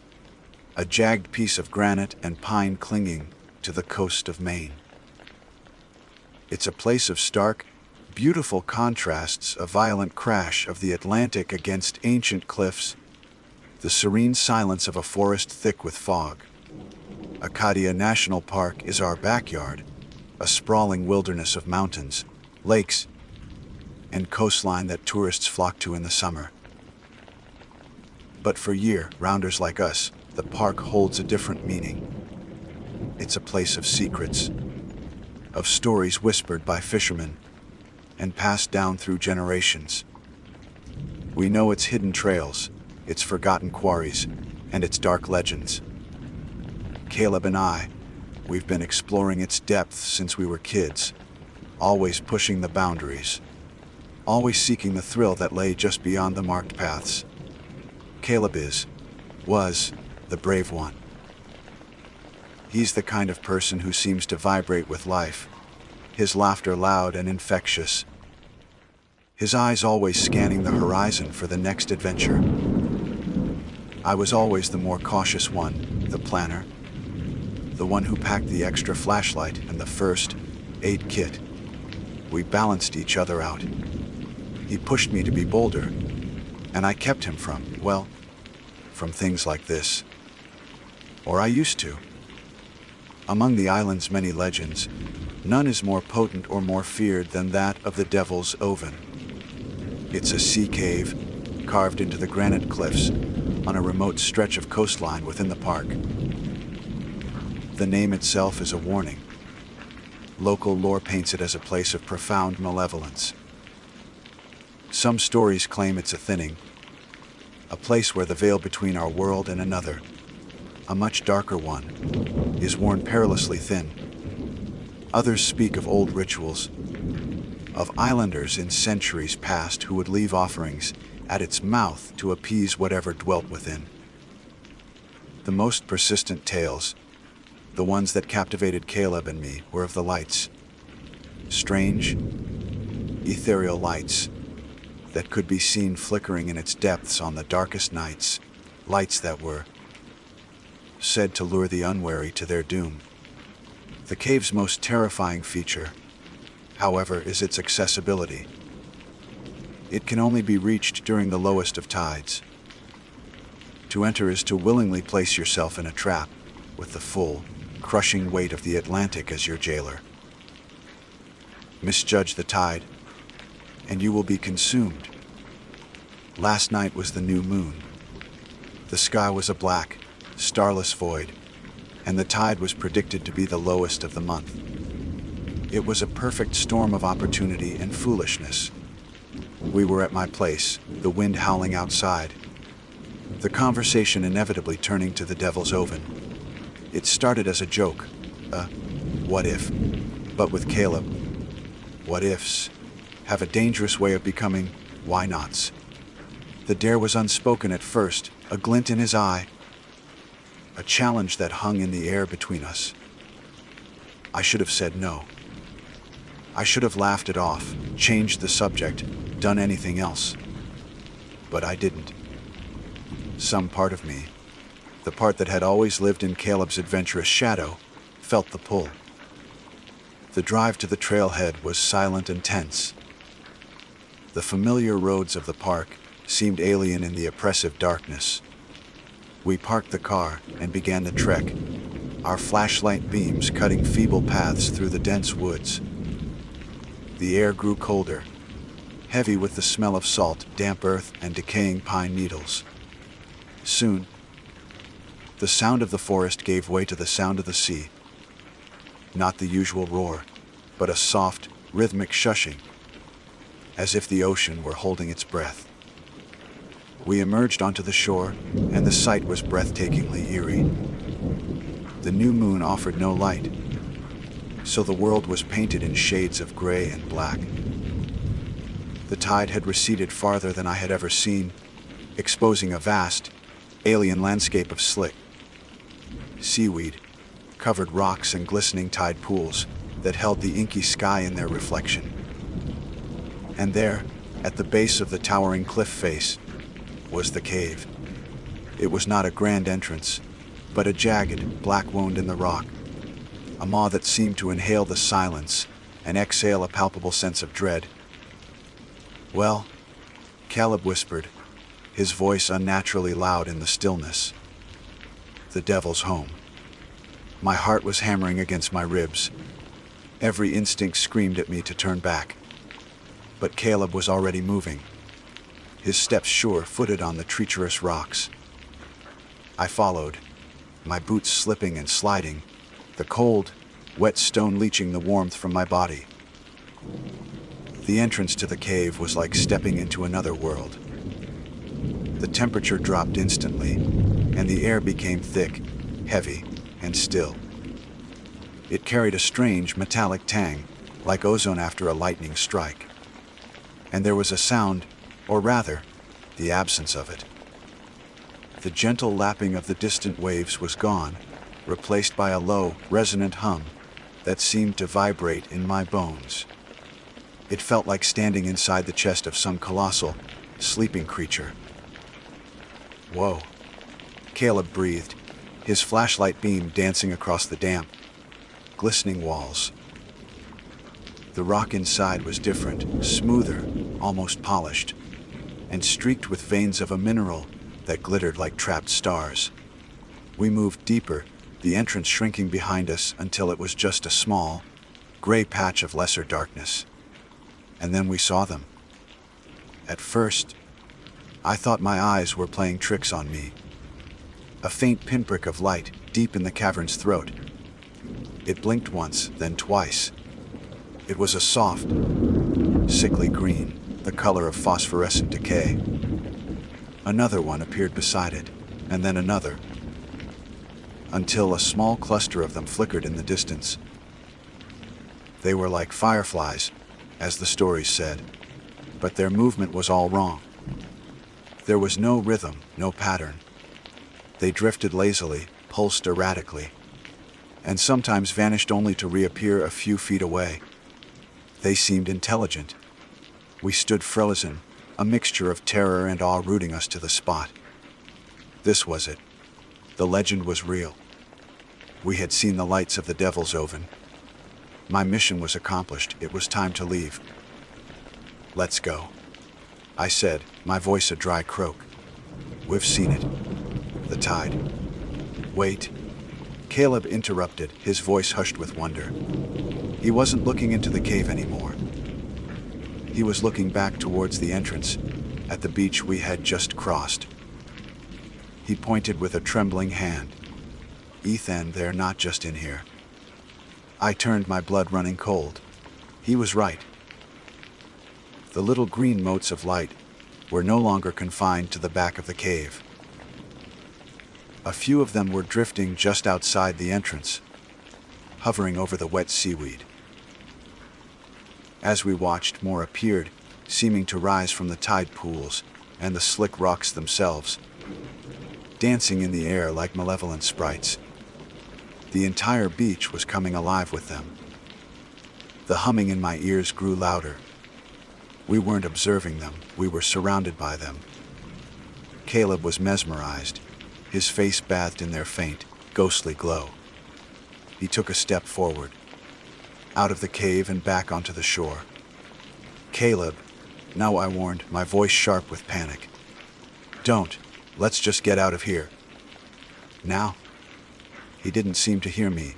a jagged piece of granite and pine clinging to the coast of Maine. It's a place of stark, beautiful contrasts, a violent crash of the Atlantic against ancient cliffs, the serene silence of a forest thick with fog. Acadia National Park is our backyard, a sprawling wilderness of mountains, lakes, and coastline that tourists flock to in the summer. But for year-rounders like us, the park holds a different meaning. It's a place of secrets, of stories whispered by fishermen and passed down through generations. We know its hidden trails, its forgotten quarries, and its dark legends. Caleb and I, we've been exploring its depths since we were kids, always pushing the boundaries, always seeking the thrill that lay just beyond the marked paths. Caleb was the brave one. He's the kind of person who seems to vibrate with life, his laughter loud and infectious, his eyes always scanning the horizon for the next adventure. I was always the more cautious one, the planner, the one who packed the extra flashlight and the first aid kit. We balanced each other out. He pushed me to be bolder, and I kept him from things like this. Or I used to. Among the island's many legends, none is more potent or more feared than that of the Devil's Oven. It's a sea cave carved into the granite cliffs on a remote stretch of coastline within the park. The name itself is a warning. Local lore paints it as a place of profound malevolence. Some stories claim it's a thinning, a place where the veil between our world and another, a much darker one, is worn perilously thin. Others speak of old rituals, of islanders in centuries past who would leave offerings at its mouth to appease whatever dwelt within. The most persistent tales, the ones that captivated Caleb and me, were of the lights. Strange, ethereal lights that could be seen flickering in its depths on the darkest nights, lights that were said to lure the unwary to their doom. The cave's most terrifying feature, however, is its accessibility. It can only be reached during the lowest of tides. To enter is to willingly place yourself in a trap, with the full, crushing weight of the Atlantic as your jailer. Misjudge the tide, and you will be consumed. Last night was the new moon. The sky was a black, starless void, and the tide was predicted to be the lowest of the month. It was a perfect storm of opportunity and foolishness. We were at my place, the wind howling outside, the conversation inevitably turning to the devil's oven. It started as a joke, what if? But with Caleb, what ifs have a dangerous way of becoming why nots. The dare was unspoken at first, a glint in his eye, a challenge that hung in the air between us. I should have said no. I should have laughed it off, changed the subject, done anything else. But I didn't. Some part of me, the part that had always lived in Caleb's adventurous shadow, felt the pull. The drive to the trailhead was silent and tense. The familiar roads of the park seemed alien in the oppressive darkness. We parked the car and began the trek, our flashlight beams cutting feeble paths through the dense woods. The air grew colder, heavy with the smell of salt, damp earth, and decaying pine needles. Soon, the sound of the forest gave way to the sound of the sea. Not the usual roar, but a soft, rhythmic shushing, as if the ocean were holding its breath. We emerged onto the shore, and the sight was breathtakingly eerie. The new moon offered no light, so the world was painted in shades of gray and black. The tide had receded farther than I had ever seen, exposing a vast, alien landscape of slick seaweed, covered rocks and glistening tide pools that held the inky sky in their reflection. And there, at the base of the towering cliff face, was the cave. It was not a grand entrance, but a jagged, black wound in the rock, a maw that seemed to inhale the silence and exhale a palpable sense of dread. "Well," Caleb whispered, his voice unnaturally loud in the stillness. "The devil's home." My heart was hammering against my ribs. Every instinct screamed at me to turn back. But Caleb was already moving, his steps sure-footed on the treacherous rocks. I followed, my boots slipping and sliding, the cold, wet stone leaching the warmth from my body. The entrance to the cave was like stepping into another world. The temperature dropped instantly, and the air became thick, heavy, and still. It carried a strange, metallic tang, like ozone after a lightning strike. And there was a sound, or rather, the absence of it. The gentle lapping of the distant waves was gone, replaced by a low, resonant hum that seemed to vibrate in my bones. It felt like standing inside the chest of some colossal, sleeping creature. "Whoa," Caleb breathed, his flashlight beam dancing across the damp, glistening walls. The rock inside was different, smoother, almost polished, and streaked with veins of a mineral that glittered like trapped stars. We moved deeper, the entrance shrinking behind us until it was just a small, gray patch of lesser darkness. And then we saw them. At first, I thought my eyes were playing tricks on me. A faint pinprick of light deep in the cavern's throat. It blinked once, then twice. It was a soft, sickly green, the color of phosphorescent decay. Another one appeared beside it, and then another, until a small cluster of them flickered in the distance. They were like fireflies, as the stories said, but their movement was all wrong. There was no rhythm, no pattern. They drifted lazily, pulsed erratically, and sometimes vanished only to reappear a few feet away. They seemed intelligent. We stood frozen, a mixture of terror and awe rooting us to the spot. This was it. The legend was real. We had seen the lights of the Devil's Oven. My mission was accomplished. It was time to leave. "Let's go," I said, my voice a dry croak. We've seen it. The tide. Wait. Caleb interrupted, his voice hushed with wonder. He wasn't looking into the cave anymore. He was looking back towards the entrance, at the beach we had just crossed. He pointed with a trembling hand. Ethan, they're not just in here. I turned, my blood running cold. He was right. The little green motes of light were no longer confined to the back of the cave. A few of them were drifting just outside the entrance, hovering over the wet seaweed. As we watched, more appeared, seeming to rise from the tide pools and the slick rocks themselves, dancing in the air like malevolent sprites. The entire beach was coming alive with them. The humming in my ears grew louder. We weren't observing them, we were surrounded by them. Caleb was mesmerized, his face bathed in their faint, ghostly glow. He took a step forward, out of the cave and back onto the shore. Caleb, now, I warned, my voice sharp with panic. Don't, let's just get out of here. Now? He didn't seem to hear me.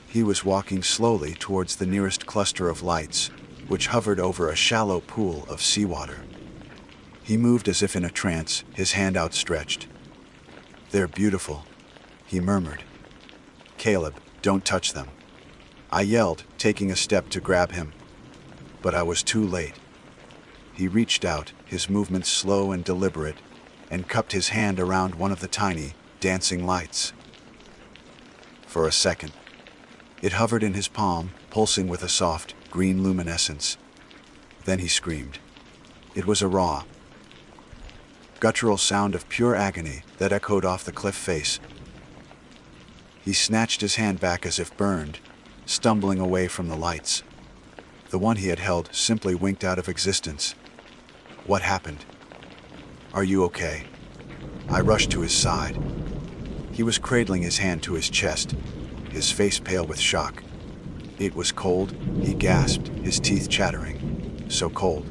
He was walking slowly towards the nearest cluster of lights, which hovered over a shallow pool of seawater. He moved as if in a trance, his hand outstretched. They're beautiful, he murmured. Caleb, don't touch them. I yelled, taking a step to grab him. But I was too late. He reached out, his movements slow and deliberate, and cupped his hand around one of the tiny, dancing lights. For a second, it hovered in his palm, pulsing with a soft, green luminescence. Then he screamed. It was a raw, guttural sound of pure agony that echoed off the cliff face. He snatched his hand back as if burned, stumbling away from the lights. The one he had held simply winked out of existence. What happened? Are you okay? I rushed to his side. He was cradling his hand to his chest, his face pale with shock. It was cold, he gasped, his teeth chattering. So cold.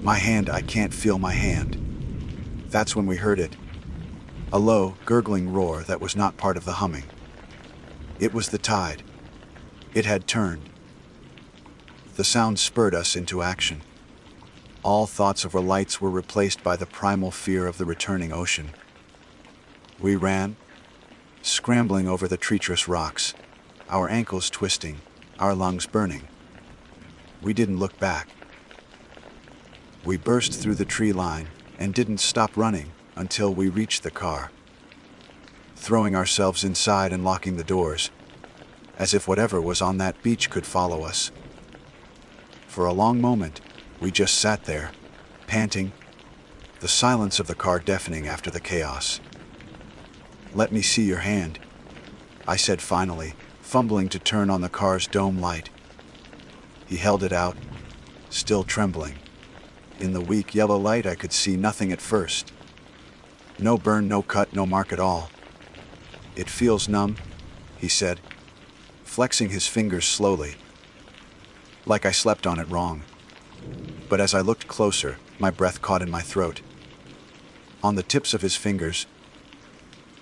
My hand, I can't feel my hand. That's when we heard it. A low, gurgling roar that was not part of the humming. It was the tide. It had turned. The sound spurred us into action. All thoughts of our lights were replaced by the primal fear of the returning ocean. We ran, scrambling over the treacherous rocks, our ankles twisting, our lungs burning. We didn't look back. We burst through the tree line and didn't stop running until we reached the car, throwing ourselves inside and locking the doors, as if whatever was on that beach could follow us. For a long moment, we just sat there, panting, the silence of the car deafening after the chaos. Let me see your hand, I said finally, fumbling to turn on the car's dome light. He held it out, still trembling. In the weak yellow light, I could see nothing at first. No burn, no cut, no mark at all. It feels numb, he said, flexing his fingers slowly, like I slept on it wrong. But as I looked closer, my breath caught in my throat. On the tips of his fingers,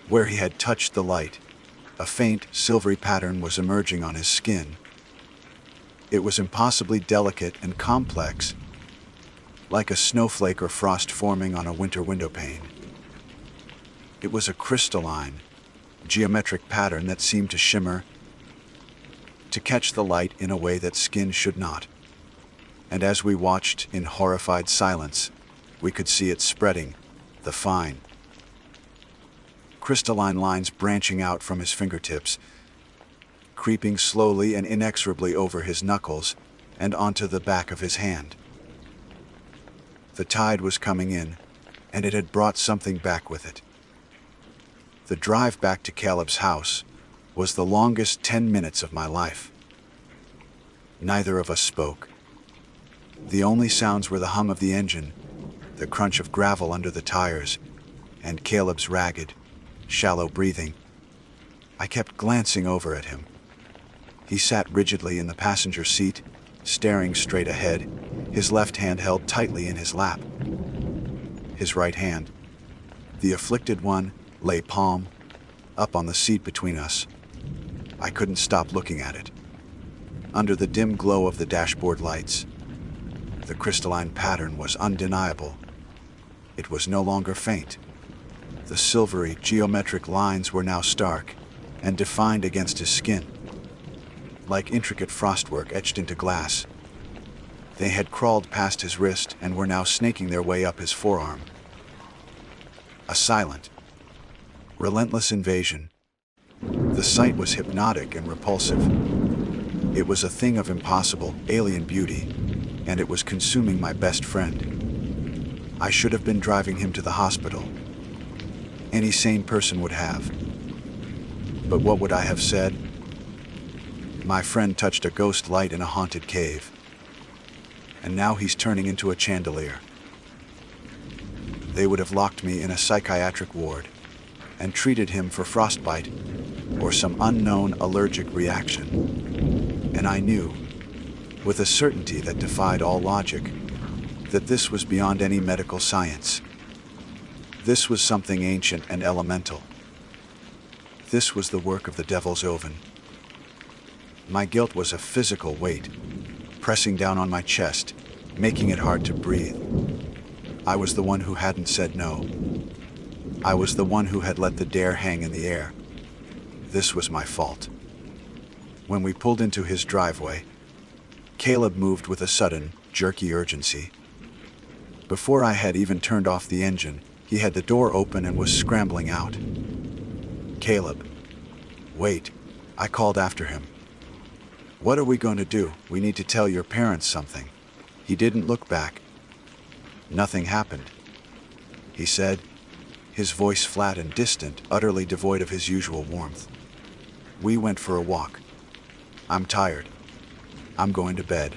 where he had touched the light, a faint, silvery pattern was emerging on his skin. It was impossibly delicate and complex, like a snowflake or frost forming on a winter windowpane. It was a crystalline, geometric pattern that seemed to shimmer, to catch the light in a way that skin should not. And as we watched in horrified silence, we could see it spreading, the fine, crystalline lines branching out from his fingertips, creeping slowly and inexorably over his knuckles and onto the back of his hand. The tide was coming in, and it had brought something back with it. The drive back to Caleb's house was the longest 10 minutes of my life. Neither of us spoke. The only sounds were the hum of the engine, the crunch of gravel under the tires, and Caleb's ragged, shallow breathing. I kept glancing over at him. He sat rigidly in the passenger seat, staring straight ahead, his left hand held tightly in his lap. His right hand, the afflicted one, lay palm up on the seat between us. I couldn't stop looking at it. Under the dim glow of the dashboard lights, the crystalline pattern was undeniable. It was no longer faint. The silvery, geometric lines were now stark and defined against his skin, like intricate frostwork etched into glass. They had crawled past his wrist and were now snaking their way up his forearm. A silent, relentless invasion. The sight was hypnotic and repulsive. It was a thing of impossible, alien beauty, and it was consuming my best friend. I should have been driving him to the hospital. Any sane person would have. But what would I have said? My friend touched a ghost light in a haunted cave, and now he's turning into a chandelier. They would have locked me in a psychiatric ward and treated him for frostbite or some unknown allergic reaction. And I knew, with a certainty that defied all logic, that this was beyond any medical science. This was something ancient and elemental. This was the work of the devil's oven. My guilt was a physical weight, pressing down on my chest, making it hard to breathe. I was the one who hadn't said no. I was the one who had let the dare hang in the air. This was my fault. When we pulled into his driveway, Caleb moved with a sudden, jerky urgency. Before I had even turned off the engine, he had the door open and was scrambling out. Caleb, wait, I called after him. What are we going to do? We need to tell your parents something. He didn't look back. Nothing happened, he said, his voice flat and distant, utterly devoid of his usual warmth. We went for a walk. I'm tired. I'm going to bed.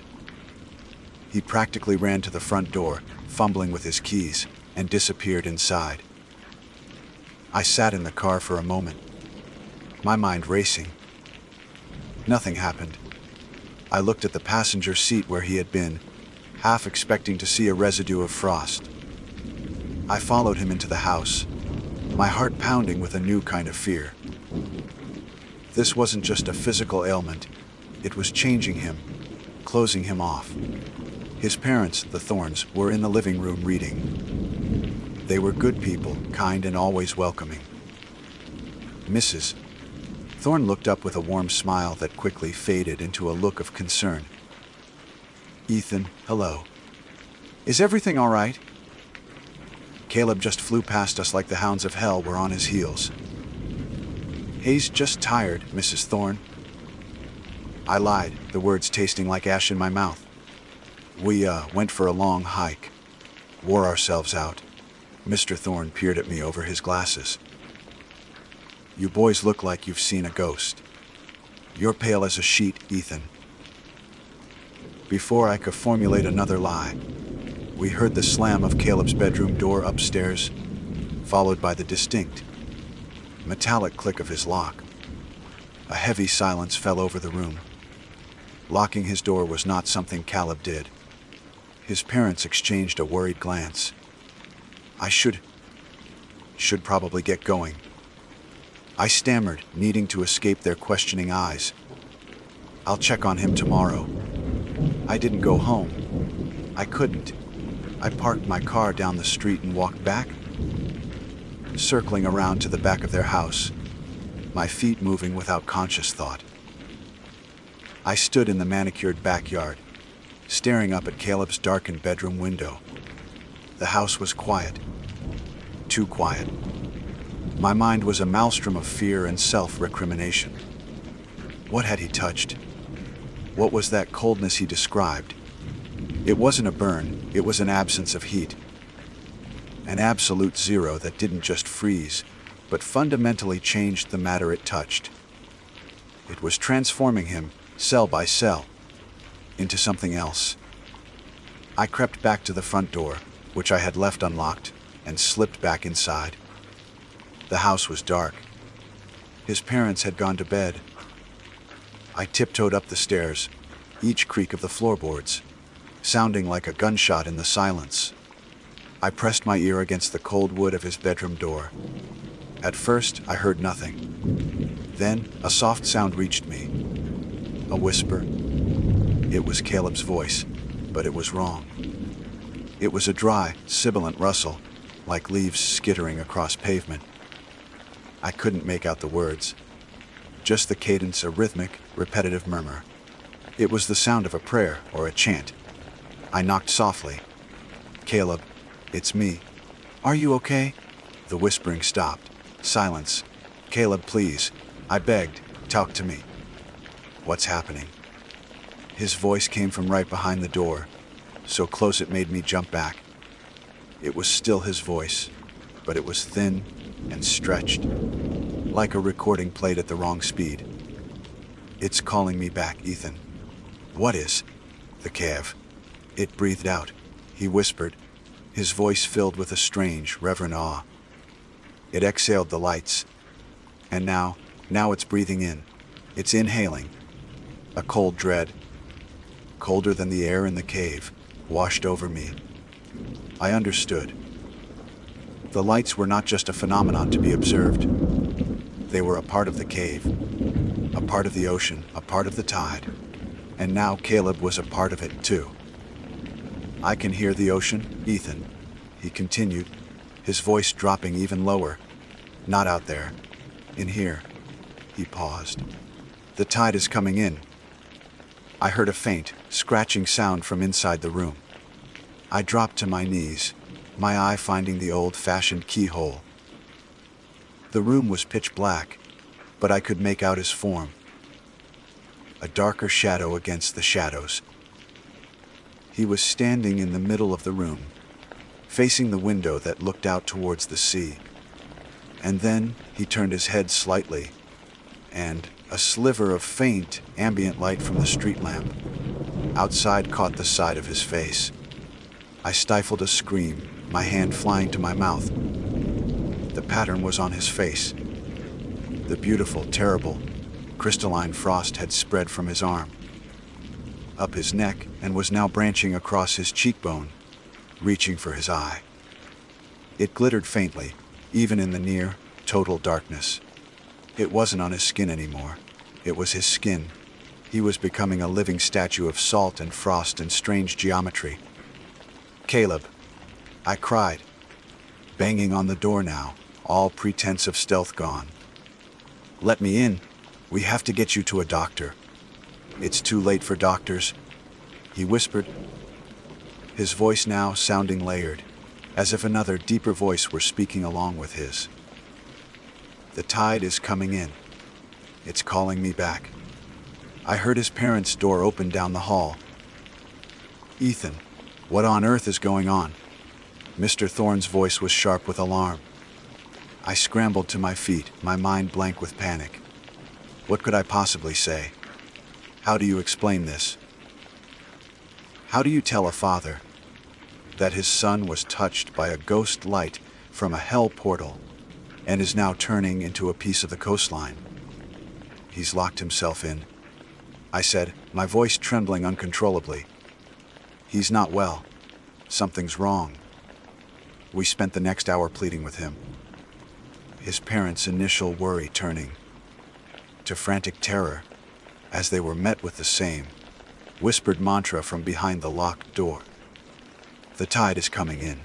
He practically ran to the front door, fumbling with his keys, and disappeared inside. I sat in the car for a moment, my mind racing. Nothing happened. I looked at the passenger seat where he had been, half expecting to see a residue of frost. I followed him into the house, my heart pounding with a new kind of fear. This wasn't just a physical ailment, it was changing him, closing him off. His parents, the Thorns, were in the living room reading. They were good people, kind and always welcoming. Mrs. Thorn looked up with a warm smile that quickly faded into a look of concern. Ethan, hello. Is everything all right? Caleb just flew past us like the hounds of hell were on his heels. He's just tired, Mrs. Thorn. I lied, the words tasting like ash in my mouth. We went for a long hike, wore ourselves out. Mr. Thorn peered at me over his glasses. You boys look like you've seen a ghost. You're pale as a sheet, Ethan. Before I could formulate another lie, we heard the slam of Caleb's bedroom door upstairs, followed by the distinct, metallic click of his lock. A heavy silence fell over the room. Locking his door was not something Caleb did. His parents exchanged a worried glance. I should probably get going. I stammered, needing to escape their questioning eyes. I'll check on him tomorrow. I didn't go home. I couldn't. I parked my car down the street and walked back, circling around to the back of their house, my feet moving without conscious thought. I stood in the manicured backyard, staring up at Caleb's darkened bedroom window. The house was quiet. Too quiet. My mind was a maelstrom of fear and self-recrimination. What had he touched? What was that coldness he described? It wasn't a burn, it was an absence of heat. An absolute zero that didn't just freeze, but fundamentally changed the matter it touched. It was transforming him, cell by cell, into something else. I crept back to the front door, which I had left unlocked, and slipped back inside. The house was dark. His parents had gone to bed. I tiptoed up the stairs, each creak of the floorboards, sounding like a gunshot in the silence. I pressed my ear against the cold wood of his bedroom door. At first, I heard nothing. Then, a soft sound reached me. A whisper. It was Caleb's voice, but it was wrong. It was a dry, sibilant rustle, like leaves skittering across pavement. I couldn't make out the words, just the cadence, a rhythmic, repetitive murmur. It was the sound of a prayer or a chant. I knocked softly. "Caleb, it's me. Are you okay?" The whispering stopped. Silence. "Caleb, please," I begged, "talk to me." "What's happening?" His voice came from right behind the door, so close it made me jump back. It was still his voice, but it was thin and stretched, like a recording played at the wrong speed. "It's calling me back, Ethan." "What is?" "The cave." It breathed out. He whispered, his voice filled with a strange, reverent awe. It exhaled the lights. And now it's breathing in. It's inhaling. A cold dread, colder than the air in the cave, washed over me. I understood. The lights were not just a phenomenon to be observed. They were a part of the cave, a part of the ocean, a part of the tide. And now Caleb was a part of it too. "I can hear the ocean, Ethan," he continued, his voice dropping even lower. "Not out there. In here." He paused. "The tide is coming in." I heard a faint, scratching sound from inside the room. I dropped to my knees, my eye finding the old-fashioned keyhole. The room was pitch black, but I could make out his form. A darker shadow against the shadows. He was standing in the middle of the room, facing the window that looked out towards the sea. And then he turned his head slightly, and a sliver of faint, ambient light from the street lamp outside caught the side of his face. I stifled a scream, my hand flying to my mouth. The pattern was on his face. The beautiful, terrible, crystalline frost had spread from his arm, up his neck, and was now branching across his cheekbone, reaching for his eye. It glittered faintly, even in the near, total darkness. It wasn't on his skin anymore. It was his skin. He was becoming a living statue of salt and frost and strange geometry. "Caleb," I cried, banging on the door now, all pretense of stealth gone. "Let me in. We have to get you to a doctor." "It's too late for doctors," he whispered, his voice now sounding layered, as if another deeper voice were speaking along with his. "The tide is coming in. It's calling me back." I heard his parents' door open down the hall. "Ethan, what on earth is going on?" Mr. Thorne's voice was sharp with alarm. I scrambled to my feet, my mind blank with panic. What could I possibly say? How do you explain this? How do you tell a father that his son was touched by a ghost light from a hell portal and is now turning into a piece of the coastline? "He's locked himself in," I said, my voice trembling uncontrollably. "He's not well. Something's wrong." We spent the next hour pleading with him, his parents' initial worry turning to frantic terror as they were met with the same whispered mantra from behind the locked door. "The tide is coming in.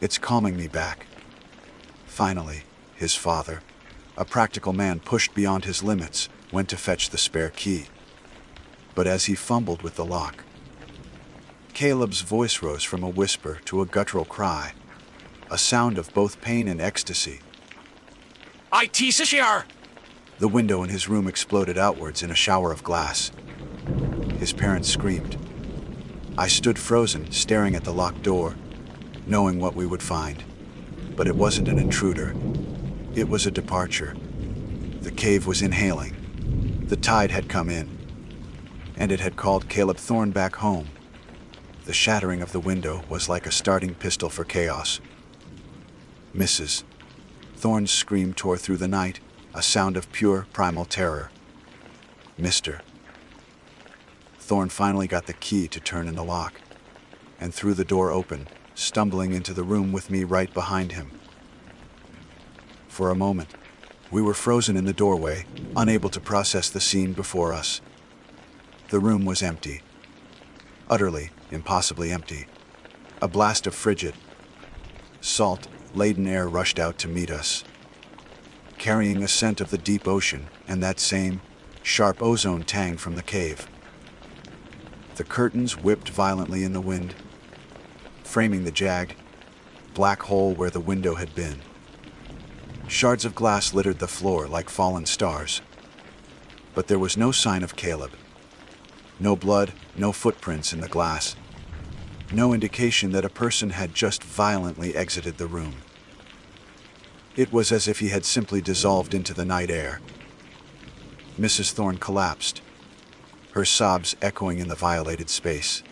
It's calming me back." Finally, his father, a practical man pushed beyond his limits, went to fetch the spare key. But as he fumbled with the lock, Caleb's voice rose from a whisper to a guttural cry, a sound of both pain and ecstasy. IT Sashir! The window in his room exploded outwards in a shower of glass. His parents screamed. I stood frozen, staring at the locked door, knowing what we would find. But it wasn't an intruder. It was a departure. The cave was inhaling. The tide had come in, and it had called Caleb Thorne back home. The shattering of the window was like a starting pistol for chaos. "Mrs." Thorne's scream tore through the night, a sound of pure, primal terror. "Mr." Thorne finally got the key to turn in the lock and threw the door open, stumbling into the room with me right behind him. For a moment, we were frozen in the doorway, unable to process the scene before us. The room was empty. Utterly, impossibly empty. A blast of frigid, salt-laden air rushed out to meet us, carrying a scent of the deep ocean and that same sharp ozone tang from the cave. The curtains whipped violently in the wind, framing the jagged, black hole where the window had been. Shards of glass littered the floor like fallen stars. But there was no sign of Caleb. No blood, no footprints in the glass. No indication that a person had just violently exited the room. It was as if he had simply dissolved into the night air. Mrs. Thorne collapsed, her sobs echoing in the violated space.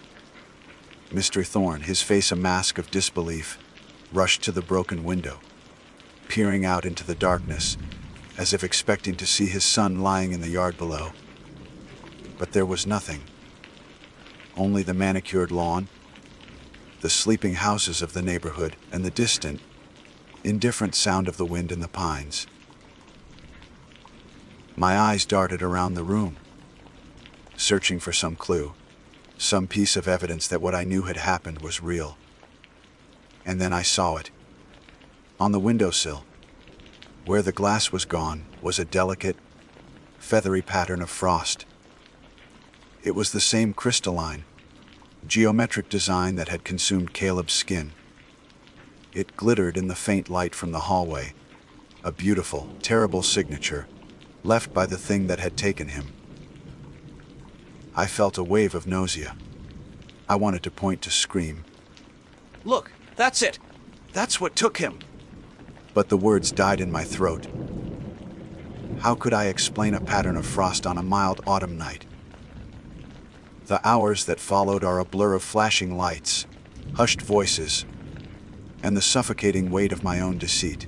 Mr. Thorne, his face a mask of disbelief, rushed to the broken window, peering out into the darkness, as if expecting to see his son lying in the yard below. But there was nothing. Only the manicured lawn, the sleeping houses of the neighborhood, and the distant, indifferent sound of the wind in the pines. My eyes darted around the room, searching for some clue, some piece of evidence that what I knew had happened was real. And then I saw it. On the windowsill, where the glass was gone, was a delicate, feathery pattern of frost. It was the same crystalline, geometric design that had consumed Caleb's skin. It glittered in the faint light from the hallway, a beautiful, terrible signature left by the thing that had taken him. I felt a wave of nausea. I wanted to point to scream. Look, that's it. That's what took him. But the words died in my throat. How could I explain a pattern of frost on a mild autumn night? The hours that followed are a blur of flashing lights, hushed voices, and the suffocating weight of my own deceit.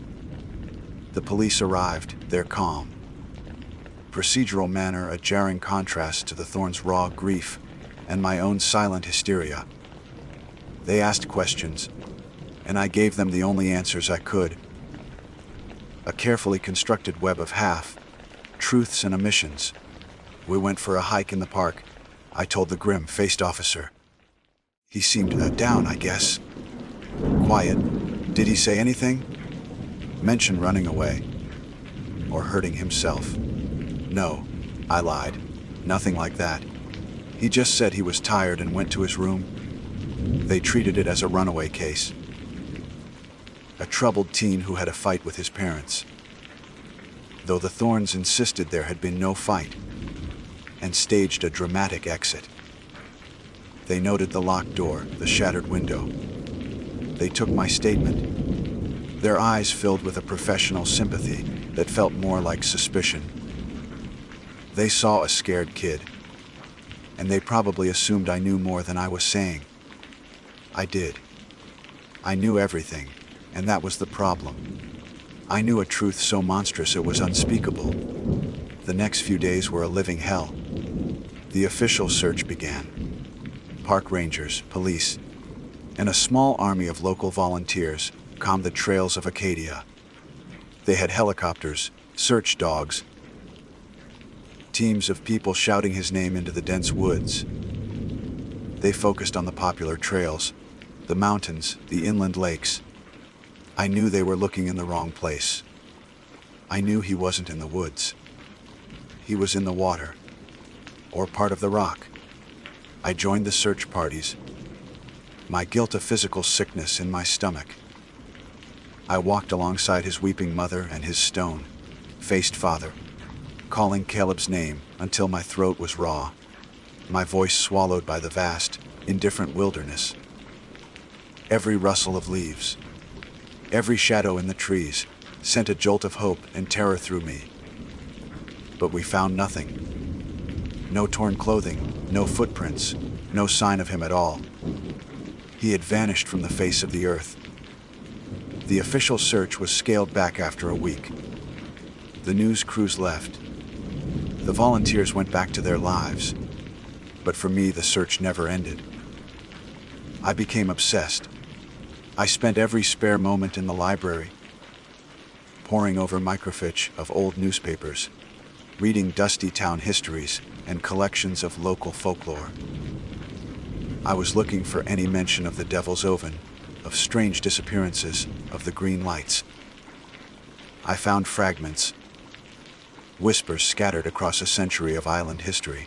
The police arrived, their calm, procedural manner a jarring contrast to the Thorns' raw grief and my own silent hysteria. They asked questions, and I gave them the only answers I could. A carefully constructed web of half-truths and omissions. We went for a hike in the park, I told the grim-faced officer. He seemed down, I guess. Quiet. Did he say anything? Mention running away. Or hurting himself. No, I lied. Nothing like that. He just said he was tired and went to his room. They treated it as a runaway case. A troubled teen who had a fight with his parents. Though the Thorns insisted there had been no fight, and staged a dramatic exit. They noted the locked door, the shattered window. They took my statement. Their eyes filled with a professional sympathy that felt more like suspicion. They saw a scared kid, and they probably assumed I knew more than I was saying. I did. I knew everything, and that was the problem. I knew a truth so monstrous it was unspeakable. The next few days were a living hell. The official search began. Park rangers, police, and a small army of local volunteers combed the trails of Acadia. They had helicopters, search dogs, teams of people shouting his name into the dense woods. They focused on the popular trails, the mountains, the inland lakes. I knew they were looking in the wrong place. I knew he wasn't in the woods. He was in the water, or part of the rock. I joined the search parties, my guilt a physical sickness in my stomach. I walked alongside his weeping mother and his stone-faced father, calling Caleb's name until my throat was raw, my voice swallowed by the vast, indifferent wilderness. Every rustle of leaves, every shadow in the trees sent a jolt of hope and terror through me. But we found nothing. No torn clothing, no footprints, no sign of him at all. He had vanished from the face of the earth. The official search was scaled back after a week. The news crews left. The volunteers went back to their lives. but for me the search never ended. I became obsessed. I spent every spare moment in the library, poring over microfiche of old newspapers, reading dusty town histories and collections of local folklore. I was looking for any mention of the Devil's Oven, of strange disappearances, of the green lights. I found fragments, whispers scattered across a century of island history.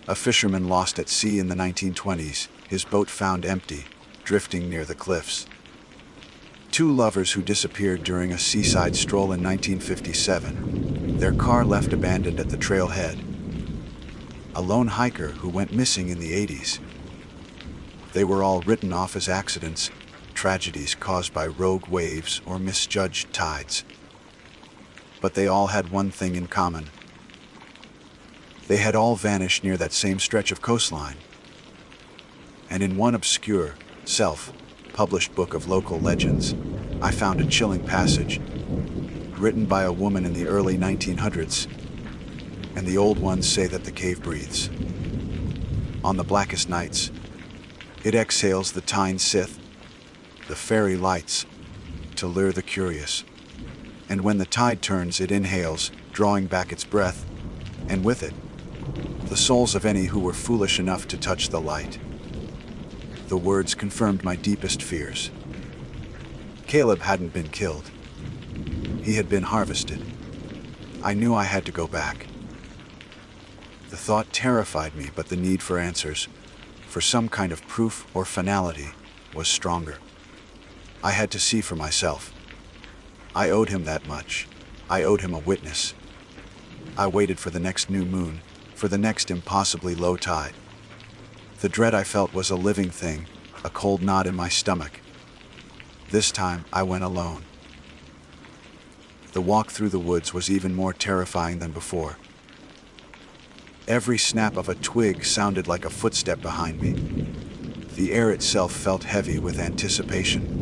A fisherman lost at sea in the 1920s, his boat found empty, drifting near the cliffs. Two lovers who disappeared during a seaside stroll in 1957, their car left abandoned at the trailhead. A lone hiker who went missing in the 80s. They were all written off as accidents, tragedies caused by rogue waves or misjudged tides. But they all had one thing in common. They had all vanished near that same stretch of coastline. And in one obscure, self-published book of local legends, I found a chilling passage, written by a woman in the early 1900s, and the old ones say that the cave breathes. On the blackest nights, it exhales the Tyne Sith, the fairy lights, to lure the curious. And when the tide turns, it inhales, drawing back its breath, and with it, the souls of any who were foolish enough to touch the light. The words confirmed my deepest fears. Caleb hadn't been killed. He had been harvested. I knew I had to go back. The thought terrified me, but the need for answers, for some kind of proof or finality, was stronger. I had to see for myself. I owed him that much. I owed him a witness. I waited for the next new moon, for the next impossibly low tide. The dread I felt was a living thing, a cold knot in my stomach. This time, I went alone. The walk through the woods was even more terrifying than before. Every snap of a twig sounded like a footstep behind me. The air itself felt heavy with anticipation.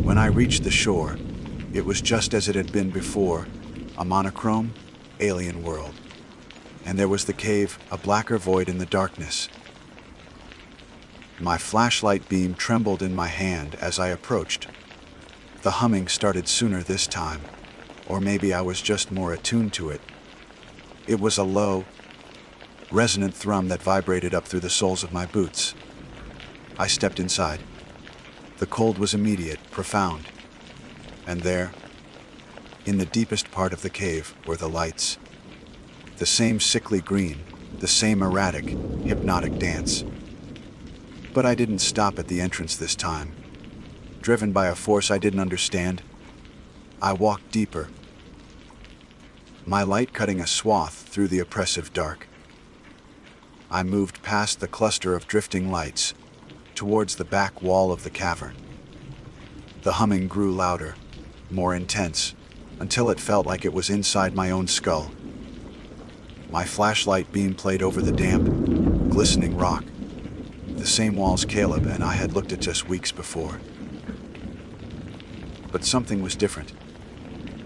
When I reached the shore, it was just as it had been before, a monochrome, alien world. And there was the cave, a blacker void in the darkness. My flashlight beam trembled in my hand as I approached. The humming started sooner this time, or maybe I was just more attuned to it. It was a low, resonant thrum that vibrated up through the soles of my boots. I stepped inside. The cold was immediate, profound. And there, in the deepest part of the cave, were the lights. The same sickly green, the same erratic, hypnotic dance. But I didn't stop at the entrance this time. Driven by a force I didn't understand, I walked deeper, my light cutting a swath through the oppressive dark. I moved past the cluster of drifting lights, towards the back wall of the cavern. The humming grew louder, more intense, until it felt like it was inside my own skull. My flashlight beam played over the damp, glistening rock, the same walls Caleb and I had looked at just weeks before. But something was different.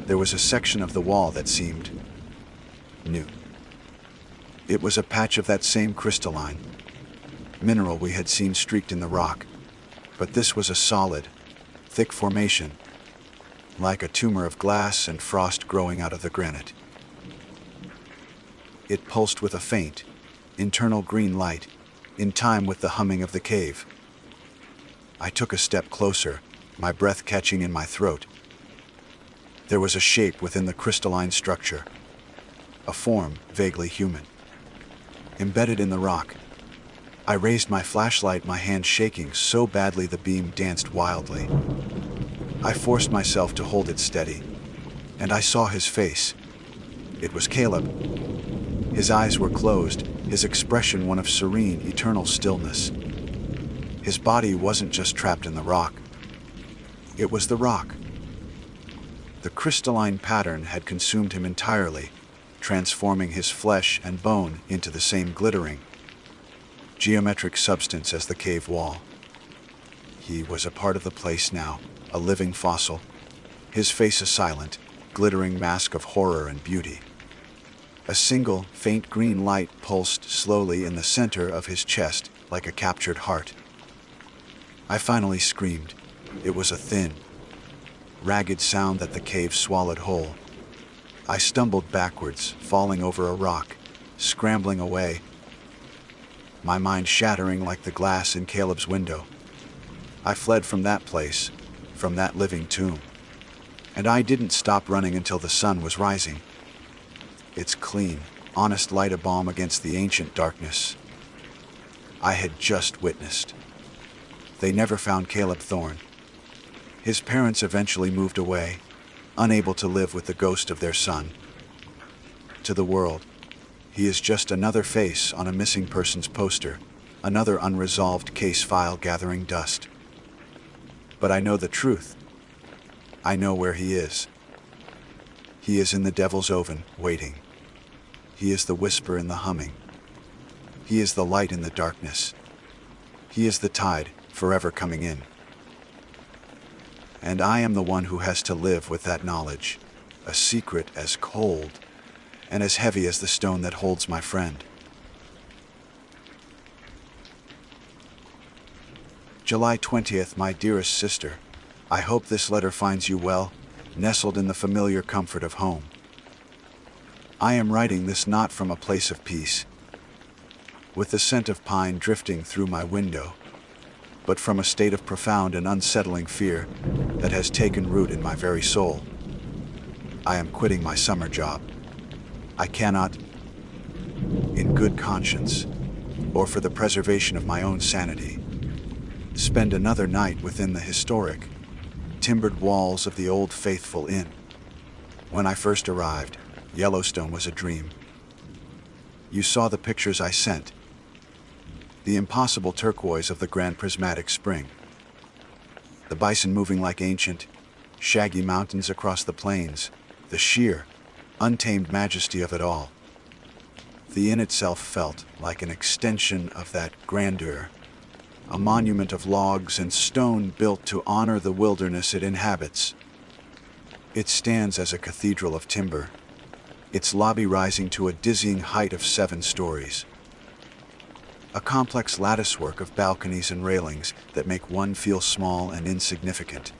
There was a section of the wall that seemed new. It was a patch of that same crystalline mineral we had seen streaked in the rock, but this was a solid, thick formation, like a tumor of glass and frost growing out of the granite. It pulsed with a faint, internal green light, in time with the humming of the cave. I took a step closer, my breath catching in my throat. There was a shape within the crystalline structure, a form vaguely human. Embedded in the rock, I raised my flashlight, my hand shaking so badly the beam danced wildly. I forced myself to hold it steady, and I saw his face. It was Caleb. His eyes were closed, his expression one of serene, eternal stillness. His body wasn't just trapped in the rock. It was the rock. The crystalline pattern had consumed him entirely, transforming his flesh and bone into the same glittering, geometric substance as the cave wall. He was a part of the place now, a living fossil, his face a silent, glittering mask of horror and beauty. A single, faint green light pulsed slowly in the center of his chest like a captured heart. I finally screamed. It was a thin, ragged sound that the cave swallowed whole. I stumbled backwards, falling over a rock, scrambling away, my mind shattering like the glass in Caleb's window. I fled from that place, from that living tomb. And I didn't stop running until the sun was rising. Its clean, honest light a balm against the ancient darkness I had just witnessed. They never found Caleb Thorne. His parents eventually moved away, unable to live with the ghost of their son. To the world, he is just another face on a missing persons poster, another unresolved case file gathering dust. But I know the truth. I know where he is. He is in the devil's oven, waiting. He is the whisper in the humming. He is the light in the darkness. He is the tide, forever coming in. And I am the one who has to live with that knowledge, a secret as cold and as heavy as the stone that holds my friend. July 20th, my dearest sister. I hope this letter finds you well, nestled in the familiar comfort of home. I am writing this not from a place of peace, with the scent of pine drifting through my window, but from a state of profound and unsettling fear that has taken root in my very soul. I am quitting my summer job. I cannot, in good conscience, or for the preservation of my own sanity, spend another night within the historic, timbered walls of the Old Faithful Inn. When I first arrived, Yellowstone was a dream. You saw the pictures I sent. The impossible turquoise of the Grand Prismatic Spring. The bison moving like ancient, shaggy mountains across the plains, the sheer, untamed majesty of it all. The inn itself felt like an extension of that grandeur, a monument of logs and stone built to honor the wilderness it inhabits. It stands as a cathedral of timber, its lobby rising to a dizzying height of 7 stories. A complex latticework of balconies and railings that make one feel small and insignificant.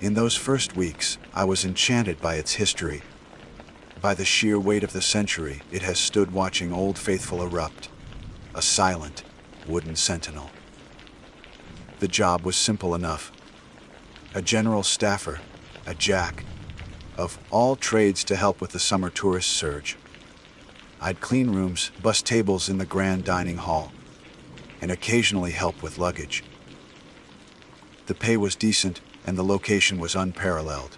In those first weeks, I was enchanted by its history, by the sheer weight of the century it has stood watching Old Faithful erupt, a silent, wooden sentinel. The job was simple enough. A general staffer, a jack, of all trades to help with the summer tourist surge. I'd clean rooms, bus tables in the grand dining hall, and occasionally help with luggage. The pay was decent, and the location was unparalleled.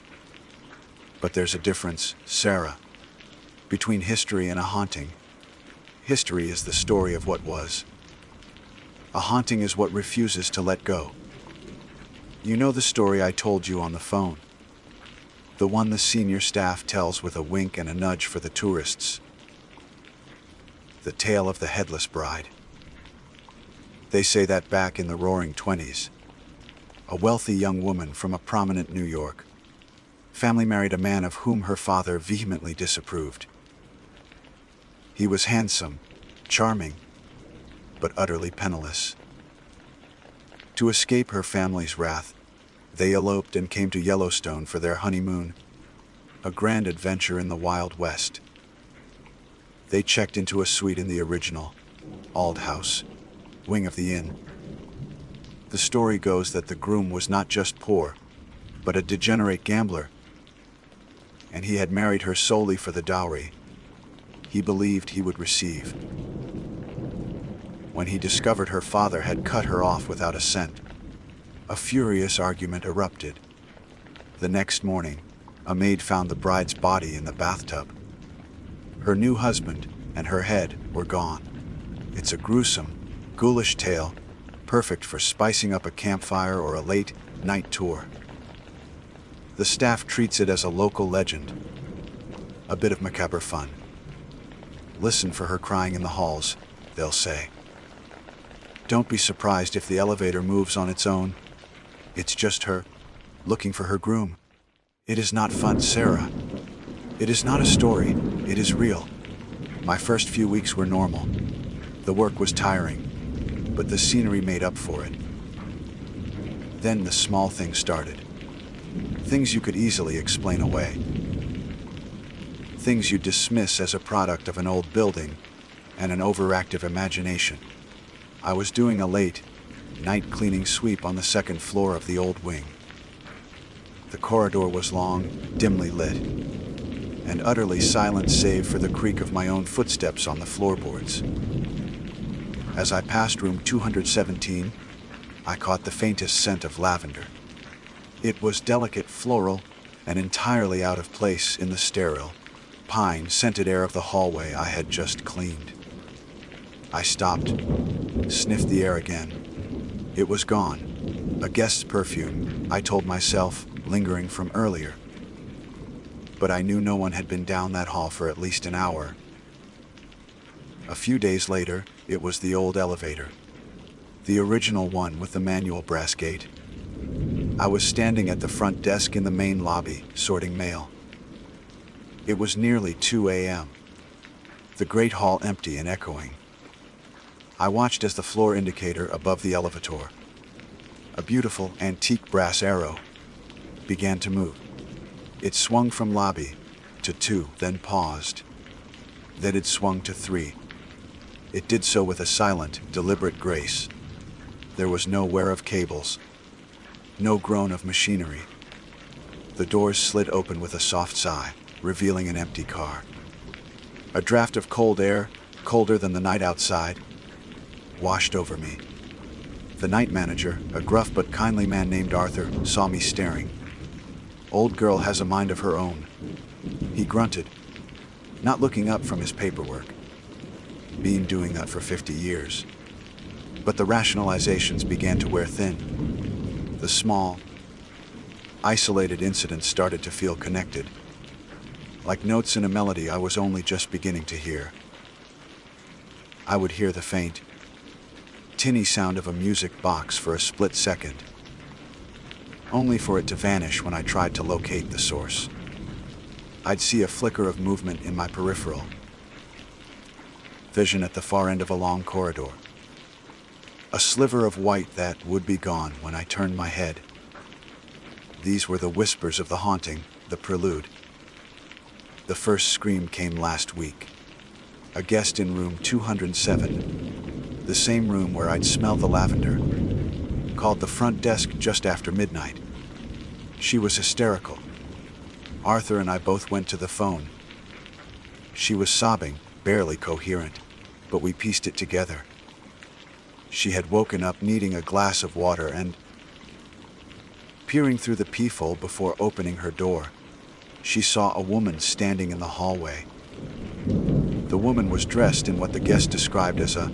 But there's a difference, Sarah, between history and a haunting. History is the story of what was. A haunting is what refuses to let go. You know the story I told you on the phone. The one the senior staff tells with a wink and a nudge for the tourists. The tale of the headless bride. They say that back in the roaring 20s, a wealthy young woman from a prominent New York family married a man of whom her father vehemently disapproved. He was handsome, charming, but utterly penniless. To escape her family's wrath, they eloped and came to Yellowstone for their honeymoon, a grand adventure in the Wild West. They checked into a suite in the original, Auld House, wing of the inn. The story goes that the groom was not just poor, but a degenerate gambler, and he had married her solely for the dowry he believed he would receive. When he discovered her father had cut her off without a cent, a furious argument erupted. The next morning, a maid found the bride's body in the bathtub. Her new husband and her head were gone. It's a gruesome, ghoulish tale, perfect for spicing up a campfire or a late night tour. The staff treats it as a local legend, a bit of macabre fun. Listen for her crying in the halls, they'll say. Don't be surprised if the elevator moves on its own. It's just her, looking for her groom. It is not fun, Sarah. It is not a story, It is real. My first few weeks were normal. The work was tiring, but the scenery made up for it. Then the small things started. Things you could easily explain away. Things you dismiss as a product of an old building and an overactive imagination. I was doing a late night cleaning sweep on the second floor of the old wing. The corridor was long, dimly lit, and utterly silent save for the creak of my own footsteps on the floorboards. As I passed room 217, I caught the faintest scent of lavender. It was delicate floral and entirely out of place in the sterile, pine-scented air of the hallway I had just cleaned. I stopped, sniffed the air again. It was gone. A guest's perfume, I told myself, lingering from earlier. But I knew no one had been down that hall for at least an hour. A few days later, it was the old elevator. The original one with the manual brass gate. I was standing at the front desk in the main lobby, sorting mail. It was nearly 2 a.m. The great hall empty and echoing. I watched as the floor indicator above the elevator, a beautiful antique brass arrow, began to move. It swung from lobby to 2, then paused. Then it swung to 3. It did so with a silent, deliberate grace. There was no wear of cables, no groan of machinery. The doors slid open with a soft sigh, revealing an empty car. A draft of cold air, colder than the night outside, washed over me. The night manager, a gruff but kindly man named Arthur, saw me staring. Old girl has a mind of her own. He grunted, not looking up from his paperwork. Been doing that for 50 years. But the rationalizations began to wear thin. The small, isolated incidents started to feel connected. Like notes in a melody I was only just beginning to hear. I would hear the faint, tinny sound of a music box for a split second, only for it to vanish when I tried to locate the source. I'd see a flicker of movement in my peripheral, vision at the far end of a long corridor, a sliver of white that would be gone when I turned my head. These were the whispers of the haunting, the prelude. The first scream came last week. A guest in room 207, the same room where I'd smelled the lavender, called the front desk just after midnight. She was hysterical. Arthur and I both went to the phone. She was sobbing, barely coherent, but we pieced it together. She had woken up needing a glass of water and, peering through the peephole before opening her door, she saw a woman standing in the hallway. The woman was dressed in what the guest described as a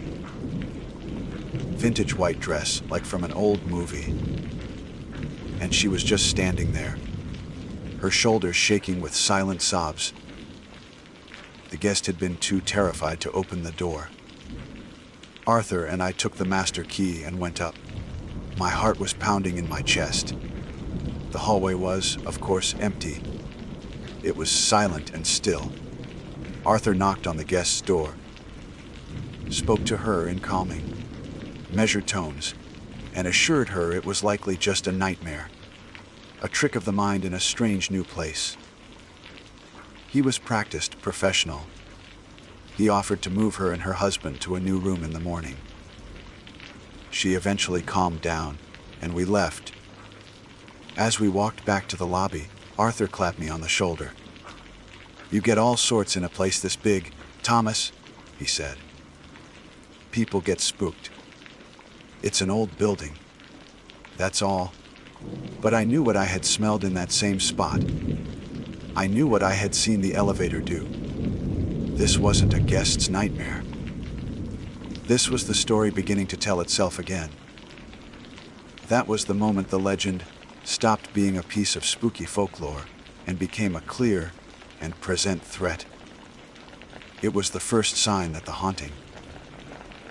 vintage white dress, like from an old movie. And she was just standing there, her shoulders shaking with silent sobs. The guest had been too terrified to open the door. Arthur and I took the master key and went up. My heart was pounding in my chest. The hallway was, of course, empty. It was silent and still. Arthur knocked on the guest's door, spoke to her in calming, measured tones, and assured her it was likely just a nightmare, a trick of the mind in a strange new place. He was practiced, professional. He offered to move her and her husband to a new room in the morning. She eventually calmed down, and we left. As we walked back to the lobby, Arthur clapped me on the shoulder. "You get all sorts in a place this big, Thomas," he said. "People get spooked. It's an old building. That's all. But I knew what I had smelled in that same spot. I knew what I had seen the elevator do. This wasn't a guest's nightmare. This was the story beginning to tell itself again. That was the moment the legend stopped being a piece of spooky folklore and became a clear and present threat. It was the first sign that the haunting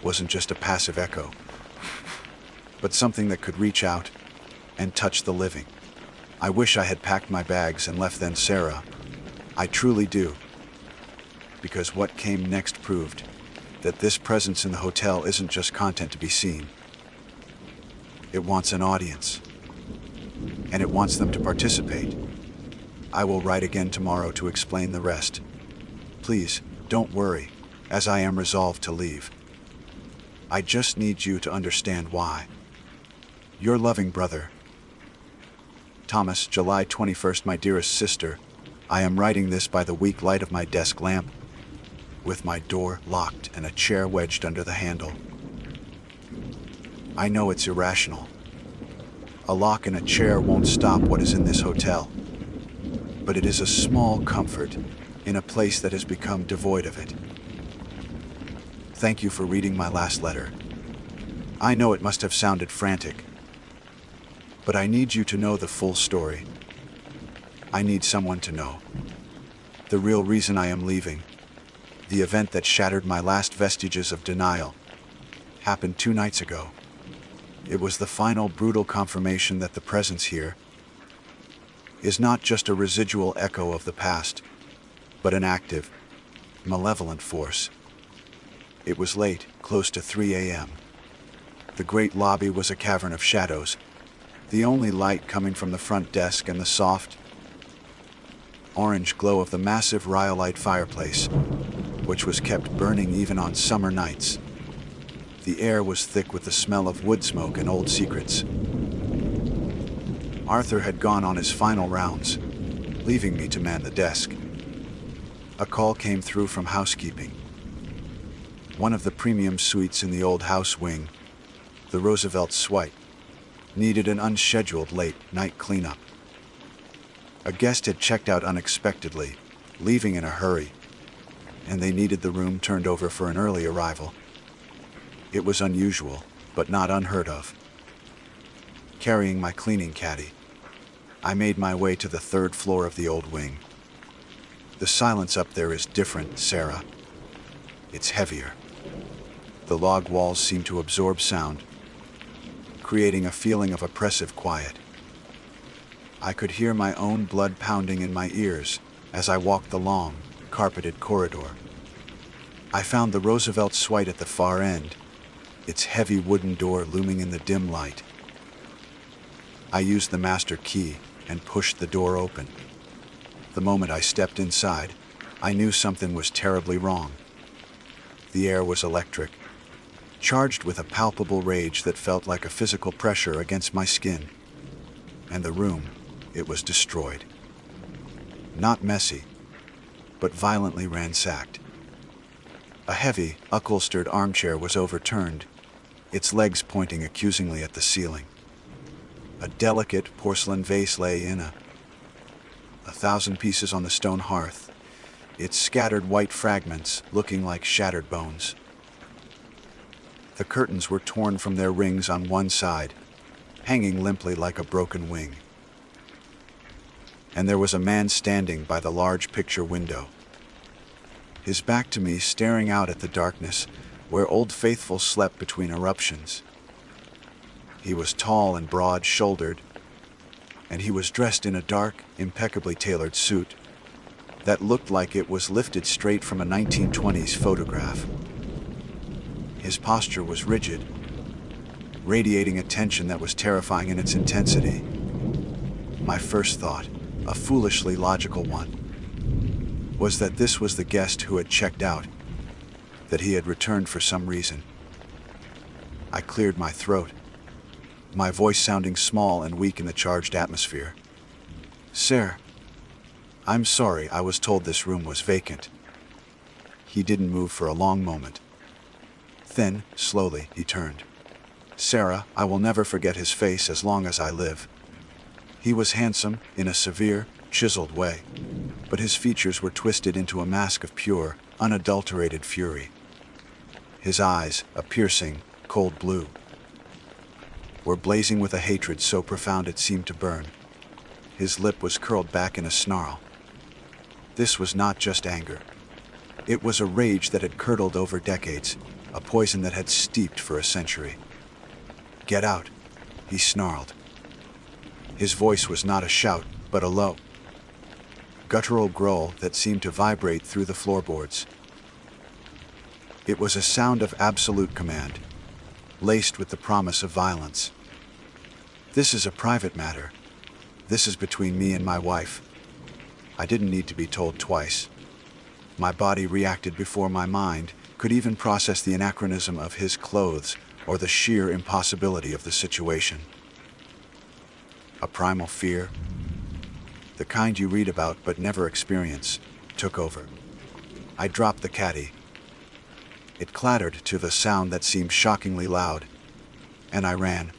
wasn't just a passive echo, but something that could reach out and touch the living. I wish I had packed my bags and left then, Sarah. I truly do. because what came next proved that this presence in the hotel isn't just content to be seen. It wants an audience, and it wants them to participate. I will write again tomorrow to explain the rest. Please, don't worry, as I am resolved to leave. I just need you to understand why. Your loving brother, Thomas, July 21st, my dearest sister. I am writing this by the weak light of my desk lamp, with my door locked and a chair wedged under the handle. I know it's irrational. A lock and a chair won't stop what is in this hotel, but it is a small comfort in a place that has become devoid of it. Thank you for reading my last letter. I know it must have sounded frantic, but I need you to know the full story. I need someone to know the real reason I am leaving. The event that shattered my last vestiges of denial happened 2 nights ago. It was the final brutal confirmation that the presence here is not just a residual echo of the past, but an active, malevolent force. It was late, close to 3 a.m. The great lobby was a cavern of shadows, the only light coming from the front desk and the soft, orange glow of the massive rhyolite fireplace, which was kept burning even on summer nights. The air was thick with the smell of wood smoke and old secrets. Arthur had gone on his final rounds, leaving me to man the desk. A call came through from housekeeping. One of the premium suites in the old house wing, the Roosevelt Suite, needed an unscheduled late-night cleanup. A guest had checked out unexpectedly, leaving in a hurry, and they needed the room turned over for an early arrival. It was unusual, but not unheard of. Carrying my cleaning caddy, I made my way to the 3rd floor of the old wing. The silence up there is different, Sarah. It's heavier. The log walls seem to absorb sound, creating a feeling of oppressive quiet. I could hear my own blood pounding in my ears as I walked the long, carpeted corridor. I found the Roosevelt Suite at the far end, its heavy wooden door looming in the dim light. I used the master key and pushed the door open. The moment I stepped inside, I knew something was terribly wrong. The air was electric, charged with a palpable rage that felt like a physical pressure against my skin. And the room, it was destroyed. Not messy, but violently ransacked. A heavy, upholstered armchair was overturned, its legs pointing accusingly at the ceiling. A delicate porcelain vase lay in a 1,000 pieces on the stone hearth, its scattered white fragments looking like shattered bones. The curtains were torn from their rings on one side, hanging limply like a broken wing. And there was a man standing by the large picture window, his back to me, staring out at the darkness where Old Faithful slept between eruptions. He was tall and broad-shouldered, and he was dressed in a dark, impeccably tailored suit that looked like it was lifted straight from a 1920s photograph. His posture was rigid, radiating a tension that was terrifying in its intensity. My first thought, a foolishly logical one, was that this was the guest who had checked out, that he had returned for some reason. I cleared my throat, my voice sounding small and weak in the charged atmosphere. "Sir, I'm sorry, I was told this room was vacant." He didn't move for a long moment. Then, slowly, he turned. Sarah, I will never forget his face as long as I live. He was handsome in a severe, chiseled way, but his features were twisted into a mask of pure, unadulterated fury. His eyes, a piercing, cold blue, were blazing with a hatred so profound it seemed to burn. His lip was curled back in a snarl. This was not just anger. It was a rage that had curdled over decades, a poison that had steeped for a century. "Get out," he snarled. His voice was not a shout, but a low, guttural growl that seemed to vibrate through the floorboards. It was a sound of absolute command, laced with the promise of violence. "This is a private matter. This is between me and my wife." I didn't need to be told twice. My body reacted before my mind could even process the anachronism of his clothes or the sheer impossibility of the situation. A primal fear, the kind you read about but never experience, took over. I dropped the caddy. It clattered to the sound that seemed shockingly loud, and I ran.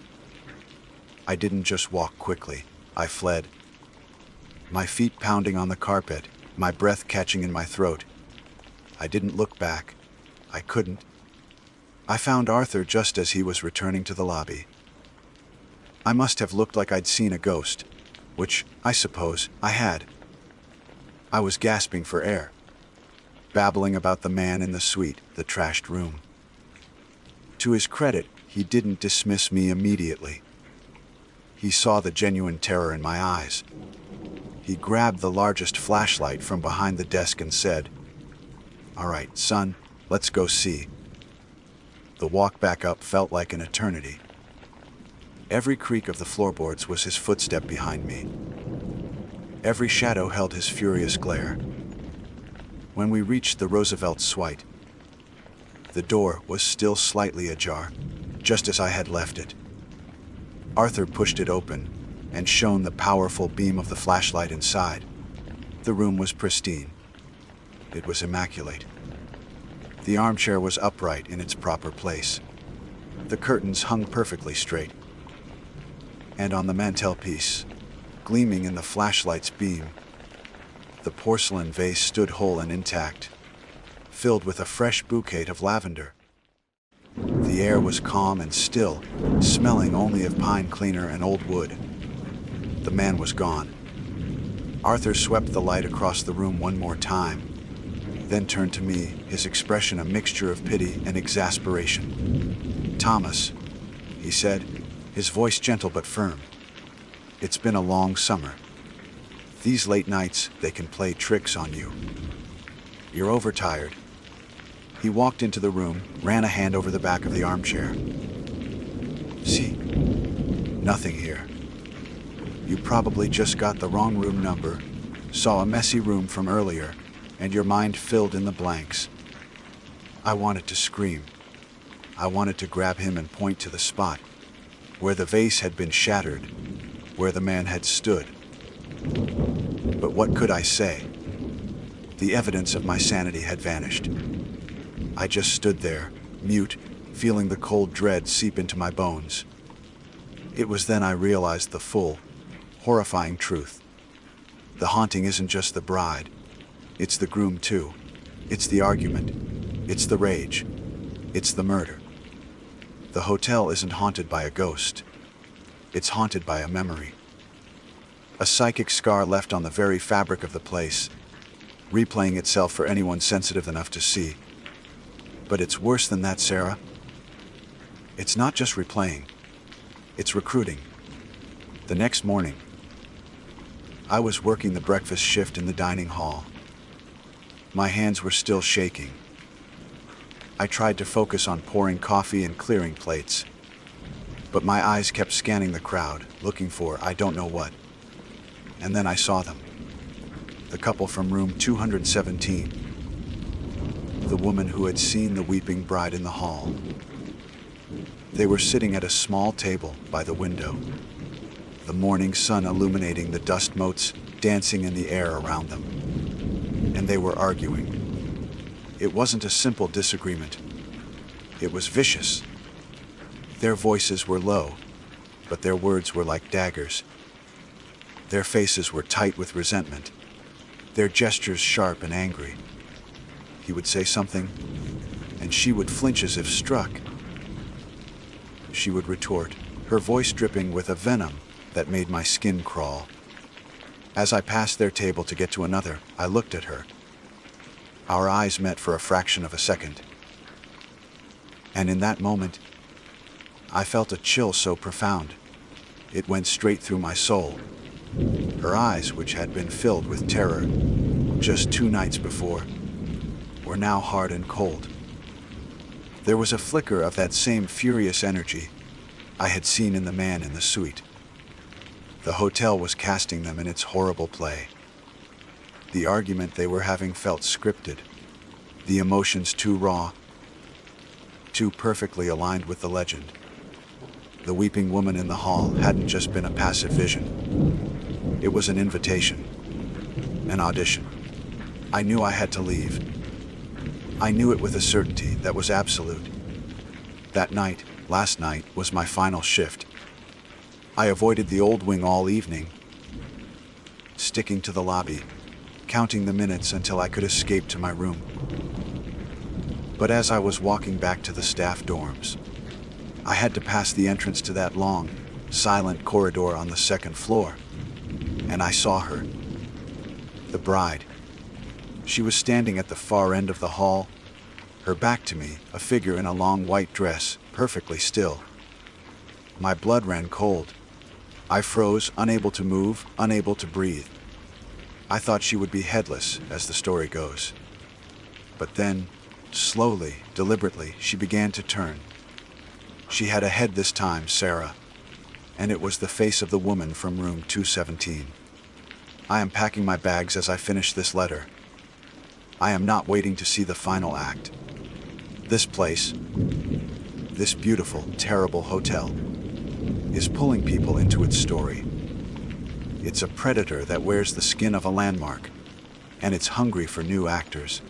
I didn't just walk quickly, I fled. My feet pounding on the carpet, my breath catching in my throat. I didn't look back. I couldn't. I found Arthur just as he was returning to the lobby. I must have looked like I'd seen a ghost, which, I suppose, I had. I was gasping for air, babbling about the man in the suite, the trashed room. To his credit, he didn't dismiss me immediately. He saw the genuine terror in my eyes. He grabbed the largest flashlight from behind the desk and said, "All right, son, let's go see." The walk back up felt like an eternity. Every creak of the floorboards was his footstep behind me. Every shadow held his furious glare. When we reached the Roosevelt suite, the door was still slightly ajar, just as I had left it. Arthur pushed it open and shone the powerful beam of the flashlight inside. The room was pristine. It was immaculate. The armchair was upright in its proper place. The curtains hung perfectly straight. And on the mantelpiece, gleaming in the flashlight's beam, the porcelain vase stood whole and intact, filled with a fresh bouquet of lavender. The air was calm and still, smelling only of pine cleaner and old wood. The man was gone. Arthur swept the light across the room one more time, then turned to me, his expression a mixture of pity and exasperation. "Thomas," he said, his voice gentle but firm, "it's been a long summer. These late nights, they can play tricks on you. You're overtired." He walked into the room, ran a hand over the back of the armchair. "See, nothing here. You probably just got the wrong room number, saw a messy room from earlier, and your mind filled in the blanks." I wanted to scream. I wanted to grab him and point to the spot where the vase had been shattered, where the man had stood. But what could I say? The evidence of my sanity had vanished. I just stood there, mute, feeling the cold dread seep into my bones. It was then I realized the full, horrifying truth. The haunting isn't just the bride. It's the groom too. It's the argument. It's the rage. It's the murder. The hotel isn't haunted by a ghost. It's haunted by a memory. A psychic scar left on the very fabric of the place, replaying itself for anyone sensitive enough to see. But it's worse than that, Sarah. It's not just replaying. It's recruiting. The next morning, I was working the breakfast shift in the dining hall. My hands were still shaking. I tried to focus on pouring coffee and clearing plates, but my eyes kept scanning the crowd, looking for I don't know what. And then I saw them. The couple from room 217. The woman who had seen the weeping bride in the hall. They were sitting at a small table by the window, the morning sun illuminating the dust motes dancing in the air around them. And they were arguing. It wasn't a simple disagreement. It was vicious. Their voices were low, but their words were like daggers. Their faces were tight with resentment, their gestures sharp and angry. He would say something, and she would flinch as if struck. She would retort, her voice dripping with a venom that made my skin crawl. As I passed their table to get to another, I looked at her. Our eyes met for a fraction of a second. And in that moment, I felt a chill so profound, it went straight through my soul. Her eyes, which had been filled with terror just 2 nights before, were now hard and cold. There was a flicker of that same furious energy I had seen in the man in the suite. The hotel was casting them in its horrible play. The argument they were having felt scripted, the emotions too raw, too perfectly aligned with the legend. The weeping woman in the hall hadn't just been a passive vision. It was an invitation, an audition. I knew I had to leave. I knew it with a certainty that was absolute. That night, last night, was my final shift. I avoided the old wing all evening, sticking to the lobby, counting the minutes until I could escape to my room. But as I was walking back to the staff dorms, I had to pass the entrance to that long, silent corridor on the second floor, and I saw her, the bride. She was standing at the far end of the hall, her back to me, a figure in a long white dress, perfectly still. My blood ran cold. I froze, unable to move, unable to breathe. I thought she would be headless, as the story goes. But then, slowly, deliberately, she began to turn. She had a head this time, Sarah, and it was the face of the woman from room 217. I am packing my bags as I finish this letter. I am not waiting to see the final act. This place, this beautiful, terrible hotel, is pulling people into its story. It's a predator that wears the skin of a landmark, and it's hungry for new actors.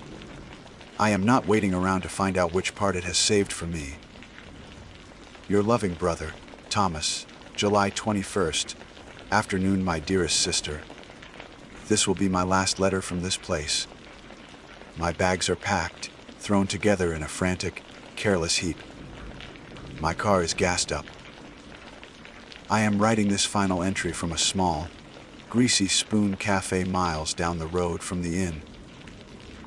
I am not waiting around to find out which part it has saved for me. Your loving brother, Thomas, July 21st, afternoon, my dearest sister. This will be my last letter from this place. My bags are packed, thrown together in a frantic, careless heap. My car is gassed up. I am writing this final entry from a small, greasy Spoon Cafe miles down the road from the inn.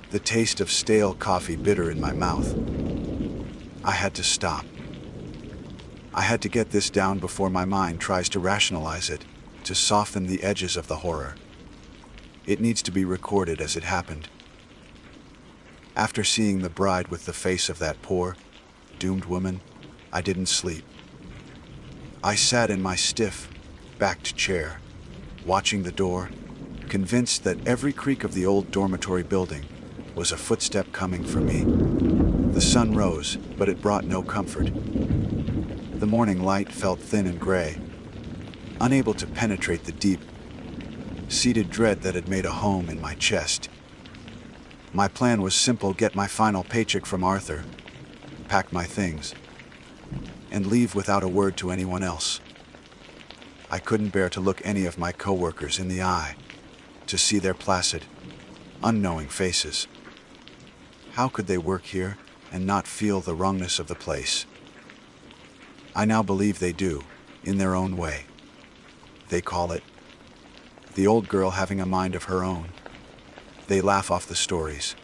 The taste of stale coffee bitter in my mouth. I had to stop. I had to get this down before my mind tries to rationalize it, to soften the edges of the horror. It needs to be recorded as it happened. After seeing the bride with the face of that poor, doomed woman, I didn't sleep. I sat in my stiff, backed chair, watching the door, convinced that every creak of the old dormitory building was a footstep coming for me. The sun rose, but it brought no comfort. The morning light felt thin and gray, unable to penetrate the deep, seated dread that had made a home in my chest. My plan was simple: get my final paycheck from Arthur, pack my things, and leave without a word to anyone else. I couldn't bear to look any of my coworkers in the eye, to see their placid, unknowing faces. How could they work here and not feel the wrongness of the place? I now believe they do, in their own way. They call it the old girl having a mind of her own. They laugh off the stories.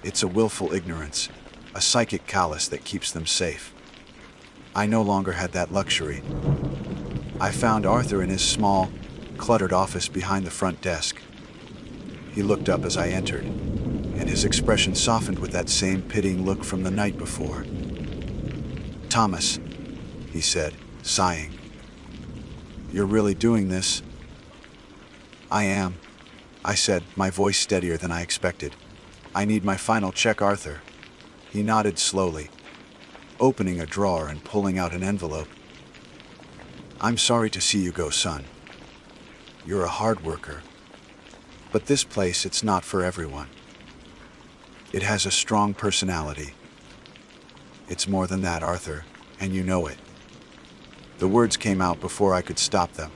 It's a willful ignorance, a psychic callous that keeps them safe. I no longer had that luxury. I found Arthur in his small, cluttered office behind the front desk. He looked up as I entered, and his expression softened with that same pitying look from the night before. "Thomas," he said, sighing. "You're really doing this?" "I am," I said, my voice steadier than I expected. "I need my final check, Arthur." He nodded slowly, opening a drawer and pulling out an envelope. "I'm sorry to see you go, son. You're a hard worker. But this place, it's not for everyone. It has a strong personality. It's more than that, Arthur, and you know it." The words came out before I could stop them.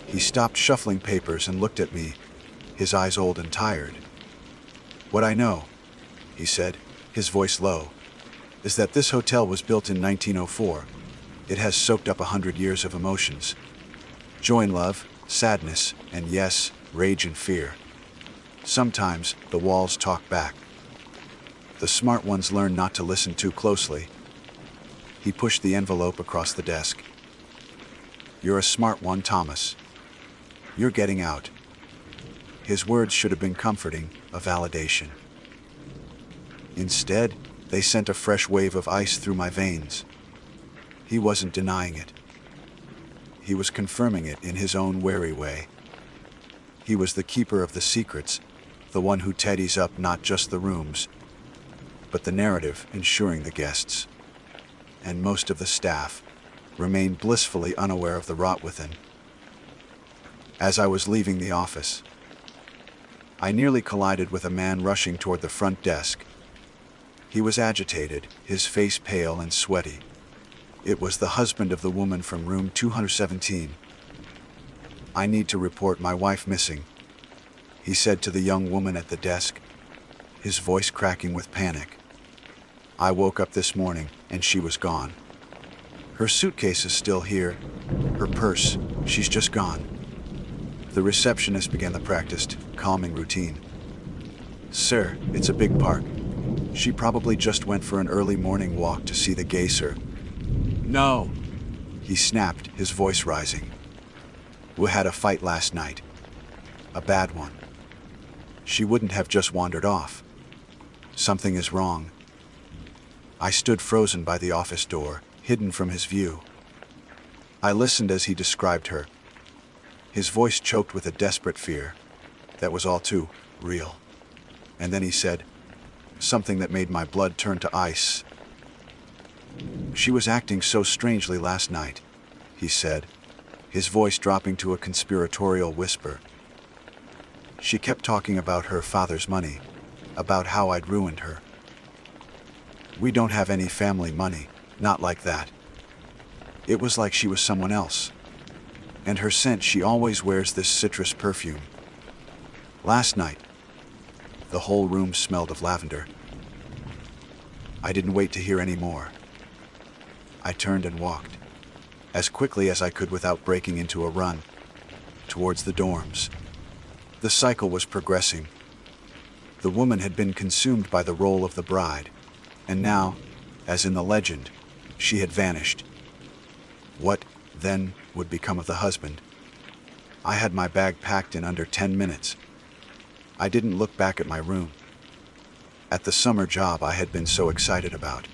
He stopped shuffling papers and looked at me, his eyes old and tired. "What I know," he said, his voice low, "is that this hotel was built in 1904. It has soaked up 100 years of emotions. Joy and love, sadness, and yes, rage and fear. Sometimes the walls talk back. The smart ones learn not to listen too closely." He pushed the envelope across the desk. "You're a smart one, Thomas. "You're getting out." His words should have been comforting, a validation. Instead, they sent a fresh wave of ice through my veins. He wasn't denying it. He was confirming it in his own wary way. He was the keeper of the secrets, the one who tidies up not just the rooms, but the narrative ensuring the guests, and most of the staff, remained blissfully unaware of the rot within. As I was leaving the office, I nearly collided with a man rushing toward the front desk. He was agitated, his face pale and sweaty. It was the husband of the woman from room 217. "I need to report my wife missing," he said to the young woman at the desk, his voice cracking with panic. "I woke up this morning and she was gone. Her suitcase is still here, her purse, she's just gone." The receptionist began the practiced, calming routine. "Sir, it's a big park. She probably just went for an early morning walk to see the geyser." "No," he snapped, his voice rising. "We had a fight last night. A bad one. She wouldn't have just wandered off. Something is wrong." I stood frozen by the office door, hidden from his view. I listened as he described her. His voice choked with a desperate fear that was all too real. And then he said something that made my blood turn to ice. "She was acting so strangely last night," he said, his voice dropping to a conspiratorial whisper. "She kept talking about her father's money, about how I'd ruined her. We don't have any family money, not like that. It was like she was someone else. And her scent, she always wears this citrus perfume. Last night, the whole room smelled of lavender." I didn't wait to hear any more. I turned and walked, as quickly as I could without breaking into a run, towards the dorms. The cycle was progressing. The woman had been consumed by the role of the bride, and now, as in the legend, she had vanished. What, then, would become of the husband? I had my bag packed in under 10 minutes. I didn't look back at my room, at the summer job I had been so excited about.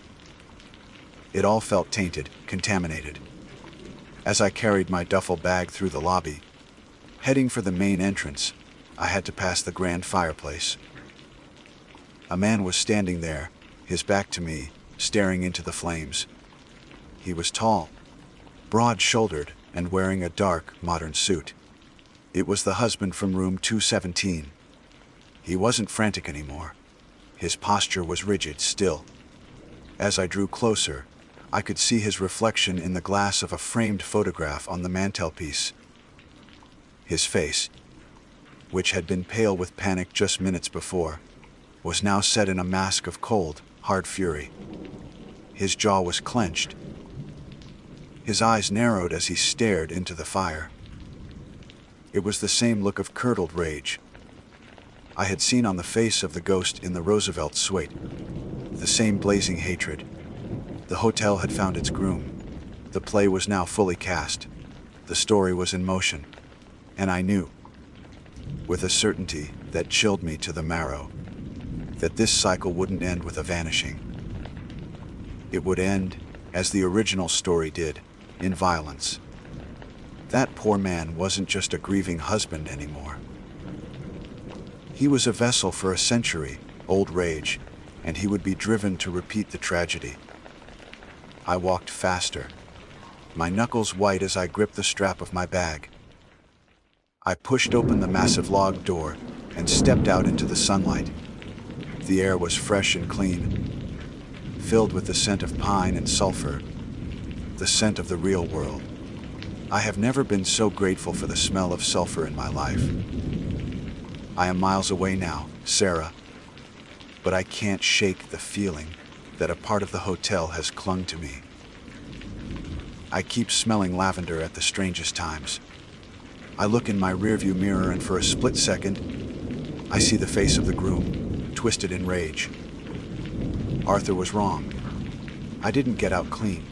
It all felt tainted, contaminated. As I carried my duffel bag through the lobby, heading for the main entrance, I had to pass the grand fireplace. A man was standing there, his back to me, staring into the flames. He was tall, broad-shouldered, and wearing a dark, modern suit. It was the husband from room 217. He wasn't frantic anymore. His posture was rigid, still. As I drew closer, I could see his reflection in the glass of a framed photograph on the mantelpiece. His face, which had been pale with panic just minutes before, was now set in a mask of cold, hard fury. His jaw was clenched. His eyes narrowed as he stared into the fire. It was the same look of curdled rage I had seen on the face of the ghost in the Roosevelt suite. The same blazing hatred. The hotel had found its groom. The play was now fully cast. The story was in motion. And I knew, with a certainty that chilled me to the marrow, that this cycle wouldn't end with a vanishing. It would end, as the original story did, in violence. That poor man wasn't just a grieving husband anymore. He was a vessel for a century, old rage, and he would be driven to repeat the tragedy. I walked faster, my knuckles white as I gripped the strap of my bag. I pushed open the massive log door and stepped out into the sunlight. The air was fresh and clean, filled with the scent of pine and sulfur, the scent of the real world. I have never been so grateful for the smell of sulfur in my life. I am miles away now, Sarah, but I can't shake the feeling that a part of the hotel has clung to me. I keep smelling lavender at the strangest times. I look in my rearview mirror and for a split second, I see the face of the groom, twisted in rage. Arthur was wrong. I didn't get out clean.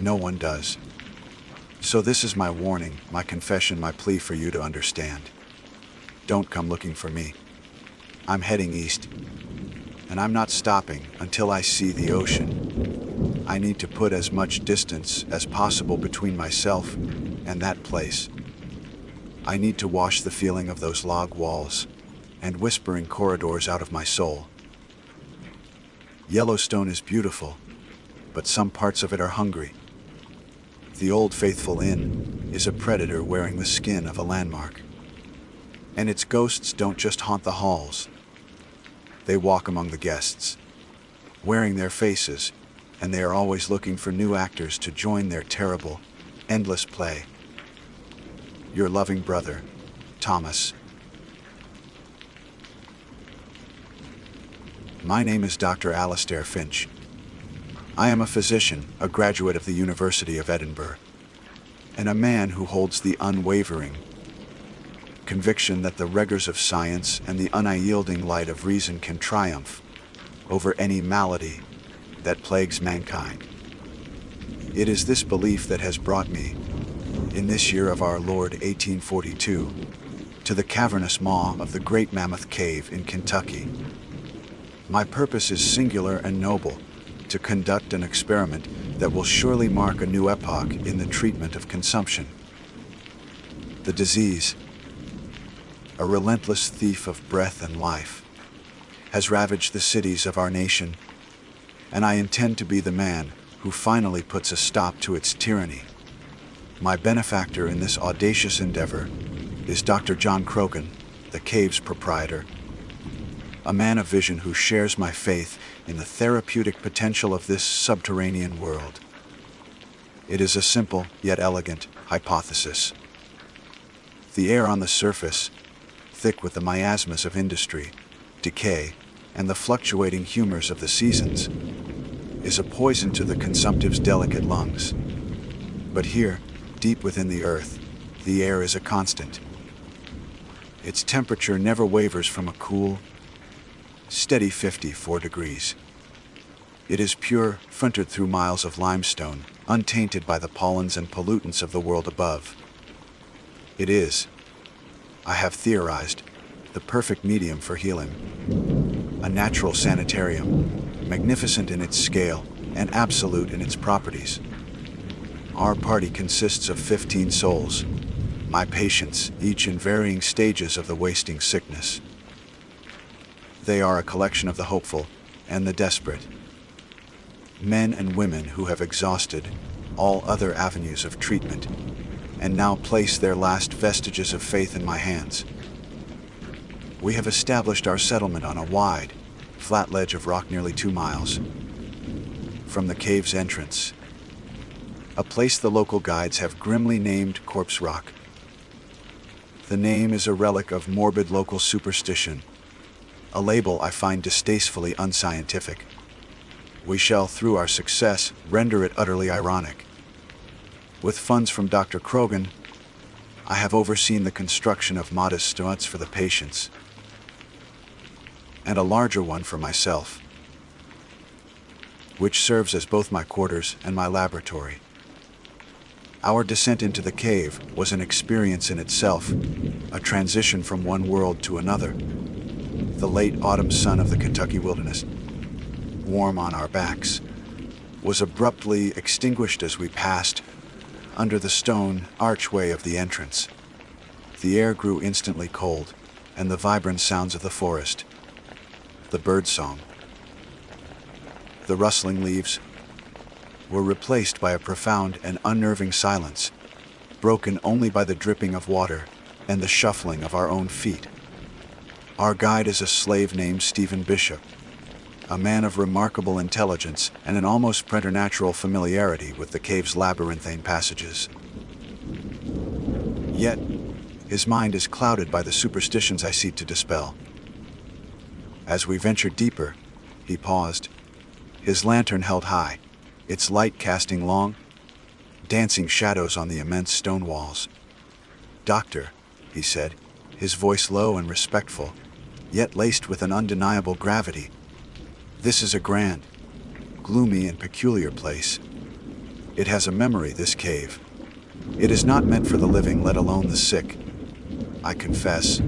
No one does. So this is my warning, my confession, my plea for you to understand. Don't come looking for me. I'm heading east, and I'm not stopping until I see the ocean. I need to put as much distance as possible between myself and that place. I need to wash the feeling of those log walls and whispering corridors out of my soul. Yellowstone is beautiful, but some parts of it are hungry. The Old Faithful Inn is a predator wearing the skin of a landmark. And its ghosts don't just haunt the halls. They walk among the guests, wearing their faces, and they are always looking for new actors to join their terrible, endless play. Your loving brother, Thomas. My name is Dr. Alastair Finch. I am a physician, a graduate of the University of Edinburgh, and a man who holds the unwavering conviction that the rigors of science and the unyielding light of reason can triumph over any malady that plagues mankind. It is this belief that has brought me, in this year of our Lord 1842, to the cavernous maw of the Great Mammoth Cave in Kentucky. My purpose is singular and noble, to conduct an experiment that will surely mark a new epoch in the treatment of consumption. The disease, a relentless thief of breath and life, has ravaged the cities of our nation, and I intend to be the man who finally puts a stop to its tyranny. My benefactor in this audacious endeavor is Dr. John Croghan, the cave's proprietor, a man of vision who shares my faith in the therapeutic potential of this subterranean world. It is a simple yet elegant hypothesis. The air on the surface, thick with the miasmas of industry, decay, and the fluctuating humors of the seasons, is a poison to the consumptive's delicate lungs. But here, deep within the earth, the air is a constant. Its temperature never wavers from a cool, steady 54 degrees. It is pure, filtered through miles of limestone, untainted by the pollens and pollutants of the world above. It is, I have theorized, the perfect medium for healing. A natural sanitarium, magnificent in its scale and absolute in its properties. Our party consists of 15 souls, my patients, each in varying stages of the wasting sickness. They are a collection of the hopeful and the desperate, men and women who have exhausted all other avenues of treatment and now place their last vestiges of faith in my hands. We have established our settlement on a wide, flat ledge of rock nearly 2 miles from the cave's entrance, a place the local guides have grimly named Corpse Rock. The name is a relic of morbid local superstition, a label I find distastefully unscientific. We shall, through our success, render it utterly ironic. With funds from Dr. Croghan, I have overseen the construction of modest stones for the patients, and a larger one for myself, which serves as both my quarters and my laboratory. Our descent into the cave was an experience in itself, a transition from one world to another. The late autumn sun of the Kentucky wilderness, warm on our backs, was abruptly extinguished as we passed under the stone archway of the entrance. The air grew instantly cold, and the vibrant sounds of the forest, the birdsong, the rustling leaves, were replaced by a profound and unnerving silence, broken only by the dripping of water and the shuffling of our own feet. Our guide is a slave named Stephen Bishop, a man of remarkable intelligence and an almost preternatural familiarity with the cave's labyrinthine passages. Yet, his mind is clouded by the superstitions I seek to dispel. As we ventured deeper, he paused, his lantern held high, its light casting long, dancing shadows on the immense stone walls. "Doctor," he said, his voice low and respectful, yet laced with an undeniable gravity, "this is a grand, gloomy and peculiar place. It has a memory, this cave. It is not meant for the living, let alone the sick. I confess.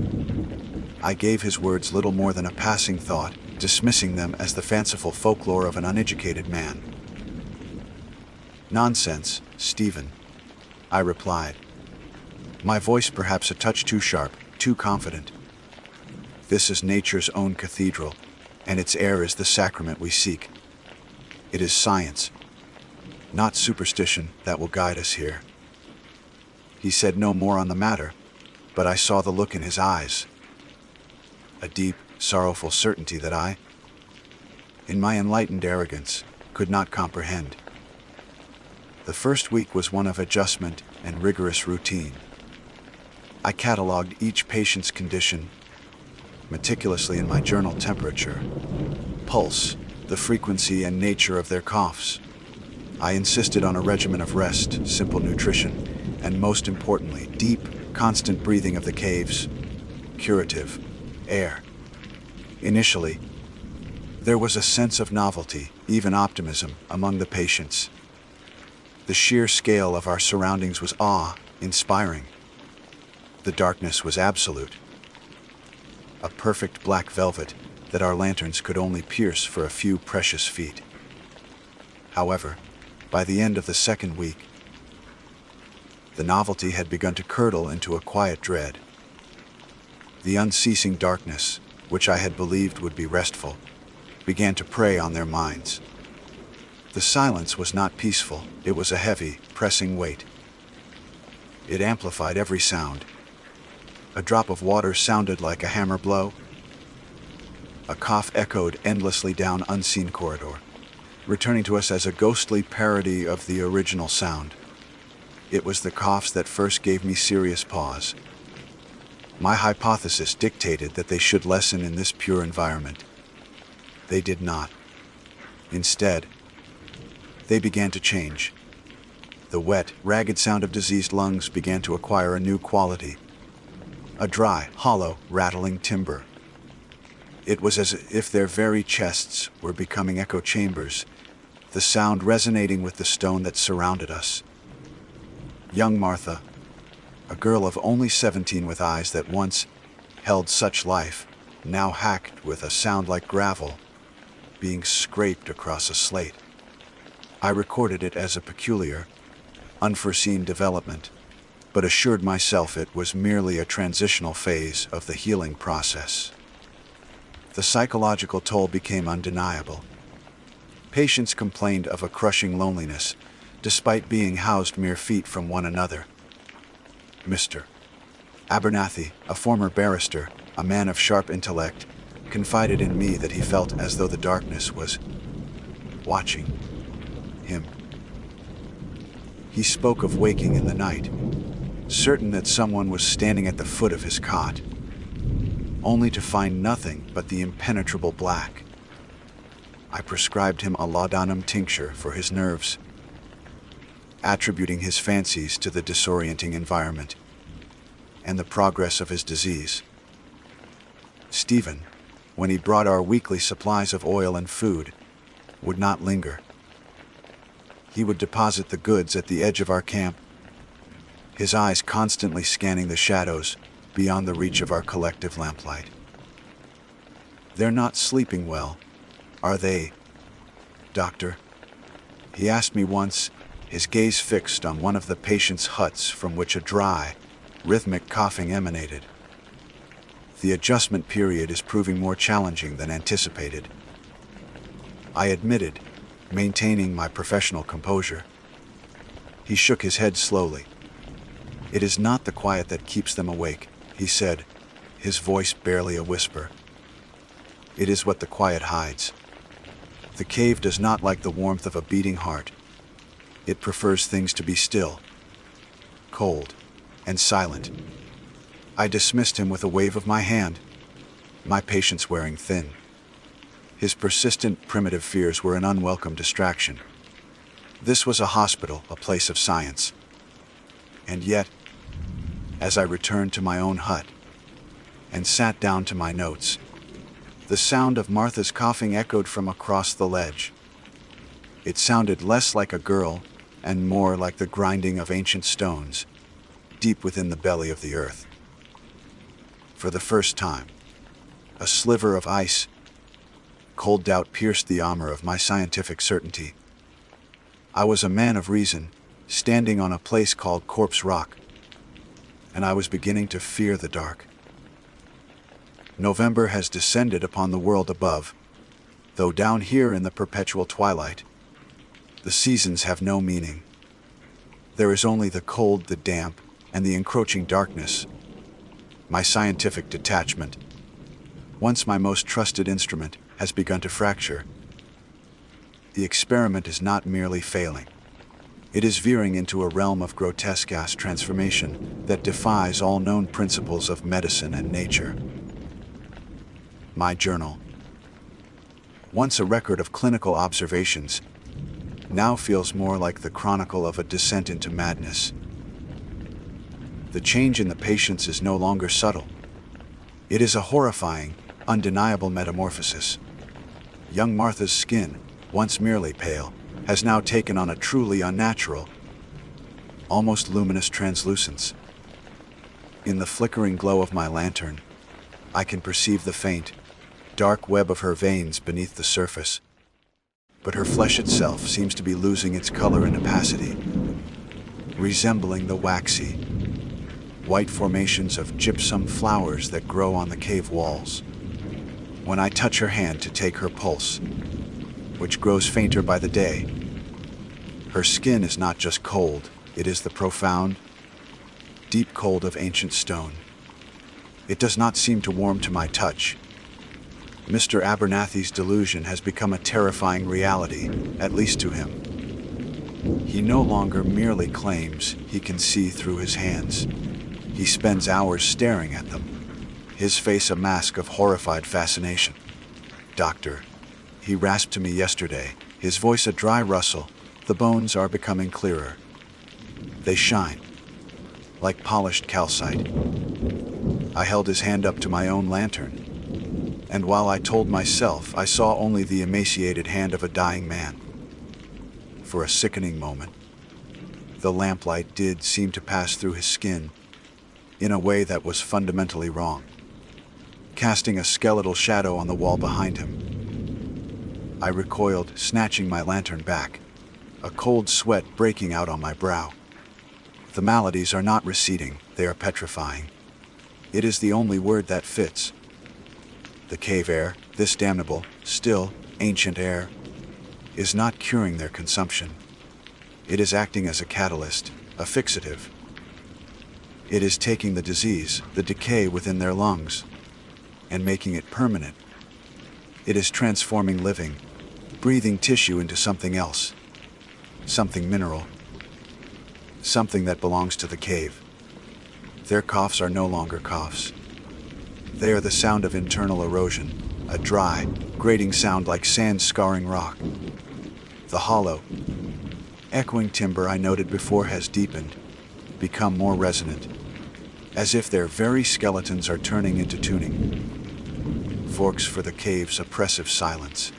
I gave his words little more than a passing thought, dismissing them as the fanciful folklore of an uneducated man. Nonsense, Stephen, I replied, my voice perhaps a touch too sharp, too confident. This is nature's own cathedral, and its air is the sacrament we seek. It is science, not superstition, that will guide us here. He said no more on the matter, but I saw the look in his eyes. A deep, sorrowful certainty that I, in my enlightened arrogance, could not comprehend. The first week was one of adjustment and rigorous routine. I cataloged each patient's condition meticulously in my journal: temperature, pulse, the frequency and nature of their coughs. I insisted on a regimen of rest, simple nutrition, and most importantly, deep, constant breathing of the cave's curative air. Initially, there was a sense of novelty, even optimism, among the patients. The sheer scale of our surroundings was awe-inspiring. The darkness was absolute, a perfect black velvet that our lanterns could only pierce for a few precious feet. However, by the end of the second week, the novelty had begun to curdle into a quiet dread. The unceasing darkness, which I had believed would be restful, began to prey on their minds. The silence was not peaceful, it was a heavy, pressing weight. It amplified every sound. A drop of water sounded like a hammer blow. A cough echoed endlessly down unseen corridor, returning to us as a ghostly parody of the original sound. It was the coughs that first gave me serious pause. My hypothesis dictated that they should lessen in this pure environment. They did not. Instead, they began to change. The wet, ragged sound of diseased lungs began to acquire a new quality. A dry, hollow, rattling timbre. It was as if their very chests were becoming echo chambers, the sound resonating with the stone that surrounded us. Young Martha, a girl of only 17 with eyes that once held such life, now hacked with a sound like gravel being scraped across a slate. I recorded it as a peculiar, unforeseen development, but assured myself it was merely a transitional phase of the healing process. The psychological toll became undeniable. Patients complained of a crushing loneliness, despite being housed mere feet from one another. Mr. Abernathy, a former barrister, a man of sharp intellect, confided in me that he felt as though the darkness was watching him. He spoke of waking in the night, certain that someone was standing at the foot of his cot, only to find nothing but the impenetrable black. I prescribed him a laudanum tincture for his nerves, attributing his fancies to the disorienting environment and the progress of his disease. Stephen, when he brought our weekly supplies of oil and food, would not linger. He would deposit the goods at the edge of our camp, his eyes constantly scanning the shadows beyond the reach of our collective lamplight. They're not sleeping well, are they, Doctor? He asked me once, his gaze fixed on one of the patient's huts from which a dry, rhythmic coughing emanated. The adjustment period is proving more challenging than anticipated, I admitted, maintaining my professional composure. He shook his head slowly. It is not the quiet that keeps them awake, he said, his voice barely a whisper. It is what the quiet hides. The cave does not like the warmth of a beating heart. It prefers things to be still, cold, and silent. I dismissed him with a wave of my hand, my patience wearing thin. His persistent, primitive fears were an unwelcome distraction. This was a hospital, a place of science. And yet, as I returned to my own hut and sat down to my notes, the sound of Martha's coughing echoed from across the ledge. It sounded less like a girl and more like the grinding of ancient stones, deep within the belly of the earth. For the first time, a sliver of ice, cold doubt pierced the armor of my scientific certainty. I was a man of reason, standing on a place called Corpse Rock, and I was beginning to fear the dark. November has descended upon the world above, though down here in the perpetual twilight, the seasons have no meaning. There is only the cold, the damp, and the encroaching darkness. My scientific detachment, once my most trusted instrument, has begun to fracture. The experiment is not merely failing. It is veering into a realm of grotesque transformation that defies all known principles of medicine and nature. My journal, once a record of clinical observations, now feels more like the chronicle of a descent into madness. The change in the patients is no longer subtle. It is a horrifying, undeniable metamorphosis. Young Martha's skin, once merely pale, has now taken on a truly unnatural, almost luminous translucence. In the flickering glow of my lantern, I can perceive the faint, dark web of her veins beneath the surface, but her flesh itself seems to be losing its color and opacity, resembling the waxy, white formations of gypsum flowers that grow on the cave walls. When I touch her hand to take her pulse, which grows fainter by the day, her skin is not just cold, it is the profound, deep cold of ancient stone. It does not seem to warm to my touch. Mr. Abernathy's delusion has become a terrifying reality, at least to him. He no longer merely claims he can see through his hands. He spends hours staring at them, his face a mask of horrified fascination. "Doctor," he rasped to me yesterday, his voice a dry rustle. "The bones are becoming clearer. They shine, like polished calcite." I held his hand up to my own lantern, and while I told myself I saw only the emaciated hand of a dying man, for a sickening moment, the lamplight did seem to pass through his skin in a way that was fundamentally wrong, casting a skeletal shadow on the wall behind him. I recoiled, snatching my lantern back, a cold sweat breaking out on my brow. The maladies are not receding, they are petrifying. It is the only word that fits. The cave air, this damnable, still, ancient air, is not curing their consumption. It is acting as a catalyst, a fixative. It is taking the disease, the decay within their lungs, and making it permanent. It is transforming living, breathing tissue into something else, something mineral, something that belongs to the cave. Their coughs are no longer coughs. They are the sound of internal erosion, a dry, grating sound like sand scarring rock. The hollow, echoing timbre I noted before has deepened, become more resonant, as if their very skeletons are turning into tuning forks for the cave's oppressive silence.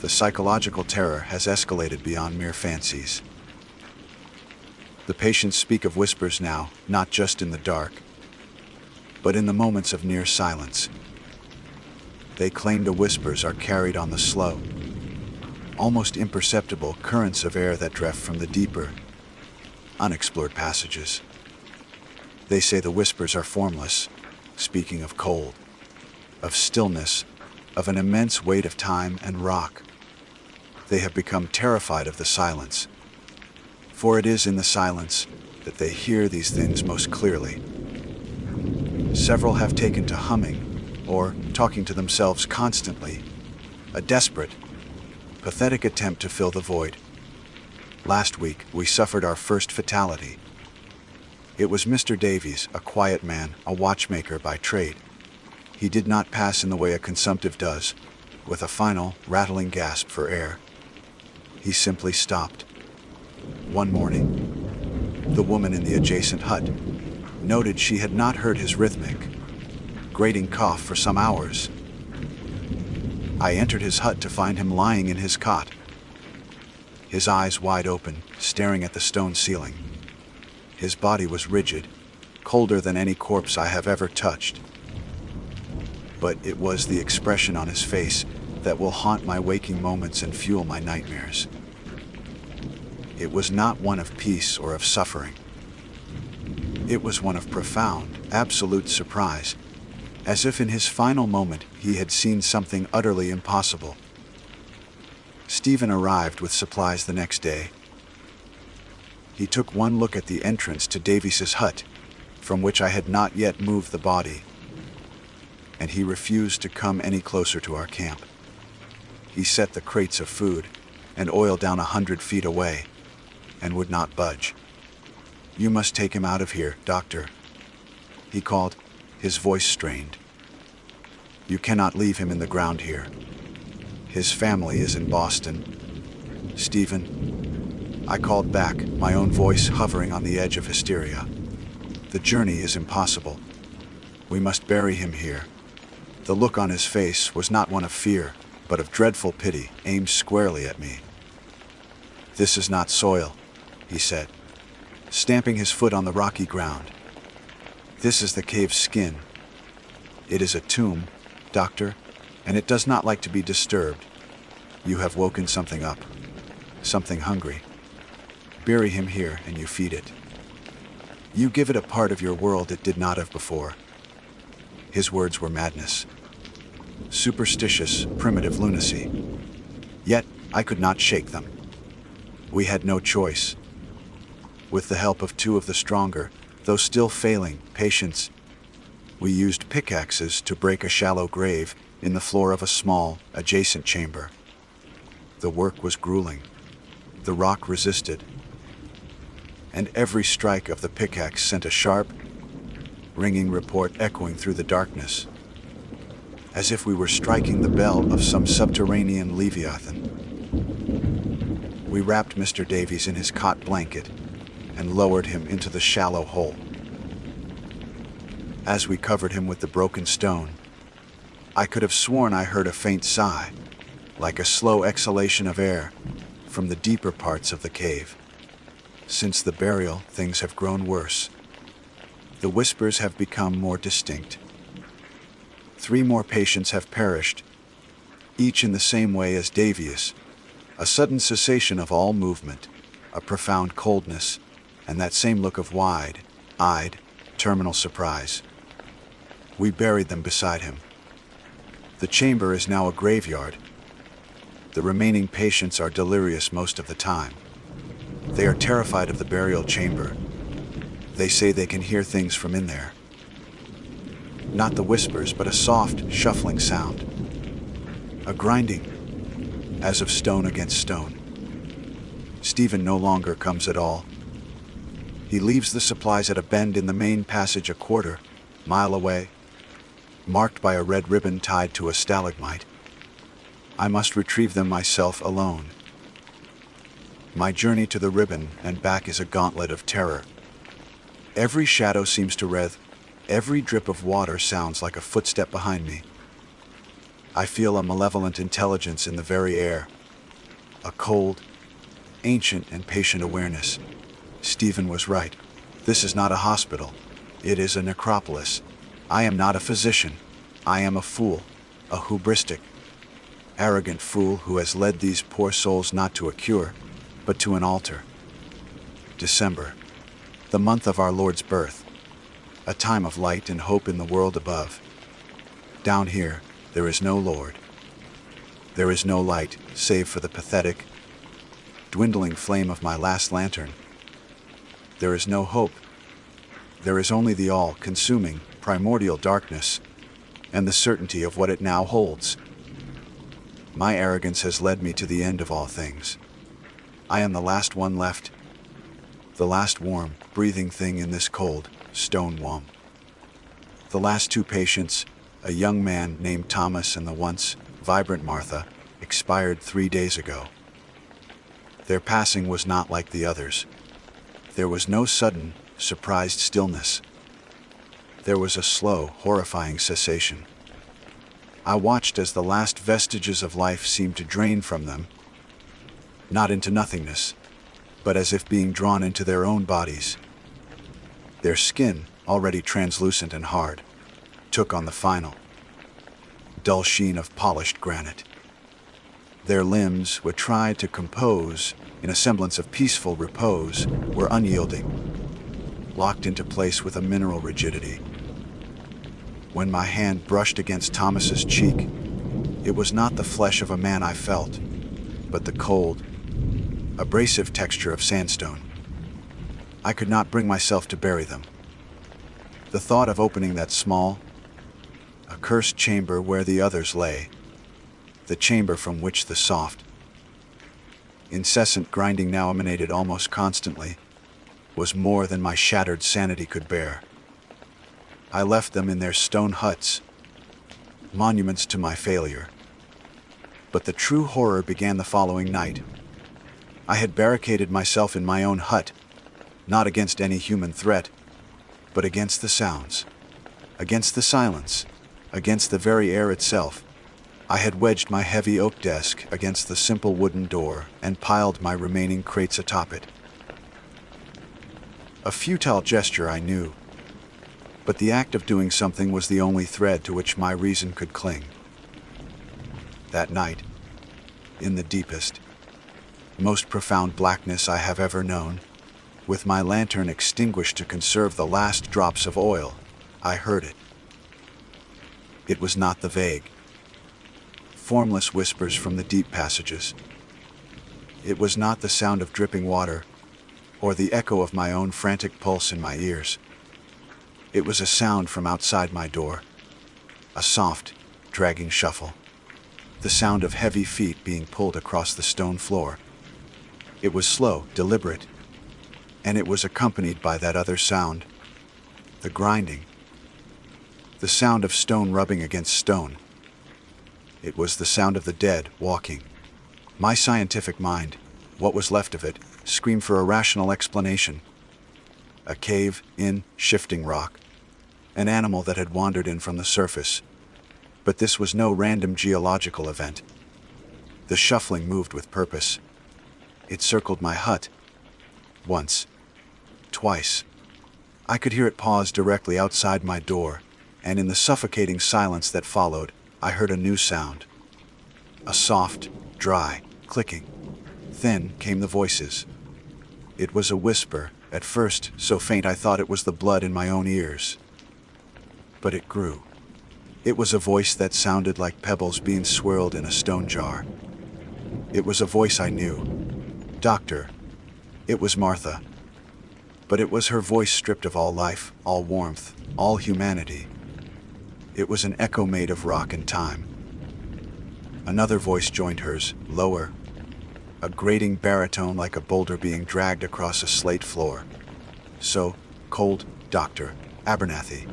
The psychological terror has escalated beyond mere fancies. The patients speak of whispers now, not just in the dark, but in the moments of near silence. They claim the whispers are carried on the slow, almost imperceptible currents of air that drift from the deeper, unexplored passages. They say the whispers are formless, speaking of cold, of stillness, of an immense weight of time and rock. They have become terrified of the silence, for it is in the silence that they hear these things most clearly. Several have taken to humming, or talking to themselves constantly, a desperate, pathetic attempt to fill the void. Last week, we suffered our first fatality. It was Mr. Davies, a quiet man, a watchmaker by trade. He did not pass in the way a consumptive does, with a final, rattling gasp for air. He simply stopped. One morning, the woman in the adjacent hut noted she had not heard his rhythmic, grating cough for some hours. I entered his hut to find him lying in his cot, his eyes wide open, staring at the stone ceiling. His body was rigid, colder than any corpse I have ever touched. But it was the expression on his face that will haunt my waking moments and fuel my nightmares. It was not one of peace or of suffering. It was one of profound, absolute surprise, as if in his final moment he had seen something utterly impossible. Stephen arrived with supplies the next day. He took one look at the entrance to Davies's hut, from which I had not yet moved the body, and he refused to come any closer to our camp. He set the crates of food and oil down 100 feet away, and would not budge. "You must take him out of here, doctor," he called, his voice strained. "You cannot leave him in the ground here. His family is in Boston." "Stephen," I called back, my own voice hovering on the edge of hysteria. "The journey is impossible. We must bury him here." The look on his face was not one of fear, but of dreadful pity, aimed squarely at me. "This is not soil," he said, stamping his foot on the rocky ground. "This is the cave's skin. It is a tomb, doctor, and it does not like to be disturbed. You have woken something up, something hungry. Bury him here and you feed it. You give it a part of your world it did not have before." His words were madness. Superstitious, primitive lunacy. Yet I could not shake them. We had no choice. With the help of two of the stronger, though still failing, patients, we used pickaxes to break a shallow grave in the floor of a small, adjacent chamber. The work was grueling. The rock resisted, and every strike of the pickaxe sent a sharp, ringing report echoing through the darkness, as if we were striking the bell of some subterranean leviathan. We wrapped Mr. Davies in his cot blanket and lowered him into the shallow hole. As we covered him with the broken stone, I could have sworn I heard a faint sigh, like a slow exhalation of air, from the deeper parts of the cave. Since the burial, things have grown worse. The whispers have become more distinct. 3 more patients have perished, each in the same way as Davies. A sudden cessation of all movement, a profound coldness, and that same look of wide-eyed, terminal surprise. We buried them beside him. The chamber is now a graveyard. The remaining patients are delirious most of the time. They are terrified of the burial chamber. They say they can hear things from in there. Not the whispers, but a soft, shuffling sound. A grinding, as of stone against stone. Stephen no longer comes at all. He leaves the supplies at a bend in the main passage a quarter-mile away, marked by a red ribbon tied to a stalagmite. I must retrieve them myself alone. My journey to the ribbon and back is a gauntlet of terror. Every shadow seems to writhe. Every drip of water sounds like a footstep behind me. I feel a malevolent intelligence in the very air. A cold, ancient and patient awareness. Stephen was right. This is not a hospital. It is a necropolis. I am not a physician. I am a fool, a hubristic, arrogant fool who has led these poor souls not to a cure, but to an altar. December, the month of our Lord's birth, a time of light and hope in the world above. Down here, there is no Lord. There is no light, save for the pathetic, dwindling flame of my last lantern. There is no hope. There is only the all-consuming, primordial darkness, and the certainty of what it now holds. My arrogance has led me to the end of all things. I am the last one left, the last warm, breathing thing in this cold, stone womb. The last 2 patients, a young man named Thomas and the once vibrant Martha, expired 3 days ago. Their passing was not like the others. There was no sudden, surprised stillness. There was a slow, horrifying cessation. I watched as the last vestiges of life seemed to drain from them, not into nothingness, but as if being drawn into their own bodies. Their skin, already translucent and hard, took on the final, dull sheen of polished granite. Their limbs, which tried to compose in a semblance of peaceful repose, were unyielding, locked into place with a mineral rigidity. When my hand brushed against Thomas's cheek, it was not the flesh of a man I felt, but the cold, abrasive texture of sandstone. I could not bring myself to bury them. The thought of opening that small, accursed chamber where the others lay, the chamber from which the soft, incessant grinding now emanated almost constantly, was more than my shattered sanity could bear. I left them in their stone huts, monuments to my failure. But the true horror began the following night. I had barricaded myself in my own hut, not against any human threat, but against the sounds, against the silence, against the very air itself. I had wedged my heavy oak desk against the simple wooden door and piled my remaining crates atop it. A futile gesture, I knew, but the act of doing something was the only thread to which my reason could cling. That night, in the deepest, most profound blackness I have ever known, with my lantern extinguished to conserve the last drops of oil, I heard it. It was not the vague, formless whispers from the deep passages. It was not the sound of dripping water, or the echo of my own frantic pulse in my ears. It was a sound from outside my door, a soft, dragging shuffle, the sound of heavy feet being pulled across the stone floor. It was slow, deliberate, and it was accompanied by that other sound, the grinding, the sound of stone rubbing against stone. It was the sound of the dead walking. My scientific mind, what was left of it, screamed for a rational explanation. A cave in shifting rock, an animal that had wandered in from the surface. But this was no random geological event. The shuffling moved with purpose. It circled my hut. Once. Twice. I could hear it pause directly outside my door, and in the suffocating silence that followed, I heard a new sound. A soft, dry, clicking. Then came the voices. It was a whisper, at first so faint I thought it was the blood in my own ears. But it grew. It was a voice that sounded like pebbles being swirled in a stone jar. It was a voice I knew. Doctor. It was Martha. But it was her voice stripped of all life, all warmth, all humanity. It was an echo made of rock and time. Another voice joined hers, lower, a grating baritone like a boulder being dragged across a slate floor. So, Cold, Doctor, Abernathy,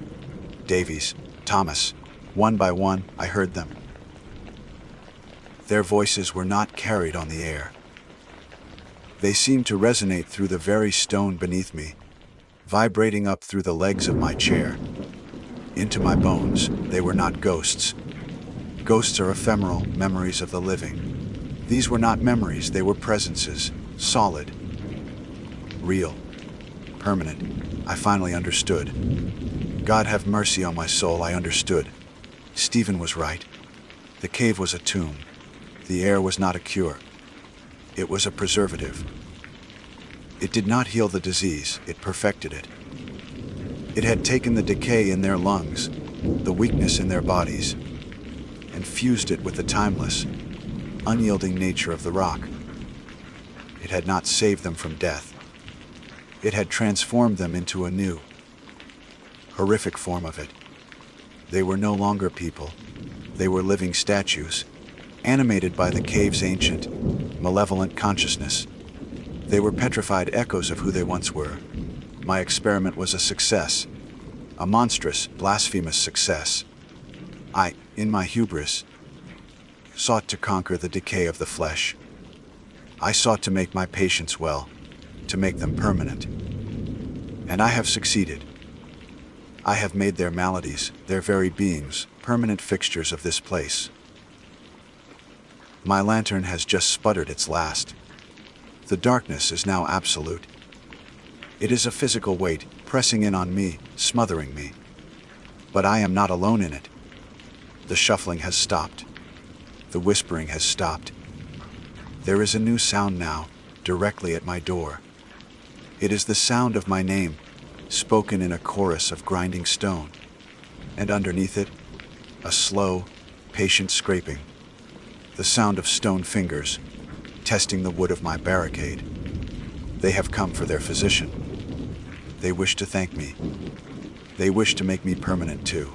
Davies, Thomas, one by one, I heard them. Their voices were not carried on the air. They seemed to resonate through the very stone beneath me, vibrating up through the legs of my chair. Into my bones, they were not ghosts. Ghosts are ephemeral memories of the living. These were not memories, they were presences, solid, real, permanent. I finally understood. God have mercy on my soul, I understood. Stephen was right. The cave was a tomb. The air was not a cure. It was a preservative. It did not heal the disease, it perfected it. It had taken the decay in their lungs, the weakness in their bodies, and fused it with the timeless, unyielding nature of the rock. It had not saved them from death. It had transformed them into a new, horrific form of it. They were no longer people. They were living statues, animated by the cave's ancient, malevolent consciousness. They were petrified echoes of who they once were. My experiment was a success, a monstrous, blasphemous success. I, in my hubris, sought to conquer the decay of the flesh. I sought to make my patients well, to make them permanent. And I have succeeded. I have made their maladies, their very beings, permanent fixtures of this place. My lantern has just sputtered its last. The darkness is now absolute. It is a physical weight, pressing in on me, smothering me. But I am not alone in it. The shuffling has stopped. The whispering has stopped. There is a new sound now, directly at my door. It is the sound of my name, spoken in a chorus of grinding stone. And underneath it, a slow, patient scraping. The sound of stone fingers, testing the wood of my barricade. They have come for their physician. They wish to thank me. They wish to make me permanent too.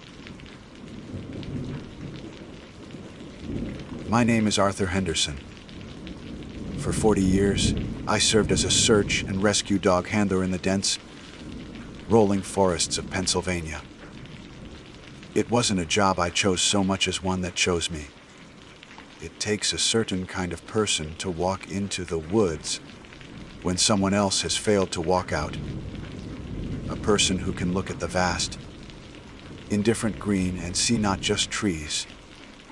My name is Arthur Henderson. For 40 years, I served as a search and rescue dog handler in the dense, rolling forests of Pennsylvania. It wasn't a job I chose so much as one that chose me. It takes a certain kind of person to walk into the woods when someone else has failed to walk out. A person who can look at the vast, indifferent green and see not just trees,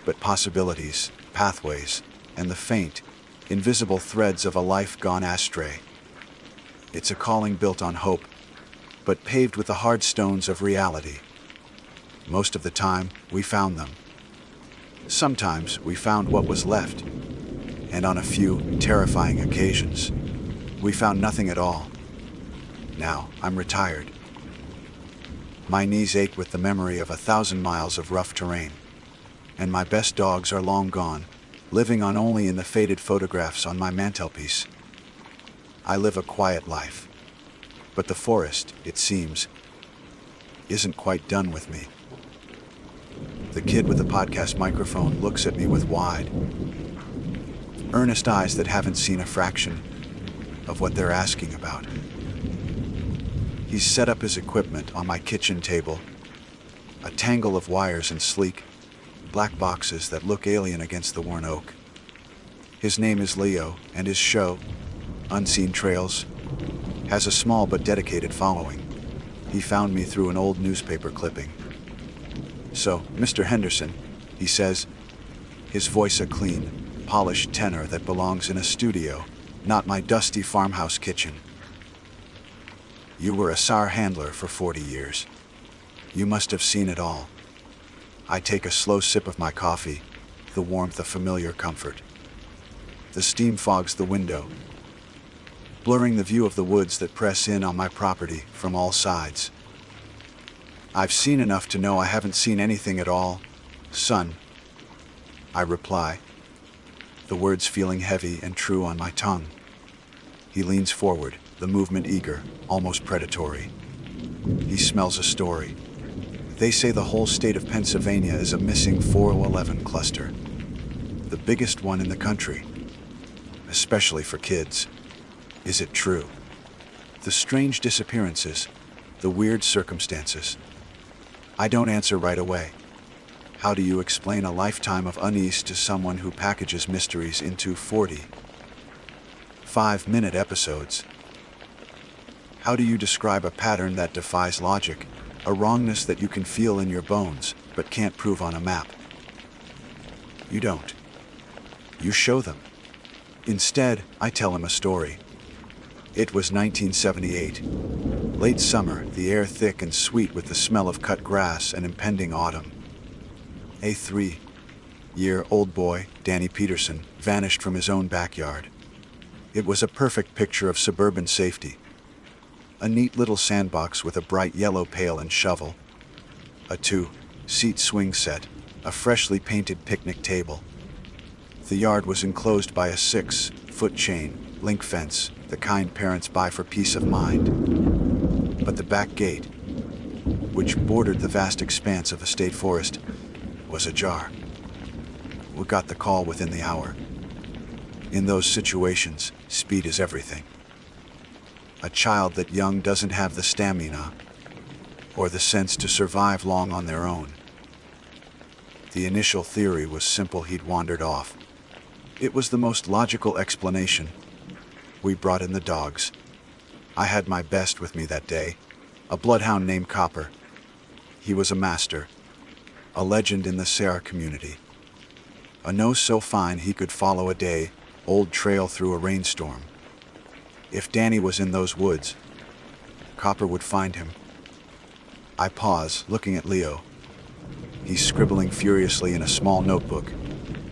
but possibilities, pathways, and the faint, invisible threads of a life gone astray. It's a calling built on hope, but paved with the hard stones of reality. Most of the time, we found them. Sometimes we found what was left, and on a few terrifying occasions, we found nothing at all. Now, I'm retired. My knees ache with the memory of 1,000 miles of rough terrain, and my best dogs are long gone, living on only in the faded photographs on my mantelpiece. I live a quiet life, but the forest, it seems, isn't quite done with me. The kid with the podcast microphone looks at me with wide, earnest eyes that haven't seen a fraction of what they're asking about. He's set up his equipment on my kitchen table, a tangle of wires and sleek, black boxes that look alien against the worn oak. His name is Leo, and his show, Unseen Trails, has a small but dedicated following. He found me through an old newspaper clipping. "So, Mr. Henderson," he says, his voice a clean, polished tenor that belongs in a studio, not my dusty farmhouse kitchen. "You were a SAR handler for 40 years. You must have seen it all." I take a slow sip of my coffee, the warmth of familiar comfort. The steam fogs the window, blurring the view of the woods that press in on my property from all sides. "I've seen enough to know I haven't seen anything at all, son," I reply, the words feeling heavy and true on my tongue. He leans forward, the movement eager, almost predatory. He smells a story. They say the whole state of Pennsylvania is a missing 411 cluster, the biggest one in the country, especially for kids. Is it true? The strange disappearances, the weird circumstances. I don't answer right away. How do you explain a lifetime of unease to someone who packages mysteries into 45-minute episodes? How do you describe a pattern that defies logic, a wrongness that you can feel in your bones but can't prove on a map? You don't. You show them. Instead, I tell him a story. It was 1978. Late summer, the air thick and sweet with the smell of cut grass and impending autumn. A 3-year-old boy, Danny Peterson, vanished from his own backyard. It was a perfect picture of suburban safety. A neat little sandbox with a bright yellow pail and shovel, a 2-seat swing set, a freshly painted picnic table. The yard was enclosed by a 6-foot chain link fence, the kind parents buy for peace of mind. But the back gate, which bordered the vast expanse of a state forest, was ajar. We got the call within the hour. In those situations, speed is everything. A child that young doesn't have the stamina or the sense to survive long on their own. The initial theory was simple: he'd wandered off. It was the most logical explanation. We brought in the dogs. I had my best with me that day, a bloodhound named Copper. He was a master, a legend in the Sarah community. A nose so fine he could follow a day-old trail through a rainstorm. If Danny was in those woods, Copper would find him. I pause, looking at Leo. He's scribbling furiously in a small notebook,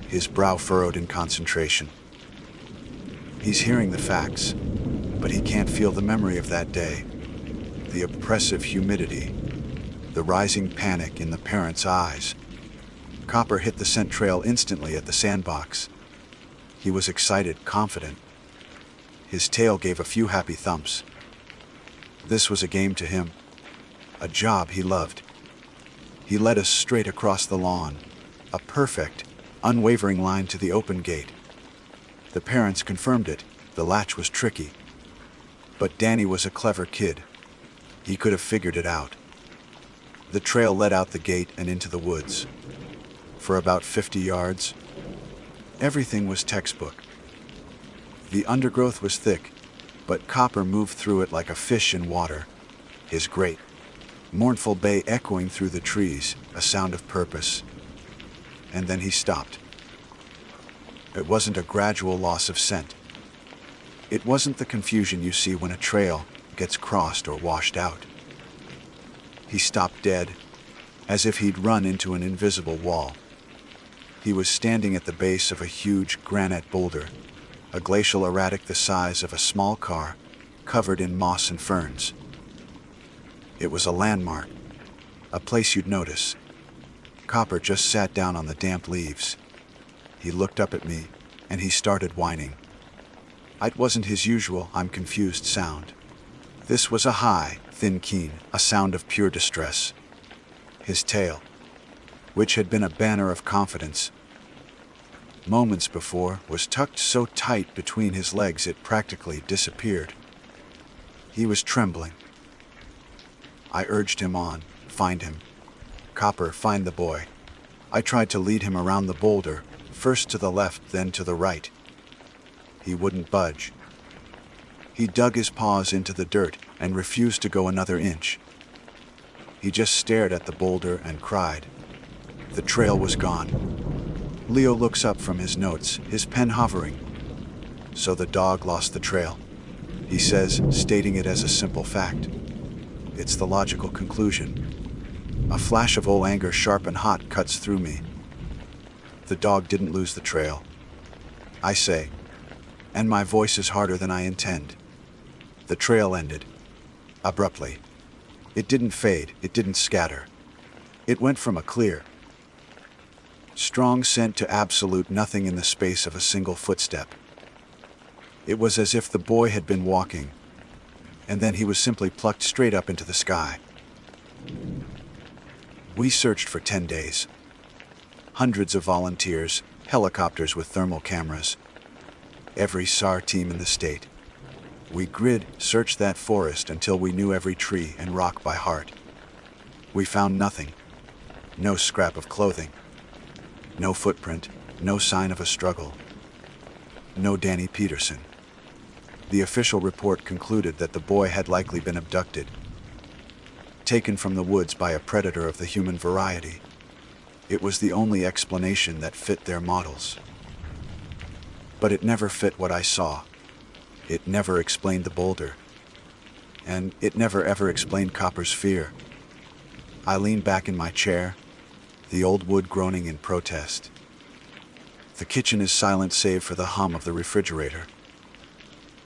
his brow furrowed in concentration. He's hearing the facts, but he can't feel the memory of that day, the oppressive humidity, the rising panic in the parents' eyes. Copper hit the scent trail instantly at the sandbox. He was excited, confident. His tail gave a few happy thumps. This was a game to him, a job he loved. He led us straight across the lawn, a perfect, unwavering line to the open gate. The parents confirmed it. The latch was tricky. But Danny was a clever kid. He could have figured it out. The trail led out the gate and into the woods. For about 50 yards, everything was textbook. The undergrowth was thick, but Copper moved through it like a fish in water, his great, mournful bay echoing through the trees, a sound of purpose. And then he stopped. It wasn't a gradual loss of scent. It wasn't the confusion you see when a trail gets crossed or washed out. He stopped dead, as if he'd run into an invisible wall. He was standing at the base of a huge granite boulder, a glacial erratic the size of a small car, covered in moss and ferns. It was a landmark, a place you'd notice. Copper just sat down on the damp leaves. He looked up at me, and he started whining. It wasn't his usual "I'm confused" sound. This was a high, thin keen, a sound of pure distress. His tail, which had been a banner of confidence, moments before, was tucked so tight between his legs it practically disappeared. He was trembling. I urged him on. Find him. Copper, find the boy. I tried to lead him around the boulder, first to the left, then to the right. He wouldn't budge. He dug his paws into the dirt and refused to go another inch. He just stared at the boulder and cried. The trail was gone. Leo looks up from his notes, his pen hovering. So the dog lost the trail, he says, stating it as a simple fact. It's the logical conclusion. A flash of old anger, sharp and hot, cuts through me. The dog didn't lose the trail, I say, and my voice is harder than I intend. The trail ended, abruptly. It didn't fade, it didn't scatter. It went from a clear, strong scent to absolute nothing in the space of a single footstep. It was as if the boy had been walking, and then he was simply plucked straight up into the sky. We searched for 10 days. Hundreds of volunteers, helicopters with thermal cameras, every SAR team in the state. We searched that forest until we knew every tree and rock by heart. We found nothing. No scrap of clothing. No footprint, no sign of a struggle. No Danny Peterson. The official report concluded that the boy had likely been abducted, taken from the woods by a predator of the human variety. It was the only explanation that fit their models. But it never fit what I saw. It never explained the boulder. And it never ever explained Copper's fear. I leaned back in my chair, the old wood groaning in protest. The kitchen is silent save for the hum of the refrigerator.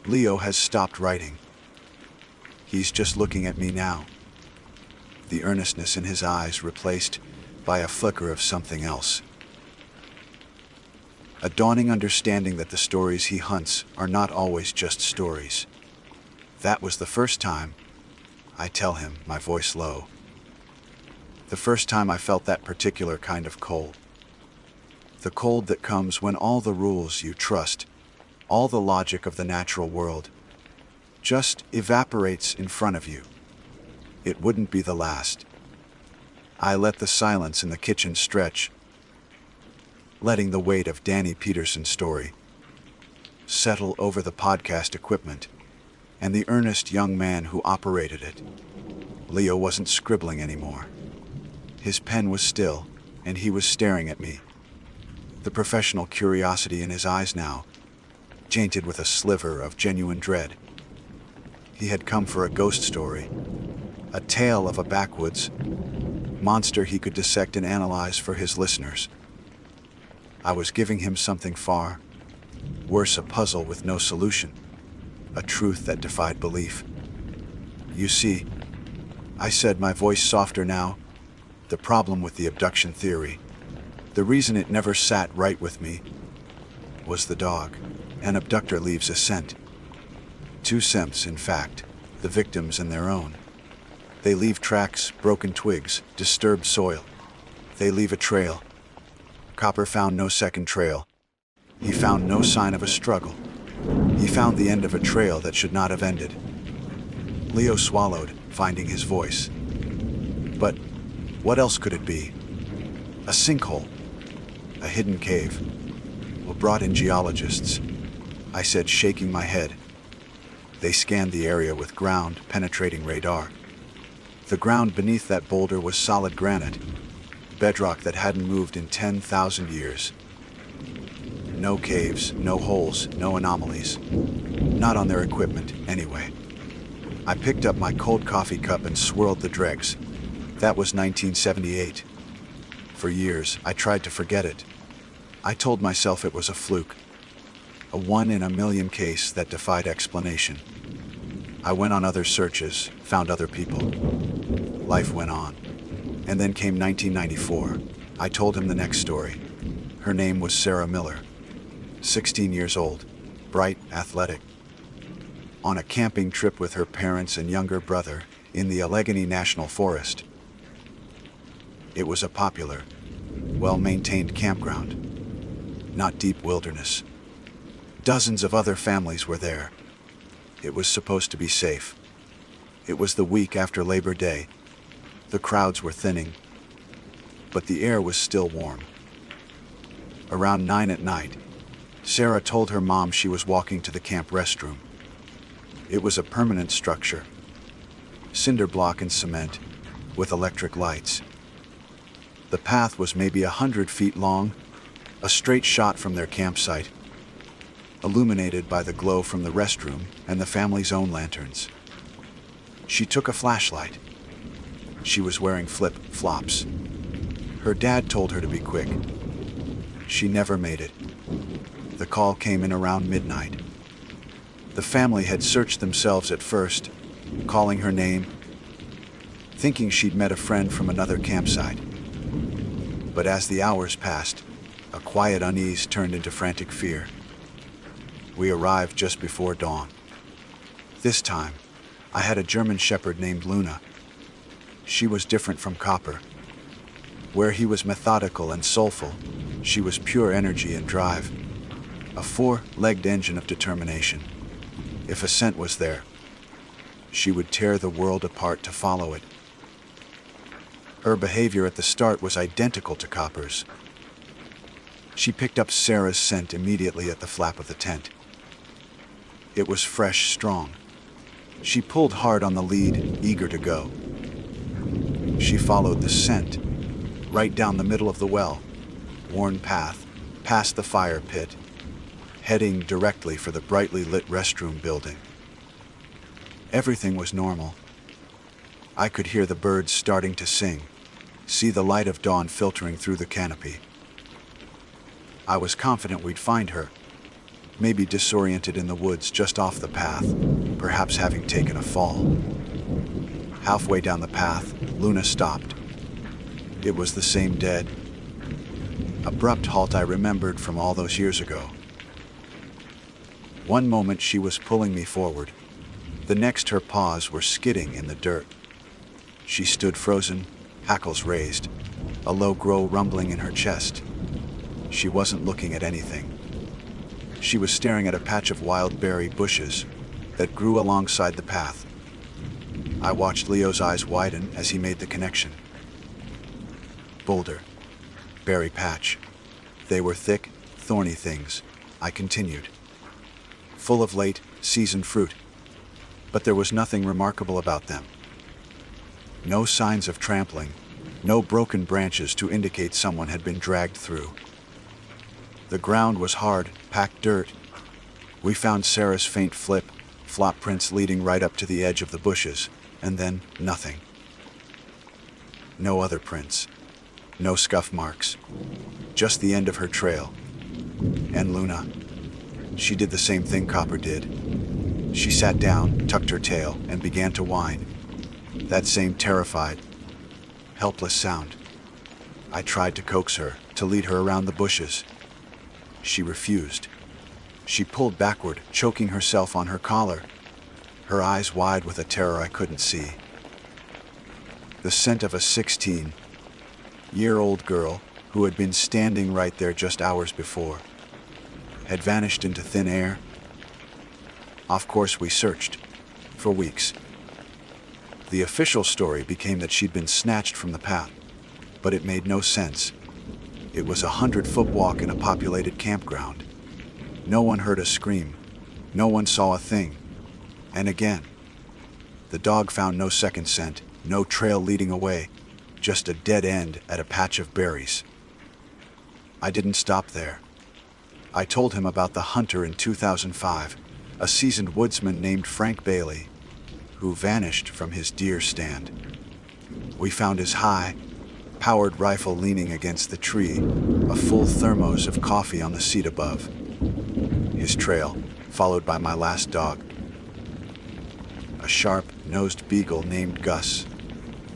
Leo has stopped writing. He's just looking at me now, the earnestness in his eyes replaced by a flicker of something else. A dawning understanding that the stories he hunts are not always just stories. That was the first time, I tell him, my voice low. The first time I felt that particular kind of cold. The cold that comes when all the rules you trust, all the logic of the natural world, just evaporates in front of you. It wouldn't be the last. I let the silence in the kitchen stretch, letting the weight of Danny Peterson's story settle over the podcast equipment and the earnest young man who operated it. Leo wasn't scribbling anymore. His pen was still, and he was staring at me. The professional curiosity in his eyes now, tainted with a sliver of genuine dread, He had come for a ghost story, a tale of a backwoods monster he could dissect and analyze for his listeners. I was giving him something far worse, a puzzle with no solution, a truth that defied belief. "You see," I said, my voice softer now, "the problem with the abduction theory, the reason it never sat right with me, was the dog. An abductor leaves a scent. Two scents, in fact, the victims and their own. They leave tracks, broken twigs, disturbed soil. They leave a trail. Copper found no second trail. He found no sign of a struggle. He found the end of a trail that should not have ended." Leo swallowed, finding his voice. "But what else could it be? A sinkhole? A hidden cave? Well, brought in geologists," I said, shaking my head. "They scanned the area with ground-penetrating radar. The ground beneath that boulder was solid granite, bedrock that hadn't moved in 10,000 years. No caves, no holes, no anomalies. Not on their equipment, anyway." I picked up my cold coffee cup and swirled the dregs. That was 1978. For years, I tried to forget it. I told myself it was a fluke, a one-in-a-million case that defied explanation. I went on other searches, found other people. Life went on. And then came 1994. I told him the next story. Her name was Sarah Miller. 16 years old, bright, athletic. On a camping trip with her parents and younger brother in the Allegheny National Forest. It was a popular, well-maintained campground, not deep wilderness. Dozens of other families were there. It was supposed to be safe. It was the week after Labor Day. The crowds were thinning, but the air was still warm. Around 9 at night, Sarah told her mom she was walking to the camp restroom. It was a permanent structure, cinder block and cement, with electric lights. The path was maybe 100 feet long, a straight shot from their campsite, illuminated by the glow from the restroom and the family's own lanterns. She took a flashlight. She was wearing flip-flops. Her dad told her to be quick. She never made it. The call came in around midnight. The family had searched themselves at first, calling her name, thinking she'd met a friend from another campsite. But as the hours passed, a quiet unease turned into frantic fear. We arrived just before dawn. This time, I had a German shepherd named Luna. She was different from Copper. Where he was methodical and soulful, she was pure energy and drive, a four-legged engine of determination. If a scent was there, she would tear the world apart to follow it. Her behavior at the start was identical to Copper's. She picked up Sarah's scent immediately at the flap of the tent. It was fresh, strong. She pulled hard on the lead, eager to go. She followed the scent, right down the middle of the well, worn path, past the fire pit, heading directly for the brightly lit restroom building. Everything was normal. I could hear the birds starting to sing, see the light of dawn filtering through the canopy. I was confident we'd find her, maybe disoriented in the woods just off the path, perhaps having taken a fall. Halfway down the path, Luna stopped. It was the same dead, abrupt halt I remembered from all those years ago. One moment she was pulling me forward. The next her paws were skidding in the dirt. She stood frozen, hackles raised, a low growl rumbling in her chest. She wasn't looking at anything. She was staring at a patch of wild berry bushes that grew alongside the path. I watched Leo's eyes widen as he made the connection. Boulder, berry patch. They were thick, thorny things, I continued. Full of late, seasoned fruit. But there was nothing remarkable about them. No signs of trampling, no broken branches to indicate someone had been dragged through. The ground was hard, packed dirt. We found Sarah's faint flip, flop prints leading right up to the edge of the bushes, and then nothing. No other prints. No scuff marks. Just the end of her trail. And Luna. She did the same thing Copper did. She sat down, tucked her tail, and began to whine. That same terrified, helpless sound. I tried to coax her, to lead her around the bushes. She refused. She pulled backward, choking herself on her collar, her eyes wide with a terror I couldn't see. The scent of a 16-year-old girl who had been standing right there just hours before had vanished into thin air. Of course, we searched for weeks. The official story became that she'd been snatched from the path, but it made no sense. It was a 100-foot walk in a populated campground. No one heard a scream. No one saw a thing. And again, the dog found no second scent, no trail leading away, just a dead end at a patch of berries. I didn't stop there. I told him about the hunter in 2005, a seasoned woodsman named Frank Bailey, who vanished from his deer stand. We found his high-powered rifle leaning against the tree, a full thermos of coffee on the seat above. His trail, followed by my last dog, a sharp-nosed beagle named Gus,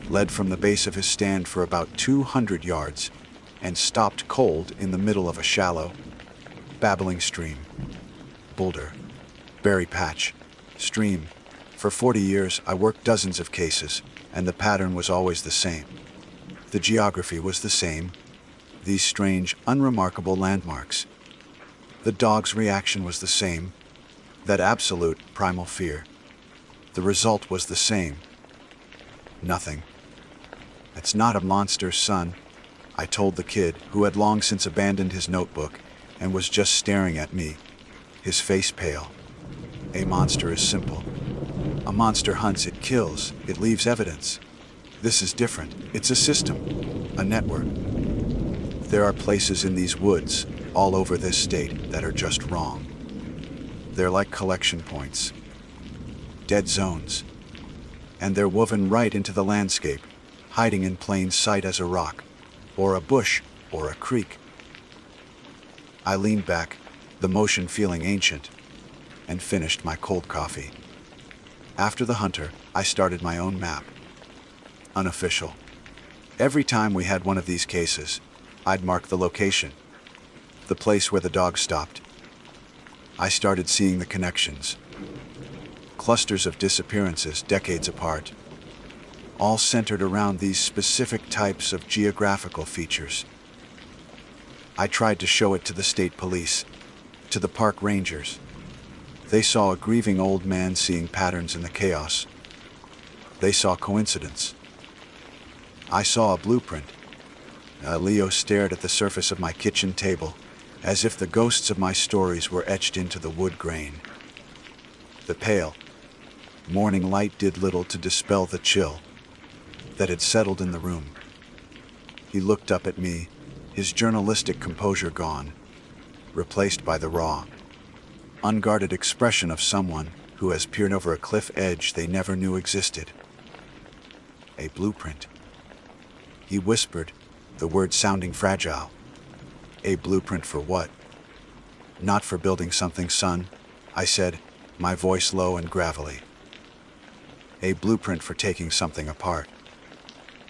led from the base of his stand for about 200 yards and stopped cold in the middle of a shallow, babbling stream. Boulder, berry patch, stream. For 40 years, I worked dozens of cases, and the pattern was always the same. The geography was the same. These strange, unremarkable landmarks. The dog's reaction was the same. That absolute, primal fear. The result was the same. Nothing. It's not a monster, son, I told the kid, who had long since abandoned his notebook and was just staring at me, his face pale. A monster is simple. A monster hunts, it kills, it leaves evidence. This is different. It's a system, a network. There are places in these woods, all over this state, that are just wrong. They're like collection points, dead zones, and they're woven right into the landscape, hiding in plain sight as a rock, or a bush, or a creek. I leaned back, the motion feeling ancient, and finished my cold coffee. After the hunter, I started my own map. Unofficial. Every time we had one of these cases, I'd mark the location, the place where the dog stopped. I started seeing the connections. Clusters of disappearances decades apart, all centered around these specific types of geographical features. I tried to show it to the state police, to the park rangers. They saw a grieving old man seeing patterns in the chaos. They saw coincidence. I saw a blueprint. Leo stared at the surface of my kitchen table, as if the ghosts of my stories were etched into the wood grain. The pale morning light did little to dispel the chill that had settled in the room. He looked up at me, his journalistic composure gone, replaced by the raw, unguarded expression of someone who has peered over a cliff edge they never knew existed. A blueprint. He whispered, the word sounding fragile. A blueprint for what? Not for building something, son, I said, my voice low and gravelly. A blueprint for taking something apart.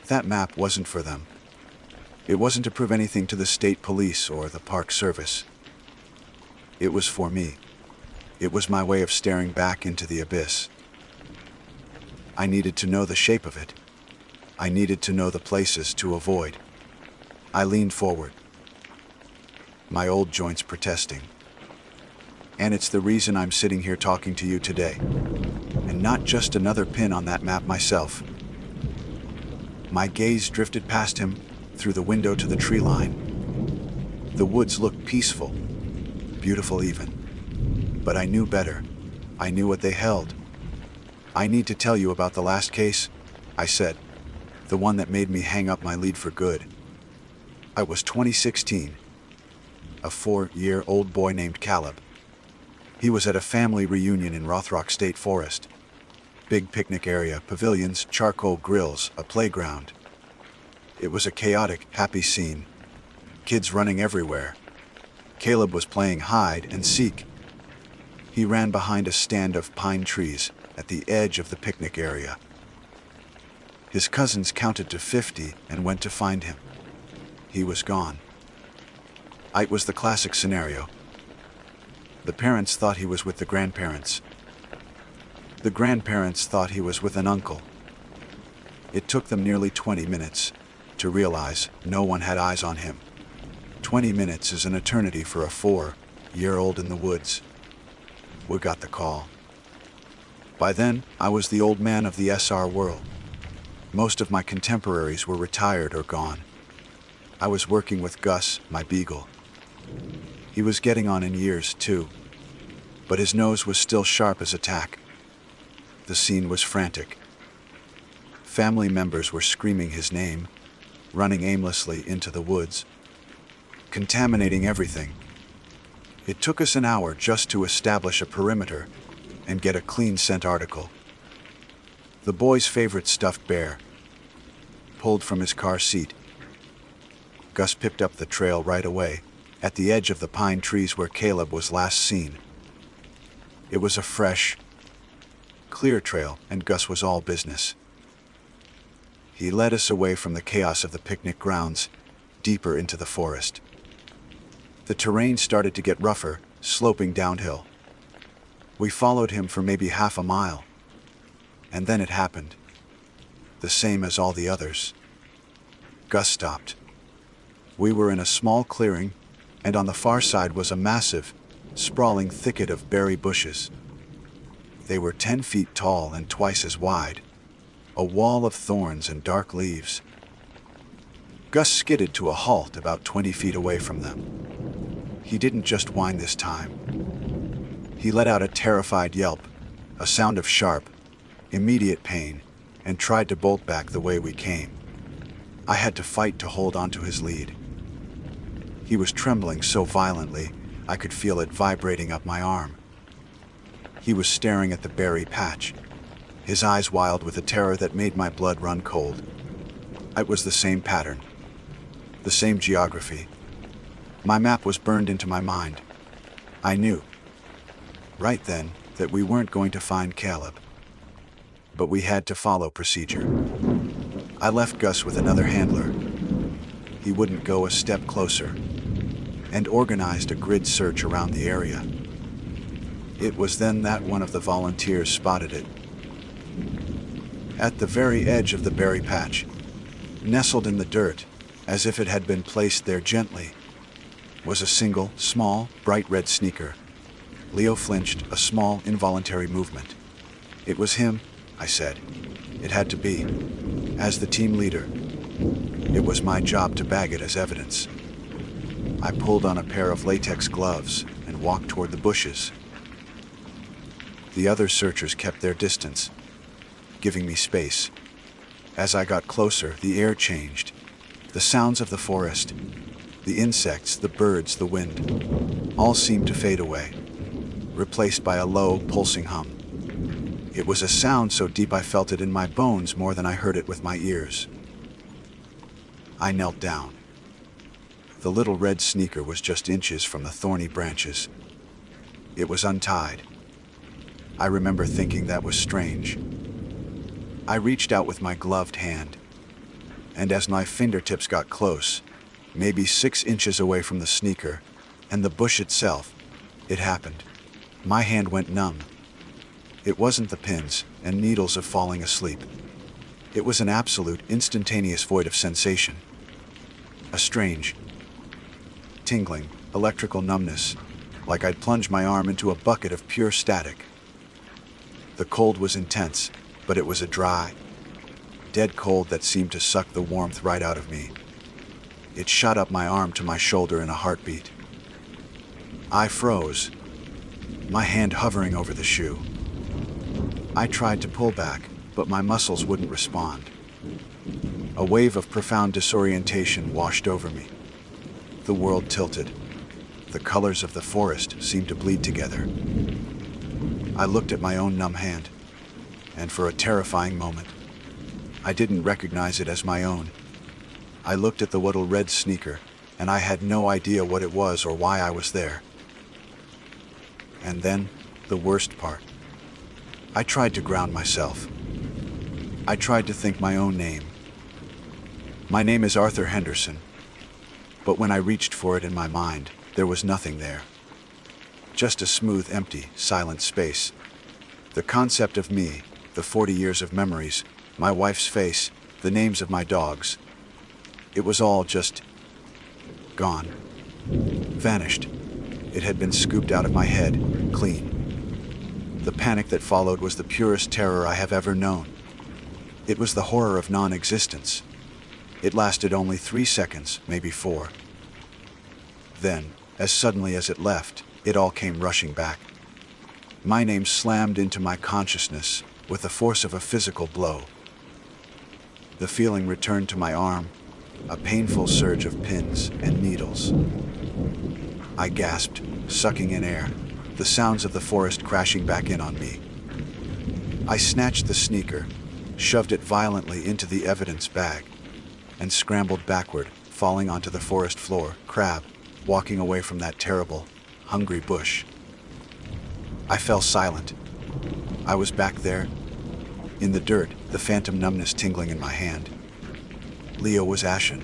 That map wasn't for them. It wasn't to prove anything to the state police or the park service. It was for me. It was my way of staring back into the abyss. I needed to know the shape of it. I needed to know the places to avoid. I leaned forward, my old joints protesting. And it's the reason I'm sitting here talking to you today, and not just another pin on that map myself. My gaze drifted past him, through the window to the tree line. The woods looked peaceful, beautiful even. But I knew better. I knew what they held. I need to tell you about the last case, I said, the one that made me hang up my lead for good. I was 2016. A 4-year-old boy named Caleb. He was at a family reunion in Rothrock State Forest. Big picnic area, pavilions, charcoal grills, a playground. It was a chaotic, happy scene. Kids running everywhere. Caleb was playing hide and seek. He ran behind a stand of pine trees at the edge of the picnic area. His cousins counted to 50 and went to find him. He was gone. It was the classic scenario. The parents thought he was with the grandparents. The grandparents thought he was with an uncle. It took them nearly 20 minutes to realize no one had eyes on him. 20 minutes is an eternity for a 4-year-old in the woods. We got the call. By then, I was the old man of the SR world. Most of my contemporaries were retired or gone. I was working with Gus, my beagle. He was getting on in years, too, but his nose was still sharp as a tack. The scene was frantic. Family members were screaming his name, running aimlessly into the woods, contaminating everything. It took us an hour just to establish a perimeter and get a clean scent article. The boy's favorite stuffed bear, pulled from his car seat. Gus picked up the trail right away, at the edge of the pine trees where Caleb was last seen. It was a fresh, clear trail, and Gus was all business. He led us away from the chaos of the picnic grounds, deeper into the forest. The terrain started to get rougher, sloping downhill. We followed him for maybe half a mile. And then it happened. The same as all the others. Gus stopped. We were in a small clearing, and on the far side was a massive, sprawling thicket of berry bushes. They were 10 feet tall and twice as wide, a wall of thorns and dark leaves. Gus skidded to a halt about 20 feet away from them. He didn't just whine this time. He let out a terrified yelp, a sound of sharp, immediate pain, and tried to bolt back the way we came. I had to fight to hold onto his lead. He was trembling so violently, I could feel it vibrating up my arm. He was staring at the berry patch, his eyes wild with a terror that made my blood run cold. It was the same pattern, the same geography. My map was burned into my mind. I knew, right then, that we weren't going to find Caleb. But we had to follow procedure. I left Gus with another handler. He wouldn't go a step closer, and organized a grid search around the area. It was then that one of the volunteers spotted it. At the very edge of the berry patch, nestled in the dirt, as if it had been placed there gently, was a single, small, bright red sneaker. Leo flinched, a small, involuntary movement. It was him, I said. It had to be. As the team leader, it was my job to bag it as evidence. I pulled on a pair of latex gloves and walked toward the bushes. The other searchers kept their distance, giving me space. As I got closer, the air changed. The sounds of the forest, the insects, the birds, the wind, all seemed to fade away, replaced by a low, pulsing hum. It was a sound so deep I felt it in my bones more than I heard it with my ears. I knelt down. The little red sneaker was just inches from the thorny branches. It was untied. I remember thinking that was strange. I reached out with my gloved hand, and as my fingertips got close, maybe 6 inches away from the sneaker and the bush itself, it happened. My hand went numb. It wasn't the pins and needles of falling asleep. It was an absolute, instantaneous void of sensation. A strange, tingling, electrical numbness, like I'd plunged my arm into a bucket of pure static. The cold was intense, but it was a dry, dead cold that seemed to suck the warmth right out of me. It shot up my arm to my shoulder in a heartbeat. I froze, my hand hovering over the shoe. I tried to pull back, but my muscles wouldn't respond. A wave of profound disorientation washed over me. The world tilted. The colors of the forest seemed to bleed together. I looked at my own numb hand, and for a terrifying moment, I didn't recognize it as my own. I looked at the little red sneaker, and I had no idea what it was or why I was there. And then, the worst part. I tried to ground myself. I tried to think my own name. My name is Arthur Henderson, but when I reached for it in my mind, there was nothing there. Just a smooth, empty, silent space. The concept of me, the 40 years of memories, my wife's face, the names of my dogs. It was all just gone. Vanished. It had been scooped out of my head, clean. The panic that followed was the purest terror I have ever known. It was the horror of non-existence. It lasted only 3 seconds, maybe 4. Then, as suddenly as it left, it all came rushing back. My name slammed into my consciousness with the force of a physical blow. The feeling returned to my arm, a painful surge of pins and needles. I gasped, sucking in air, the sounds of the forest crashing back in on me. I snatched the sneaker, shoved it violently into the evidence bag, and scrambled backward, falling onto the forest floor, crab, walking away from that terrible, hungry bush. I fell silent. I was back there, in the dirt, the phantom numbness tingling in my hand. Leo was ashen.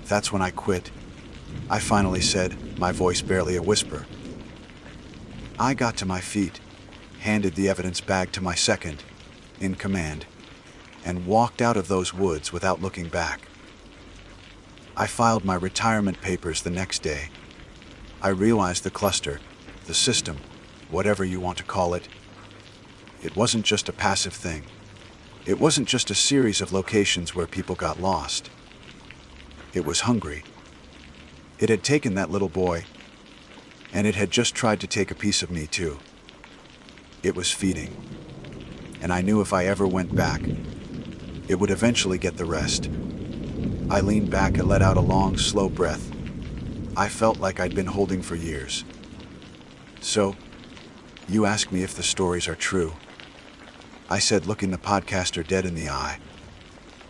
That's when I quit. I finally said, my voice barely a whisper. I got to my feet, handed the evidence bag to my second, in command, and walked out of those woods without looking back. I filed my retirement papers the next day. I realized the cluster, the system, whatever you want to call it, it wasn't just a passive thing. It wasn't just a series of locations where people got lost. It was hungry. It had taken that little boy, and it had just tried to take a piece of me too. It was feeding, and I knew if I ever went back, it would eventually get the rest. I leaned back and let out a long, slow breath. I felt like I'd been holding for years. So, you ask me if the stories are true. I said, looking the podcaster dead in the eye.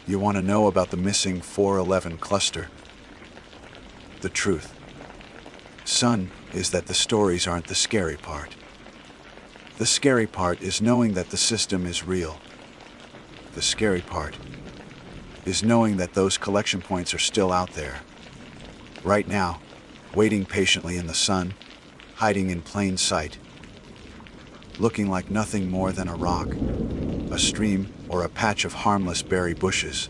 You want to know about the missing 411 cluster? The truth, son, is that the stories aren't the scary part. The scary part is knowing that the system is real. The scary part is knowing that those collection points are still out there. Right now, waiting patiently in the sun, hiding in plain sight, looking like nothing more than a rock, a stream, or a patch of harmless berry bushes.